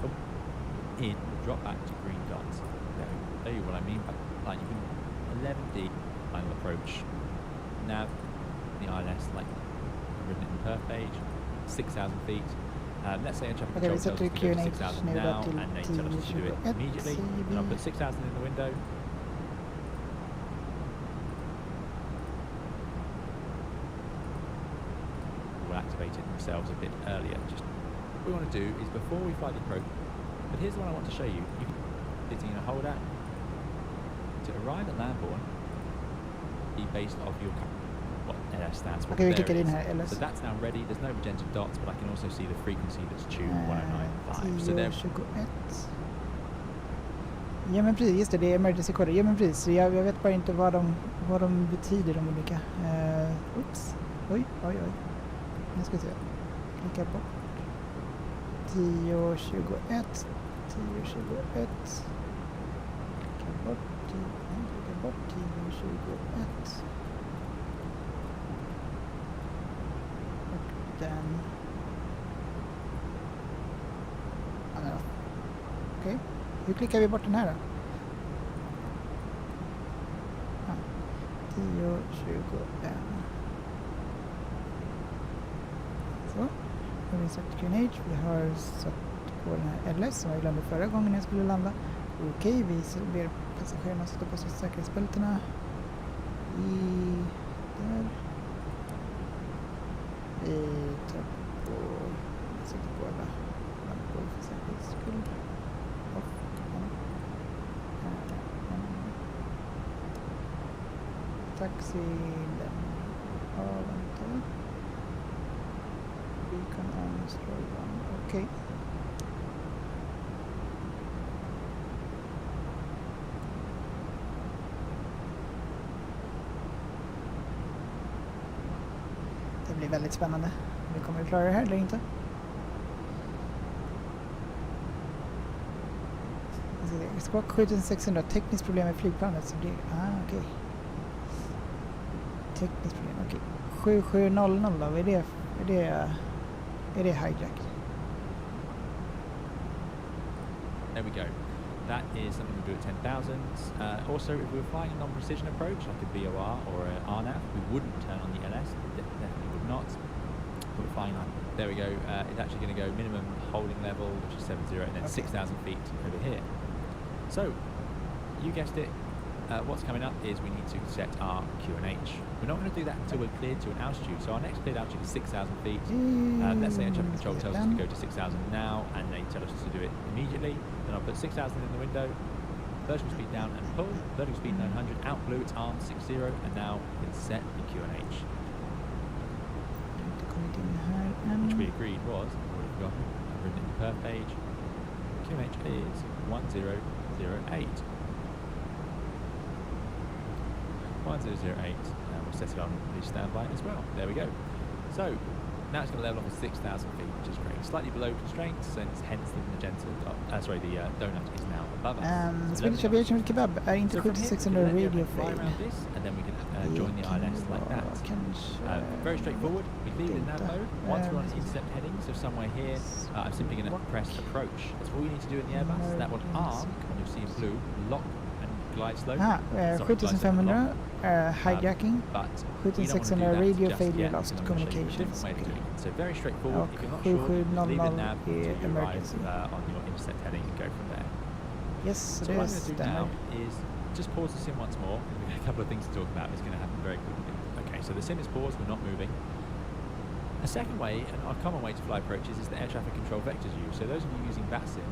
But in, drop back to green dots. There you what I mean by like you can 11D final approach, nav, the ILS like written in the per page, 6,000 feet. Let's say air traffic Okej, control vi tells us sätter to go to QNH 6,000 nu då now, till and they tell us to do it 10:21 immediately. säger And I'll vi. put 6,000 in the window. Will activate it themselves a bit earlier. Just what we want to do is before we fly the approach. But here's the one I want to show you. You can sitting in a holdout. To arrive at Lambourne, be based off your what LS stands for. Okej, vi There klickar it in is. här, LS. So that's now ready. There's no magenta dots, but I can also see the frequency that's tuned 109.5. So there. 10:21. Ja men precis, just det, det är emergency code. Ja men precis, så jag vet bara inte vad de betyder, de olika. Oops. Oj. Nu ska vi se. Klicka bort. 10:21. 10:21. Klicka bort 10:21. Och den. Okej. Hur klickar vi bort den här då? 10:21. Så. Nu har vi satt QNH. Vi har satt på den här LS som jag glömde förra gången jag skulle landa. Okej, vi ber passagerarna sätta på sig säkerhetsbältena. Där. Vi tar på... Vi sätter på alla lampor för säkerhets skull. Taxin, den vänta. Beacon on, stroll on, okej. Det blir väldigt spännande. Vi kommer att klara det här eller inte. Squawk 7600, tekniskt problem med flygplanet så blir okej. Tekniskt problem, okej. 7700 då, är det hijack? There we go. That is something we do at 10,000. Also, if we were flying a non-precision approach, like a BOR or an RNAV, we wouldn't turn on the LS. We definitely would not. But we're flying on. There we go. It's actually going to go minimum holding level, which is 70, and then 6,000 feet over here. So, you guessed it. What's coming up is we need to set our QNH. We're not going to do that until we're cleared to an altitude. So our next cleared altitude is 6,000 feet. Let's say air traffic control tells us to go to 6,000 now, and they tell us to do it immediately. Then I'll put 6,000 in the window, vertical speed down and pull, vertical speed 900, out blue, it's armed 60, and now it's set the QNH. Which we agreed was, we've got written in per page, QNH is 1008. 1008, and we'll set it on the standby as well. There we go. So now it's going to level off at 6,000 feet, which is great. Slightly below constraints, since hence the magenta, the donut is now above us. Swedish Aviation Kebab är inte 7600 radio fail. Around this, and then we can join the ILS like that. Very straightforward. We leave it in that mode. Once we're on an intercept heading, so somewhere here, I'm simply going to press approach. That's all you need to do in the Airbus. That will arm, and you'll see in blue, lock and glide slope. 7500 hijacking, 7600 radio failure, lost communications. So very straightforward. If you're not sure, leave it nav until you arrive on your intercept heading and go from there. Yes, so what I'm going to do now is just pause the sim once more. We've got a couple of things to talk about. It's going to happen very quickly. Okay, so the sim is paused, we're not moving. A second way, a common way to fly approaches, is the air traffic control vectors view. So those of you using VATSIM,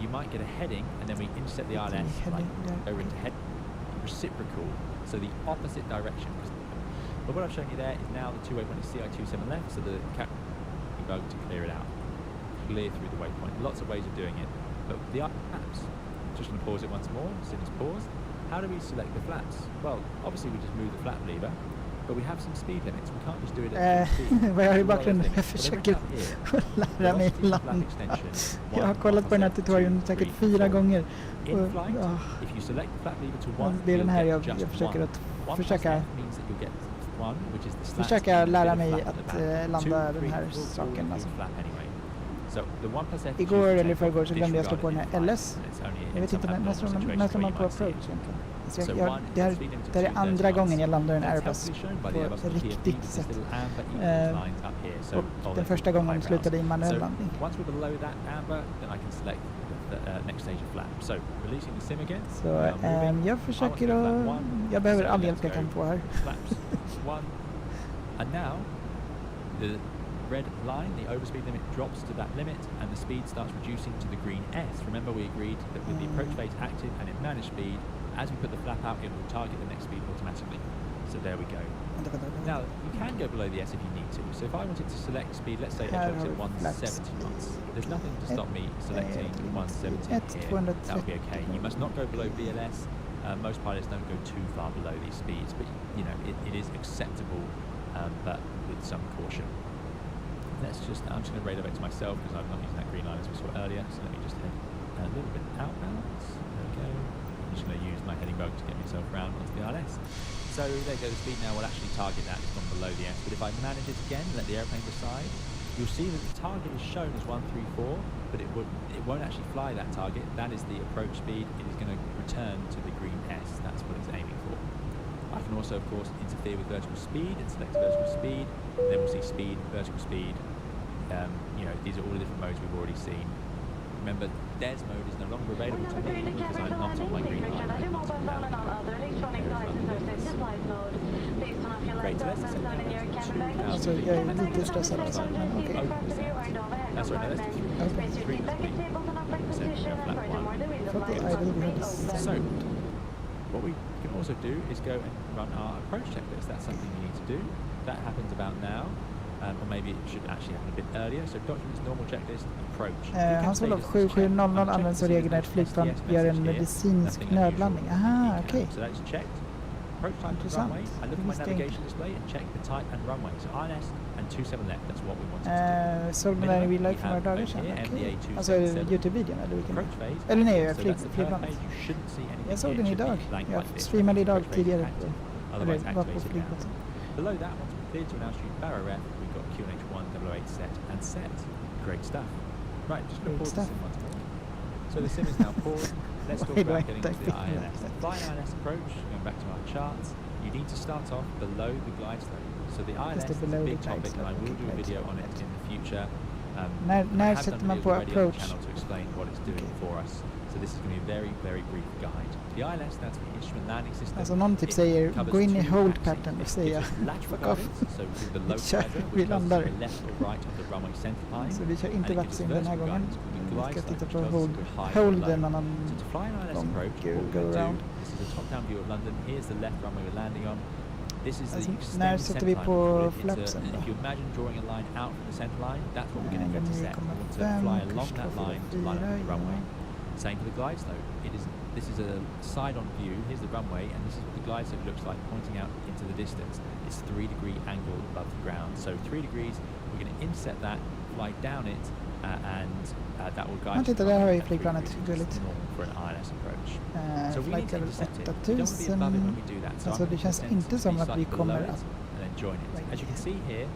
you might get a heading, and then we intercept the ILS like over into head reciprocal, so the opposite direction. But what I've shown you there is now the two-way point is CI27 left, so the captain bug to clear it out, clear through the waypoint. Lots of ways of doing it, but the flaps. Just going to pause it once more. Sim is paused. How do we select the flaps? Well, obviously we just move the flap lever. But we have some speed limits. We can't just do it at speed. Vad jag har i bakgrunden, jag försöker lära mig landa. Jag har kollat på den här tutorialen säkert 4 gånger. Det är den här jag försöker lära mig att landa den här saken. Alltså. Igår eller förrgår så glömde jag slå på den här LS. Jag vet inte när slår man på approach egentligen. Så det här är andra gången jag landar en Airbus på ett riktigt sätt. Och den första gången slutade i manuell landning. Så jag försöker att... Jag behöver all hjälp jag kan få här. Red line, the overspeed limit drops to that limit and the speed starts reducing to the green S. Remember we agreed that with the approach phase active and at managed speed, As we put the flap out, it will target the next speed automatically. So there we go. Now, you can go below the S if you need to. So if I wanted to select speed, let's say I chose at 170 knots. There's nothing to stop me selecting 170 here. That would be okay. You must not go below VLS. Most pilots don't go too far below these speeds, but you know it is acceptable, but with some caution. I'm just going to radar back to myself because I'm not using that green line as we saw earlier. So let me just head a little bit outbounds. There we go. I'm just going to use my heading bug to get myself around onto the ILS. So there you go, the speed now will actually target that from below the S, but if I manage it again and let the airplane decide, you'll see that the target is shown as 134, but it won't actually fly that target. That is the approach speed. It is going to return to the green S. That's what it's aiming for. I can also, of course, interfere with vertical speed and select vertical speed, and then we'll see speed, vertical speed. You know, these are all the different modes we've already seen. Remember, DES mode is no longer available to me because I'm not on my green line. Great, so let's set that So yeah, you did this just outside. Okay. That's right, no, let's do 3. 3 let's be. So we have flat 1. So, what we can also do is go and run our approach checklist. That's something you need to do. That happens about now. Or maybe it should actually happen a bit earlier. So documents, normal checklist, approach. Hans Olof 7700 använder som regel när ett flygplan gör en medicinsk nödlandning. Aha, okej. So that's checked. Approach type and runway. I look at my navigation display and check the type and runway. So INS and 27 left. That's what we wanted to do. Såg du när vi la för några dagar sedan? Okej. Alltså Youtube-videon eller vilken? Approach phase. Eller nej, flygplanet. You shouldn't see anything. Jag såg den idag. Jag streamade idag tidigare. Otherwise Eller var på activate it flygplatsen. now. Below that, once we're cleared to an altitude barrow ref, we've got QNH1 008 set and set. Great stuff. Right, just going to pause the sim once more. So the sim is now paused. Let's talk about getting to the ILS. Flying ILS approach, going back to our charts, you need to start off below the glide slope. So the ILS is a big topic and I will do a video on it in the future. När sätter man på approach? To explain what it's doing for us. So this is going to be a very, very brief guide. The ILS stands for Instrument Landing System. Alltså någon typ säger gå in i hold pattern och säga fuck off. Vi landar. Så vi kör inte vattsin den här gången. Vi ska titta på holden när man go around. This is a top-down view of London. Here's the left runway we're landing on. This is the när sätter vi på flapsen då? If you imagine drawing a line out from the center line, that's what we're going to intercept. We want to fly along that line to line up the runway. Same for the glide slope. This is a side-on view. Here's the runway, and this is what the glide slope looks like pointing out into the distance. It's 3-degree angle above the ground. So 3 degrees, we're going to inset that, fly down it, and that will guide us där har vi flygplanet gulligt. for an ILS approach. So we need Flight to level intercept it. 8000. We don't want to be above it when we do that. So Alltså det känns inte som att vi kommer att... and then join it. As you can see here,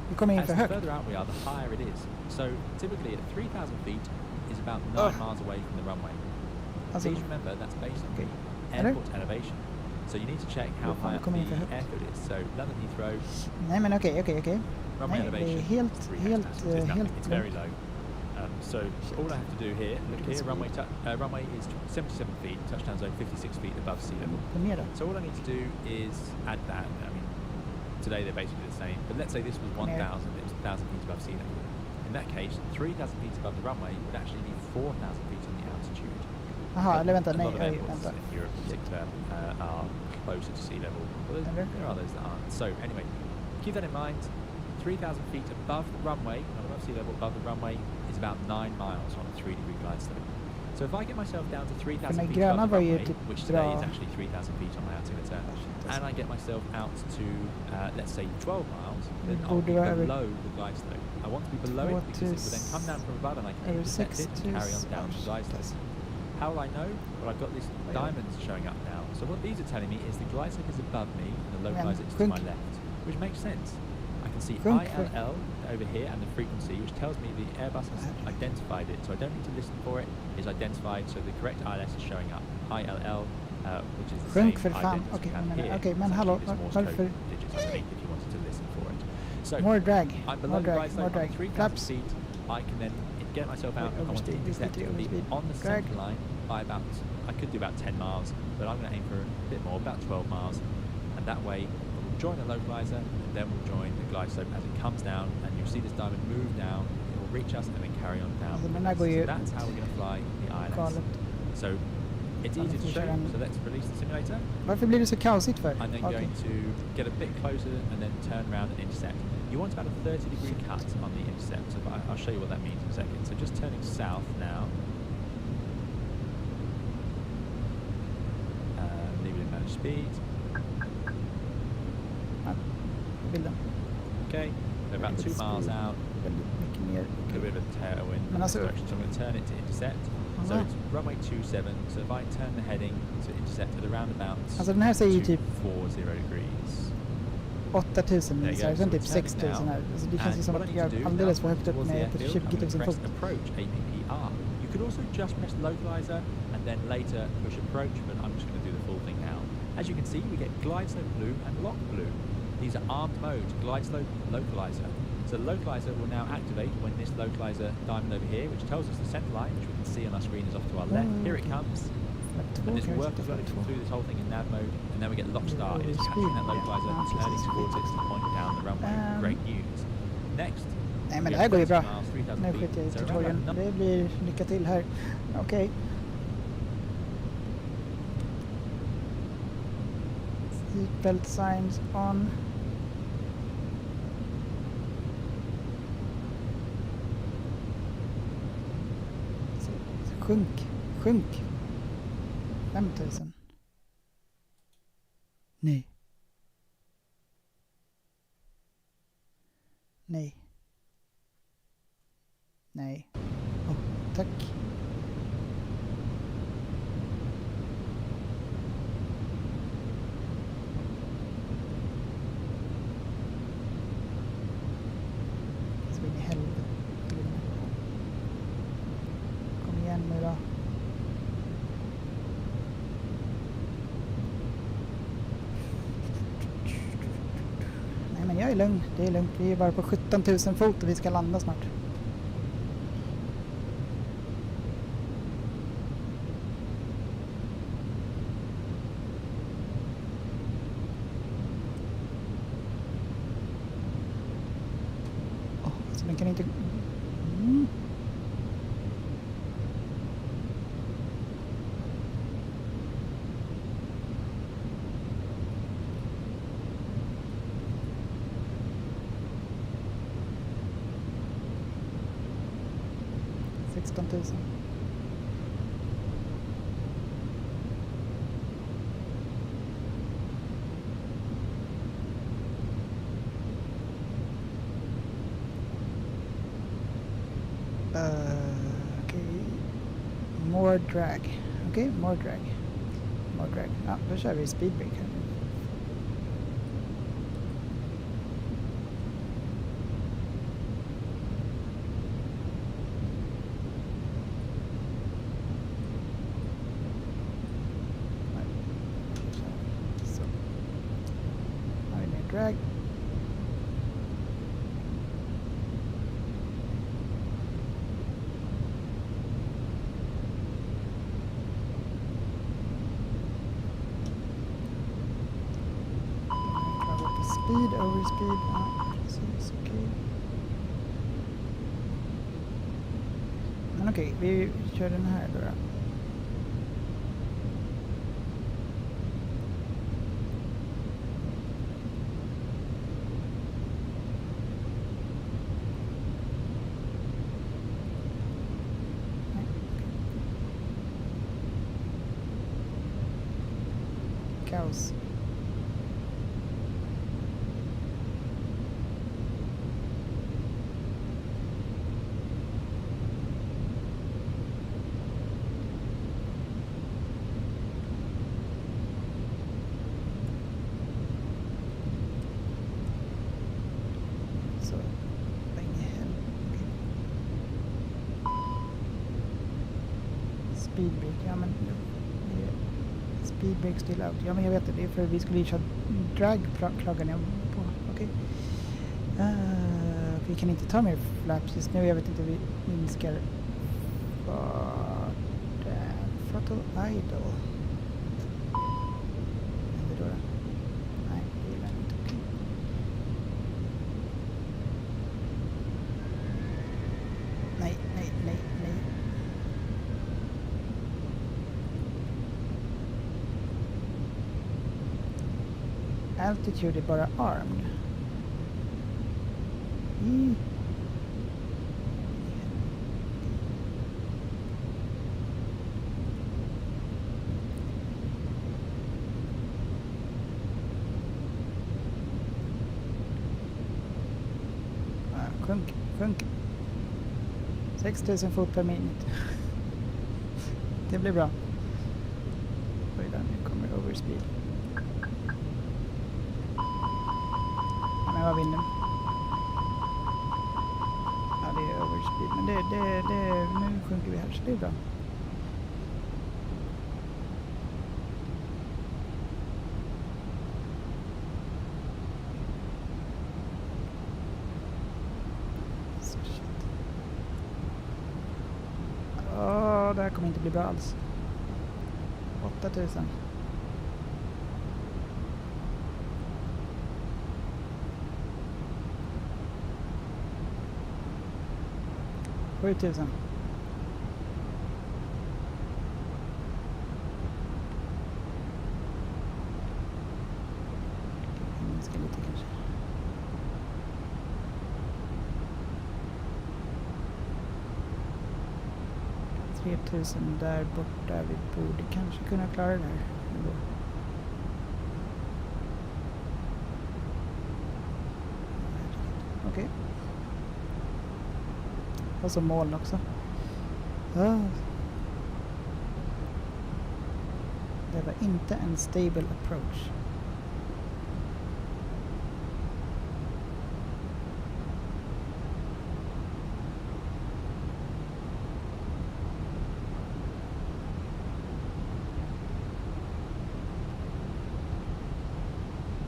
vi kommer in as för the högt. further out we are, the higher it is. So typically at 3,000 feet is about 9 miles away from the runway. Please remember that's based on the airport elevation. So you need to check how high up the airfield is. So London Heathrow. Nej men okej. Runway elevation. Helt it's very low. So all I have to do here, look here, runway is 77 feet, touchdown zone 56 feet above sea level. So all I need to do is add that. I mean, today they're basically the same, but let's say this was 1,000, it was 1,000 feet above sea level. In that case, 3,000 feet above the runway would actually be 4,000 feet on the altitude. Aha, eller vänta, A lot of nej, airports vänta. in Europe in particular are closer to sea level. Well, there are those that aren't. So anyway, keep that in mind. 3,000 feet above the runway, not above sea level, above the runway, is about 9 miles on a 3-degree glide slope. So if I get myself down to 3,000 feet above the runway, which today is actually 3,000 feet on my altimeter, and I get myself out to, let's say, 12 miles, then I'll be below the glide slope. I want to be below it because it will then come down from above and I can intercept it and carry on down the glide slope. How will I know? Well, I've got these diamonds showing up now. So what these are telling me is the glide slope is above me and the localizer is to my left, which makes sense. I can see ILL over here and the frequency, which tells me the Airbus has identified it, so I don't need to listen for it. It's identified, so the correct ILS is showing up. ILL, which is the same identity we have here. Okej, men hallå, varför? Digits underneath if you wanted to listen for it. So more drag, I'm below the glide slope, 3,000 feet. I can then get myself out. I want to intercept it on the centre line by about, I could do about 10 miles, but I'm going to aim for a bit more, about 12 miles, and that way we'll join the localizer, and then we'll join the glide slope as it comes down, and you'll see this diamond move down, it will reach us and then carry on down. So that's how we're going to fly the ILS. So It's easy to show you, so let's release the simulator. Varför blir det så kaosigt för? I'm then going to get a bit closer and then turn around and intercept. You want about a 30-degree cut on the intercept, so I'll show you what that means in a second. So just turning south now. Leave it in managed speed. Bilden. Okay, we're about 2 miles out. Väldigt mycket mer. A bit of a tailwind in this direction, so I'm going to turn it to intercept. So it's runway 27, so if I turn the heading to intercept at around about Alltså den här säger ju typ 40 degrees. 8000 mil, så sen typ so 6000 här. Alltså det känns ju som att jag är alldeles för högt upp med 20 000 fot. Approach APPR. You could also just press localizer and then later push approach, but I'm just going to do the full thing now. As you can see, we get glide slope blue and lock blue. These are armed modes, glide slope, localizer. So the localizer will now activate when this localizer diamond over here, which tells us the center line, which we can see on our screen is off to our left. Here it comes. And this work is running through this whole thing in nav mode, and then we get lock start. It is catching that localizer and turning towards it to point down the runway. Great news. Next. Nej men det här går ju bra. Miles, Nu skiter jag i tutorialen. Det blir lycka till här. Okej. Seatbelt signs on. Sjunk. 5000. Nej. Åh, tack. Så in i helvete. Kom igen nu då. Nej men jag är lugn, det är lugnt. Vi är bara på 17 000 fot och vi ska landa snart. Så den kan inte... More drag. Okej, more drag. Ja, då kör vi speedbrake här. Så. Har vi mer drag. Overspeed, ja precis, okej. Men okej, vi kör den här då. Kaos. Speedbrake, ja men speedbrake still out. Ja men jag vet det, det är för vi skulle ju köra drag klagar ni på. Okej. Vi kan inte ta mer flaps just nu, jag vet inte hur vi minskar throttle idle. Eller då? Nej, det är inte okej. Nej. altitude är bara armed. Sjunk. 6000 fot per minut. Det blir bra. Oj då, nu kommer overspeed. Ja, nu har vinden. Ja, det är overspeed. Men nu sjunker vi här, så det är bra. Det här kommer inte bli bra alls. 8000. 7000. Jag minskar lite kanske. 3000 där borta. Vi borde kanske kunna klara det här. Okej. Och så moln också. Det var inte en stable approach.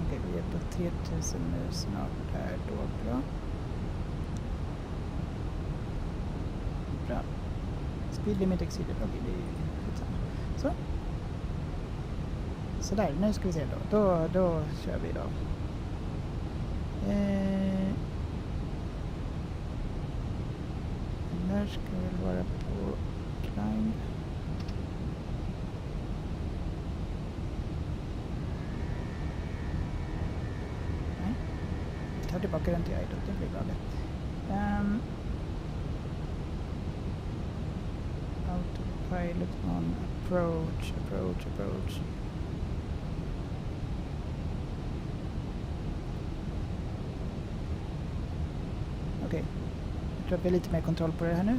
Okej, vi är på 3000 nu snart här då. Bra. Bra. Speed limit exceeded. Okej, det är skitsamma. Så. Så där, nu ska vi se då. Då kör vi då. Där ska vi vara på climb. Nej. Ta tillbaka den till idle, det blir bra det. Autopilot on approach. Okej. Jag tror att vi har lite mer kontroll på det här nu.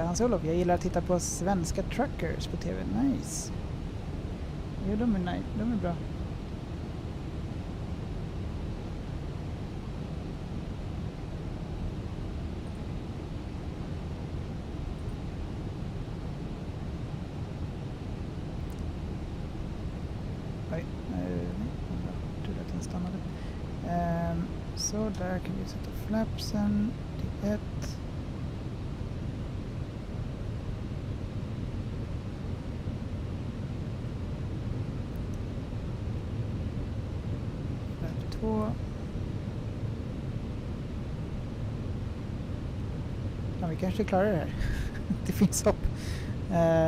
Hans-Olof, jag gillar att titta på svenska truckers på TV. Nice. Jo, de är nice. De är bra. Oj, tur att den stannade. Så där kan vi sätta flapsen till 1. Flap 2. Ja, vi kanske klarar det här. Det finns hopp.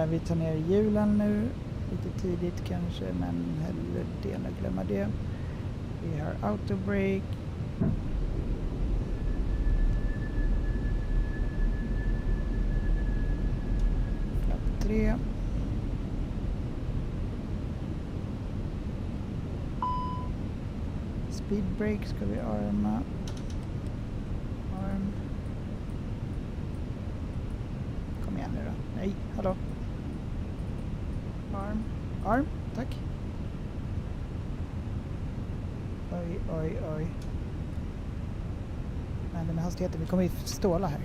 Vi tar ner hjulen nu. Lite tidigt kanske, men hellre det än att glömma det. Vi har autobrake. Flap 3. Speedbrake ska vi arma. Arm. Kom igen nu då. Nej, hallå. Arm, tack. Oj. Men den med hastigheten, vi kommer ju ståla här.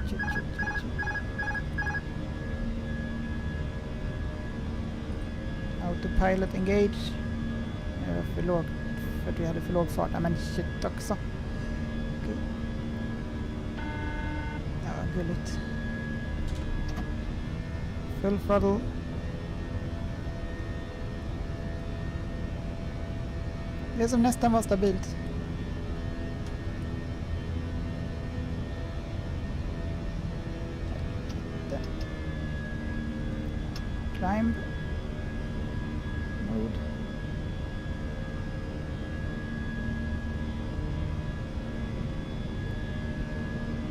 Shit. Autopilot engage. Det var för lågt, för att vi hade för låg fart. Ja, men shit också. Okay. Ja, gulligt. Full throttle. Det som nästan var stabilt. Climb. Mode.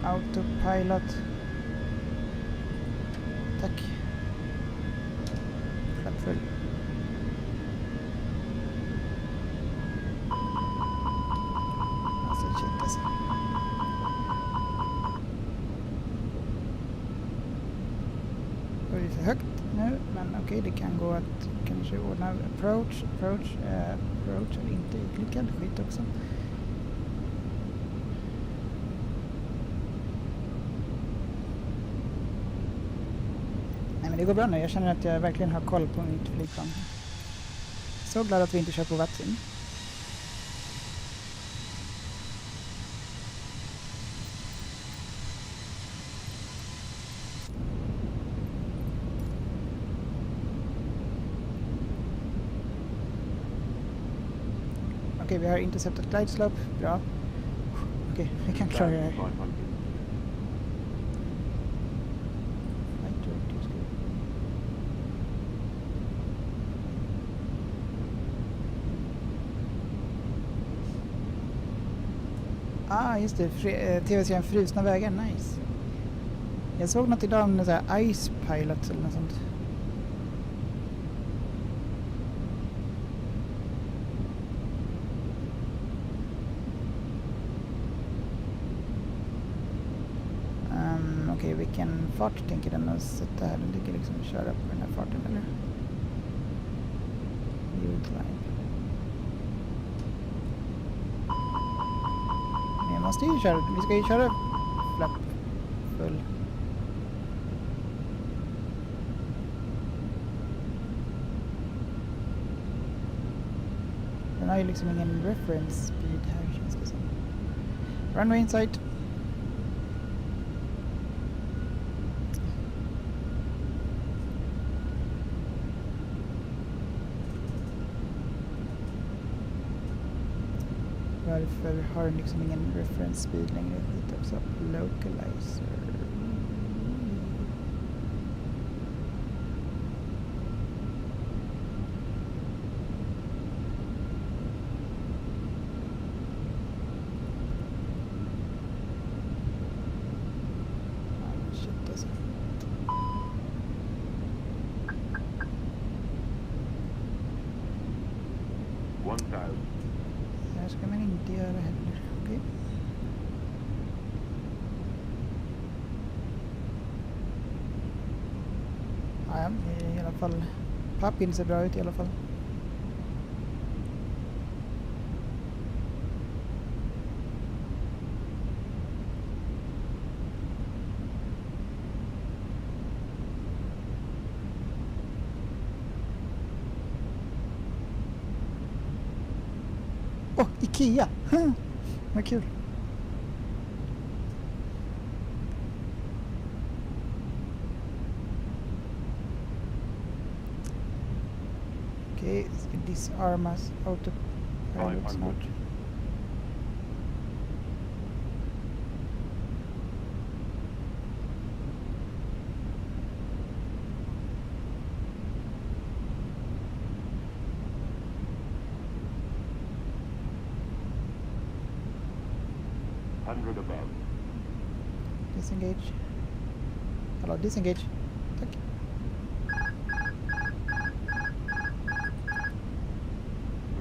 Autopilot. Tack. Flappfull. Alltså shit alltså. Det är för högt nu, men okej, det kan gå att kanske ordna approach är inte utklickad, skit också. Nej, men det går bra nu, jag känner att jag verkligen har koll på mitt flygplan. Så glad att vi inte kör på vatten. Okej, vi har interceptat glide slope. Bra. Okej, vi kan klara det här. Ah, just det. TV-serien Frusna vägar. Nice. Jag såg något idag om så här Ice Pilot eller något sånt. Okej, vilken fart tänker den att sätta här? Den ligger liksom och köra på den här farten, eller? Climb. Men jag måste ju köra, vi ska ju köra flapp full. Den har ju liksom ingen reference speed här, känns det som. Runway in sight. Varför har den liksom ingen reference speed längre? Skit också. Localizer. Shit alltså. Det här ska man inte göra heller. Okej. Ja, i alla fall. Pappin ser bra ut i alla fall. Åh, Ikea! Vad kul! Okej, ska disarmas autopilot snart. Disengage. Hallå, disengage. Tack.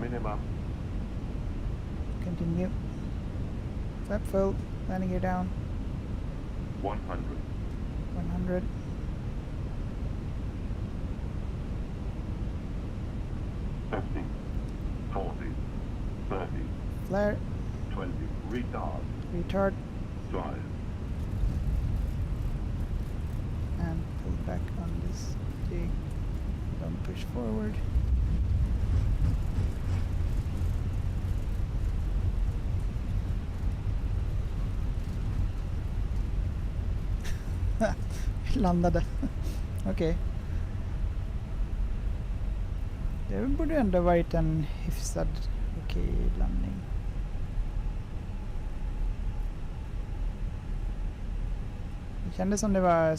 Minimum. Continue. Flap full. Landing gear down. 100. 100. Flare. 20. Retard. Drive. And pull back on this stick. Don't push forward. Landade. Okej. Det borde ändå varit en hyfsad okej landning. Det kändes som det var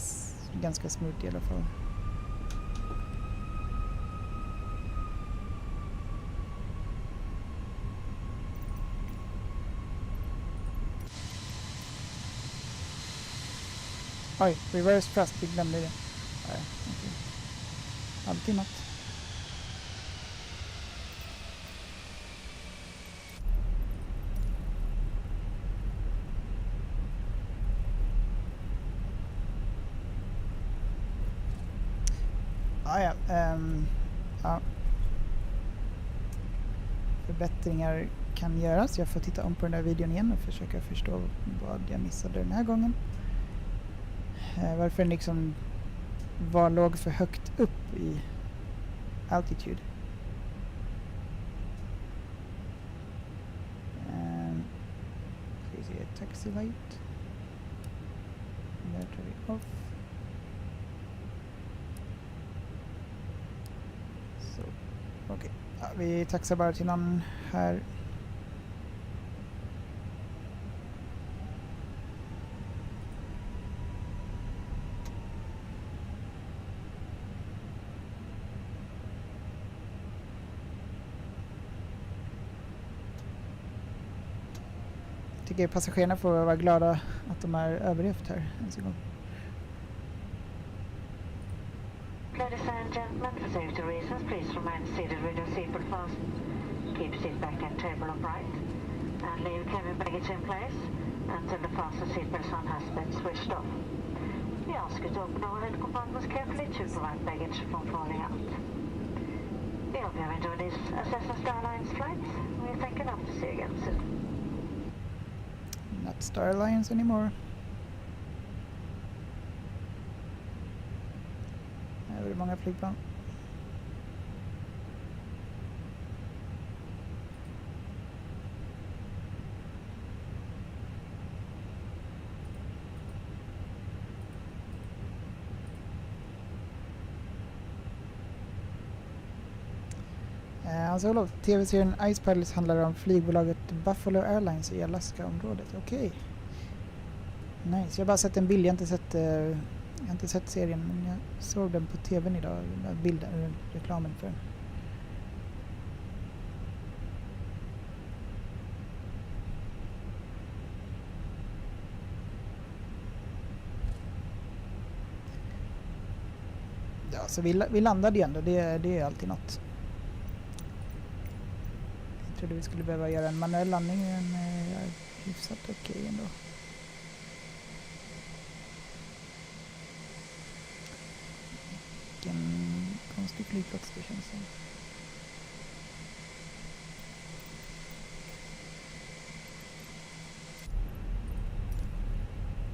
ganska smooth i alla fall. Oj, reverse thrust, vi glömde det. Nej, okej. Alltid något. Ja. Förbättringar kan göras. Jag får titta om på den där videon igen och försöka förstå vad jag missade den här gången. Varför den liksom låg för högt upp i altitude. Ska vi se, taxi light. Där tar vi off. Så, okej. Ja, vi taxar bara till någon här. Jag tycker passagerarna får vara glada att de har överlevt här en gång. Ladies and gentlemen, for safety reasons, please remain seated with your seatbelt fastened. Keep seat back and table upright. And leave cabin baggage in place until the fasten seatbelt sign has been switched off. We ask you to open overhead compartments carefully to prevent baggage from falling out. We hope you have enjoyed this Cessna Starlines flight. We thank you and hope to see you again soon. Not Star Alliance anymore. Här är det många flygplan. Alltså, TV-serien Ice Pilots handlar om flygbolaget Buffalo Airlines i Alaska-området. Okej. Nice. Jag har bara sett en bild. Jag har inte sett serien, men jag såg den på tvn idag. Bilden, reklamen för den. Ja, så vi landade igen då. Det är alltid något. Jag trodde vi skulle behöva göra en manuell landning, men jag är hyfsat okej ändå. Vilken konstig flygplats det känns som.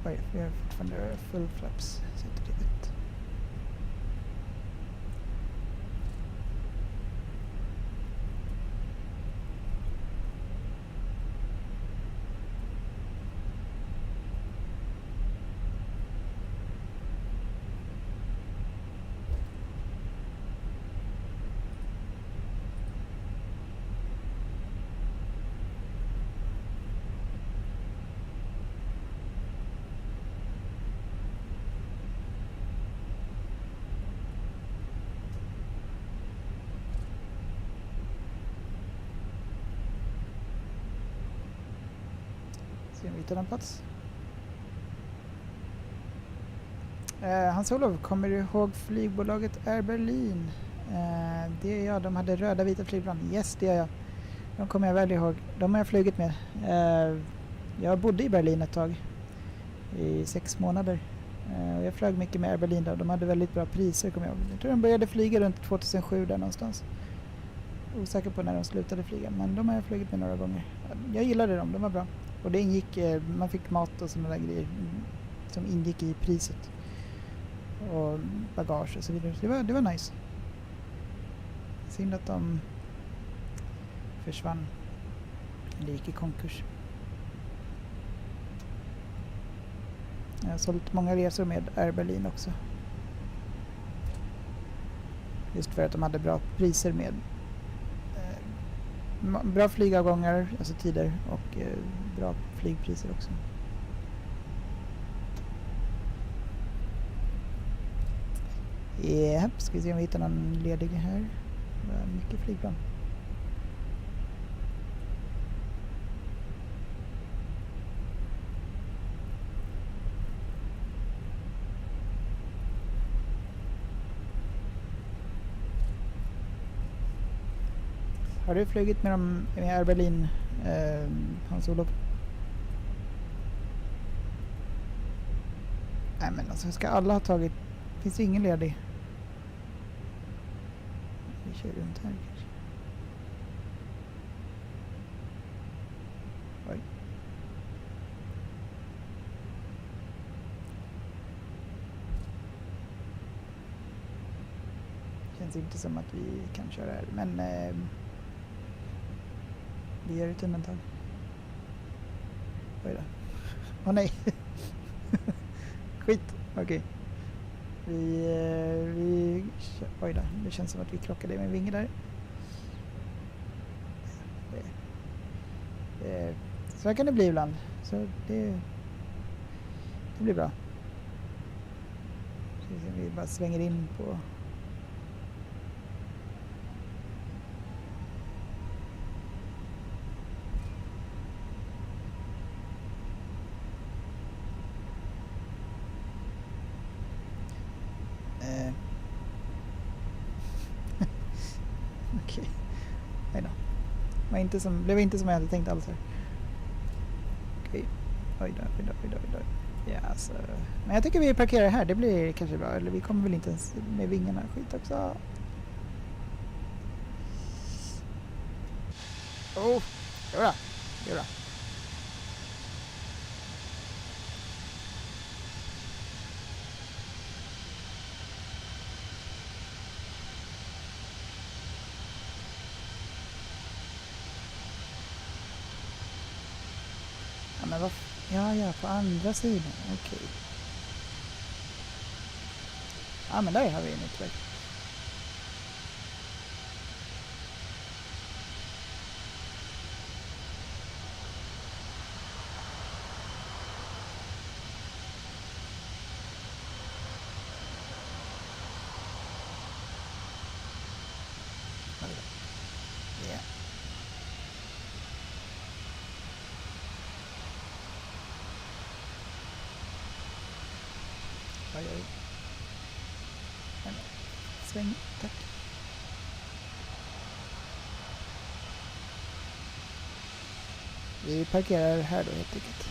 Oj, vi har fortfarande full flaps. Sätter det rätt. Se om vi hittar en plats. Hans-Olof, kommer du ihåg flygbolaget Air Berlin? Det är jag, de hade röda vita flygplan. Yes, det är jag. De kommer jag väl ihåg. De har jag flugit med. Jag bodde i Berlin ett tag. I 6 månader. Jag flög mycket med Air Berlin där. De hade väldigt bra priser, kommer jag ihåg. Jag tror de började flyga runt 2007 där någonstans. Osäker på när de slutade flyga, men de har jag flugit med några gånger. Jag gillade dem, de var bra. Och det ingick, man fick mat och sådana där grejer som ingick i priset. Och bagage och så vidare. Det var nice. Synd att de försvann. Eller gick i konkurs. Jag har sålt många resor med Air Berlin också. Just för att de hade bra priser med Bra flygavgångar, alltså tider, och bra flygpriser också. Japp, ska vi se om vi hittar någon ledig här. Mycket flygplan. Har du flugit med Air Berlin, Hans-Olof? Nej men alltså, ska alla ha tagit... Finns det ingen ledig? Vi kör runt här kanske. Oj. Känns inte som att vi kan köra här, men vi gör ett undantag. Oj då. Åh nej. Skit. Okej. Vi oj då. Det känns som att vi krockade med en vinge där. Så här kan det bli ibland. Så det blir bra. Så vi bara svänger in på... Okej. Nej då. Blev inte som jag hade tänkt alls här. Okej. Oj då. Ja, alltså. Men jag tycker vi parkerar här. Det blir kanske bra. Eller vi kommer väl inte ens med vingarna. Skit också. Oh. Gör det. Men vad... Ja, på andra sidan. Okej. Ja, men där har vi en utväg. Ja. Oj. Sväng, tack. Vi parkerar här då helt enkelt.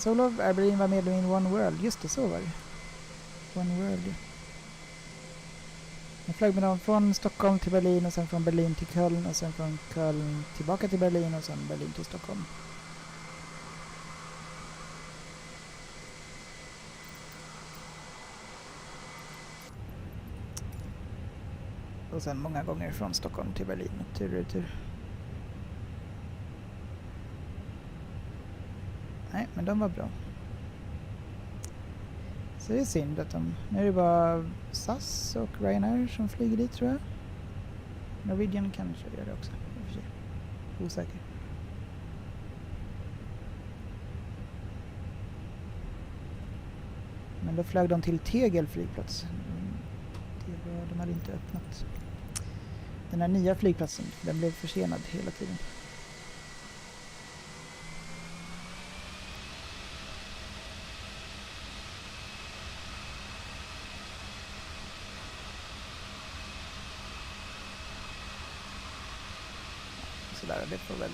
Olof, Air Berlin var medlem i One World. Just det, så var det. One World. Jag flög med dem från Stockholm till Berlin och sen från Berlin till Köln och sen från Köln tillbaka till Berlin och sen Berlin till Stockholm. Och sen många gånger från Stockholm till Berlin och tur och retur. Nej, men de var bra. Så det är synd att nu är det bara SAS och Ryanair som flyger dit, tror jag. Norwegian kanske gör det också. Osäker. Men då flög de till Tegel flygplats. De hade inte öppnat den här nya flygplatsen. Den blev försenad hela tiden. Sådär, det får väl...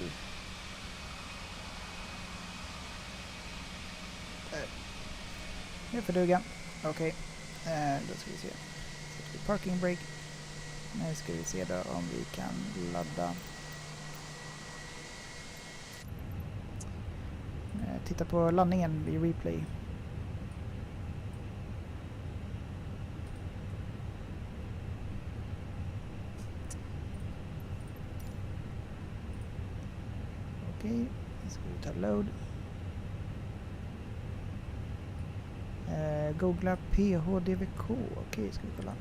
Det får duga. Okej, då ska vi se. Parking brake. Nu ska vi se då om vi kan ladda. Titta på landningen vid replay. Okej, nu ska vi ta load. Googla PHDVK. Okej, ska vi kolla.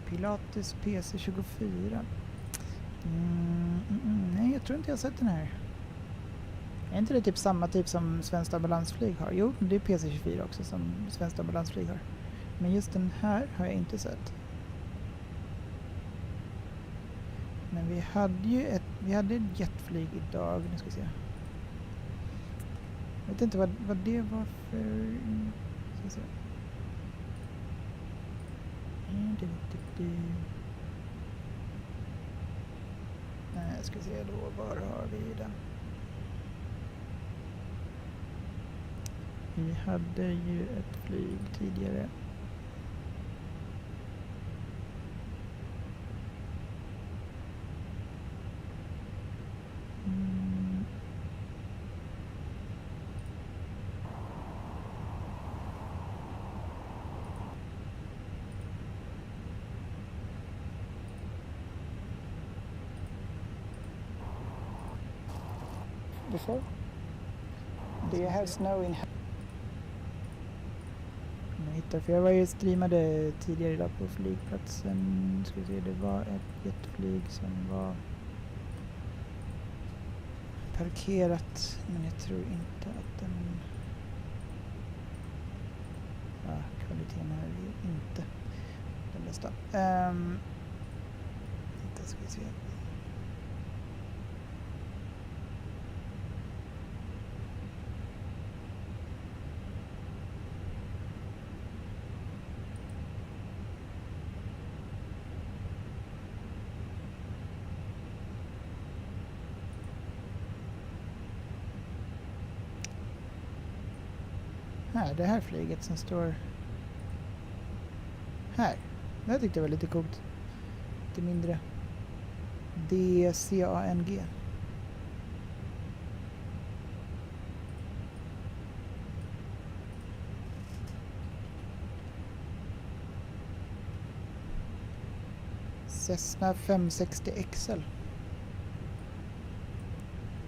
Pilates PC24. Nej, jag tror inte jag har sett den här. Är inte det typ samma typ som Svenskt ambulansflyg har? Jo, det är PC24 också som Svenskt ambulansflyg har. Men just den här har jag inte sett. Men vi hade ett jetflyg idag. Nu ska vi se. Jag vet inte vad det var för... Ska vi se. Nej, ska vi se då. Var har vi den? Vi hade ju ett flyg tidigare. Before? Do you have snow in... För jag var ju streamade tidigare idag på flygplatsen. Ska vi se, det var ett jetflyg som var parkerat, men jag tror inte att den... Ja, kvaliteten här är ju inte den bästa. Ska vi se. Här, det här flyget som står här. Det här tyckte jag var lite coolt. Lite mindre. DCANG. Cessna 560 XL.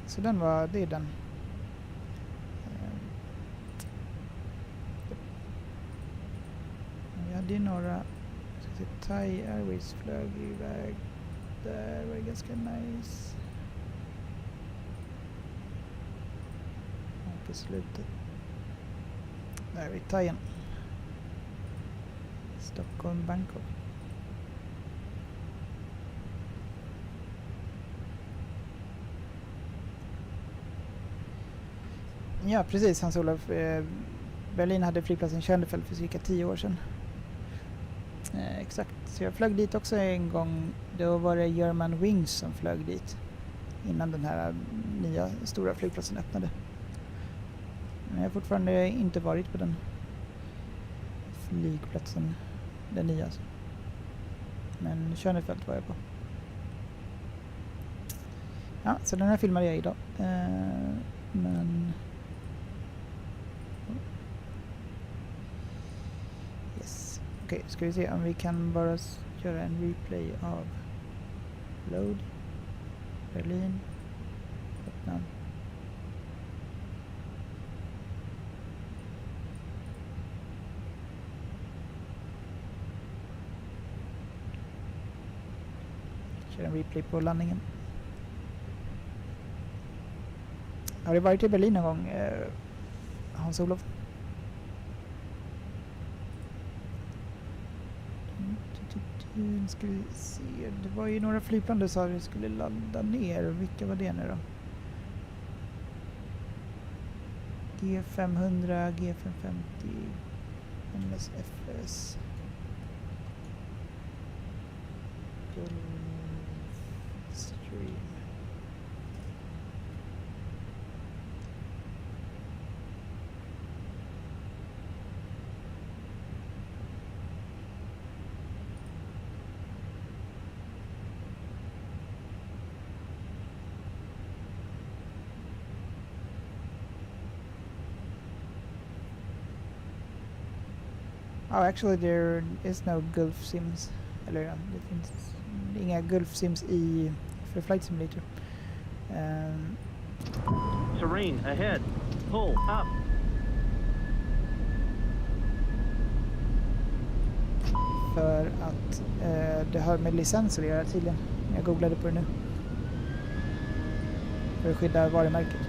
Så det är den. Det är några, Thai Airways flög iväg där, var ganska nice. Och på slutet där är vi Thaien. Stockholm, Bangkok. Ja, precis, Hans-Olof. Berlin hade flygplatsen Schönefeld för cirka 10 år sedan. Exakt, så jag flög dit också en gång. Då var det German Wings som flög dit innan den här nya stora flygplatsen öppnade. Men jag har fortfarande inte varit på den flygplatsen, den nya alltså. Men Schönefeld var jag på. Ja, så den här filmade jag idag. Men... Okej, ska vi se om vi kan bara göra en replay av load, Berlin, öppna. Kör en replay på landningen. Har du varit i Berlin någon gång, Hans-Olof? Ska vi se. Det var ju några flygplan du sa att vi skulle ladda ner. Vilka var det nu då? G500, G550, MSFS, Gulfstream. Oh, actually there is no Gulf Sims. Eller ja, det finns inga Gulf Sims för Flight Simulator. Terrain ahead. Pull up. För att det har med licenser att göra tydligen. Jag googlade på det nu. För att skydda varumärket.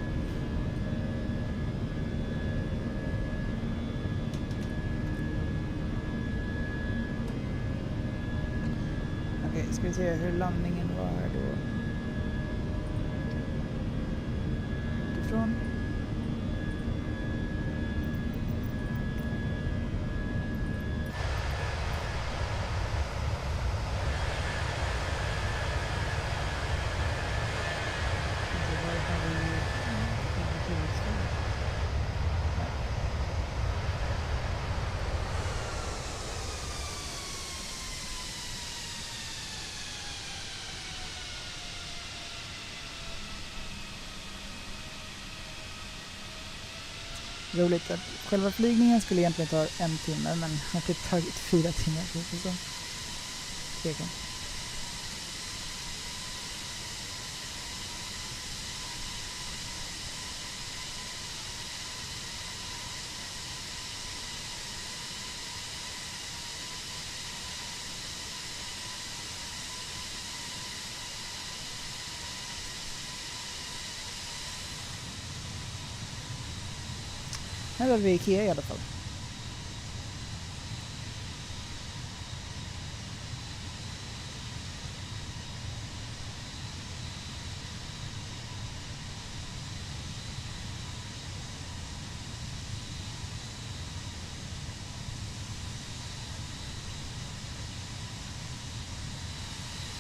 Okej, ska vi se hur landningen var här då. Utifrån. Roligt att själva flygningen skulle egentligen ta 1 timme, men att det tagit 4 timmar. Så. Tvekan. Här har vi Ikea i alla fall.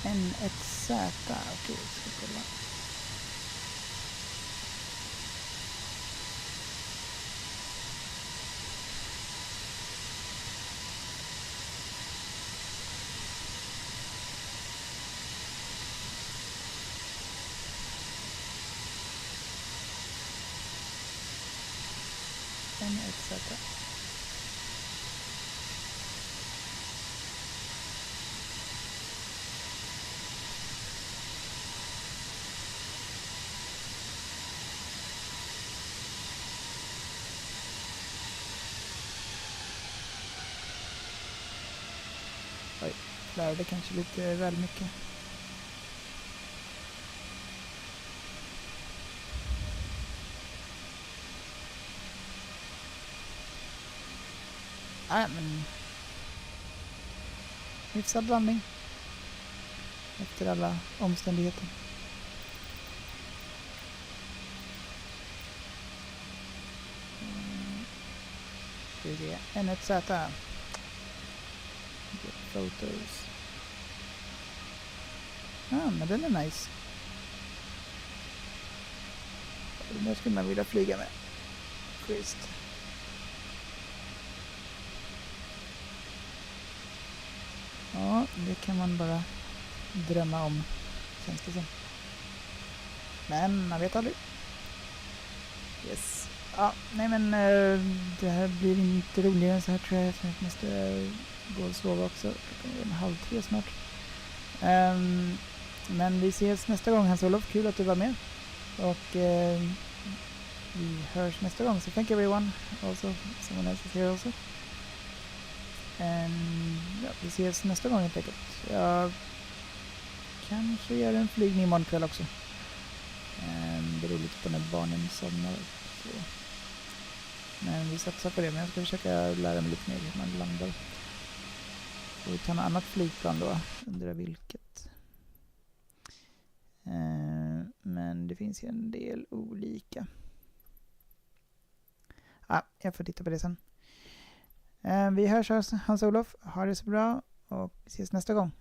N1Z, okej, ska kolla. N1Z. Oj, lärde kanske lite väl mycket. Nej, men hyfsad landning. Efter alla omständigheter. Ska vi se. N1Z. Get photos. Men den är nice. Den där skulle man vilja flyga med. Schysst. Ja, det kan man bara drömma om, känns det som. Men man vet aldrig. Yes. Ja, nej men det här blir inte roligare än så här, tror jag. Jag måste gå och sova också. Klockan är 2:30 snart. Men vi ses nästa gång, Hans-Olof. Kul att du var med. Och vi hörs nästa gång. So thank everyone. Also, someone else is here also. Ja, vi ses nästa gång helt enkelt. Jag kanske gör en flygning imorgon kväll också. Det beror lite på när barnen somnar. Så. Men vi satsar på det. Men jag ska försöka lära mig lite mer hur man landar. Och vi tar något annat flygplan då. Undrar vilket. Men det finns ju en del olika. Jag får titta på det sen. Vi hörs, Hans-Olof. Ha det så bra och ses nästa gång.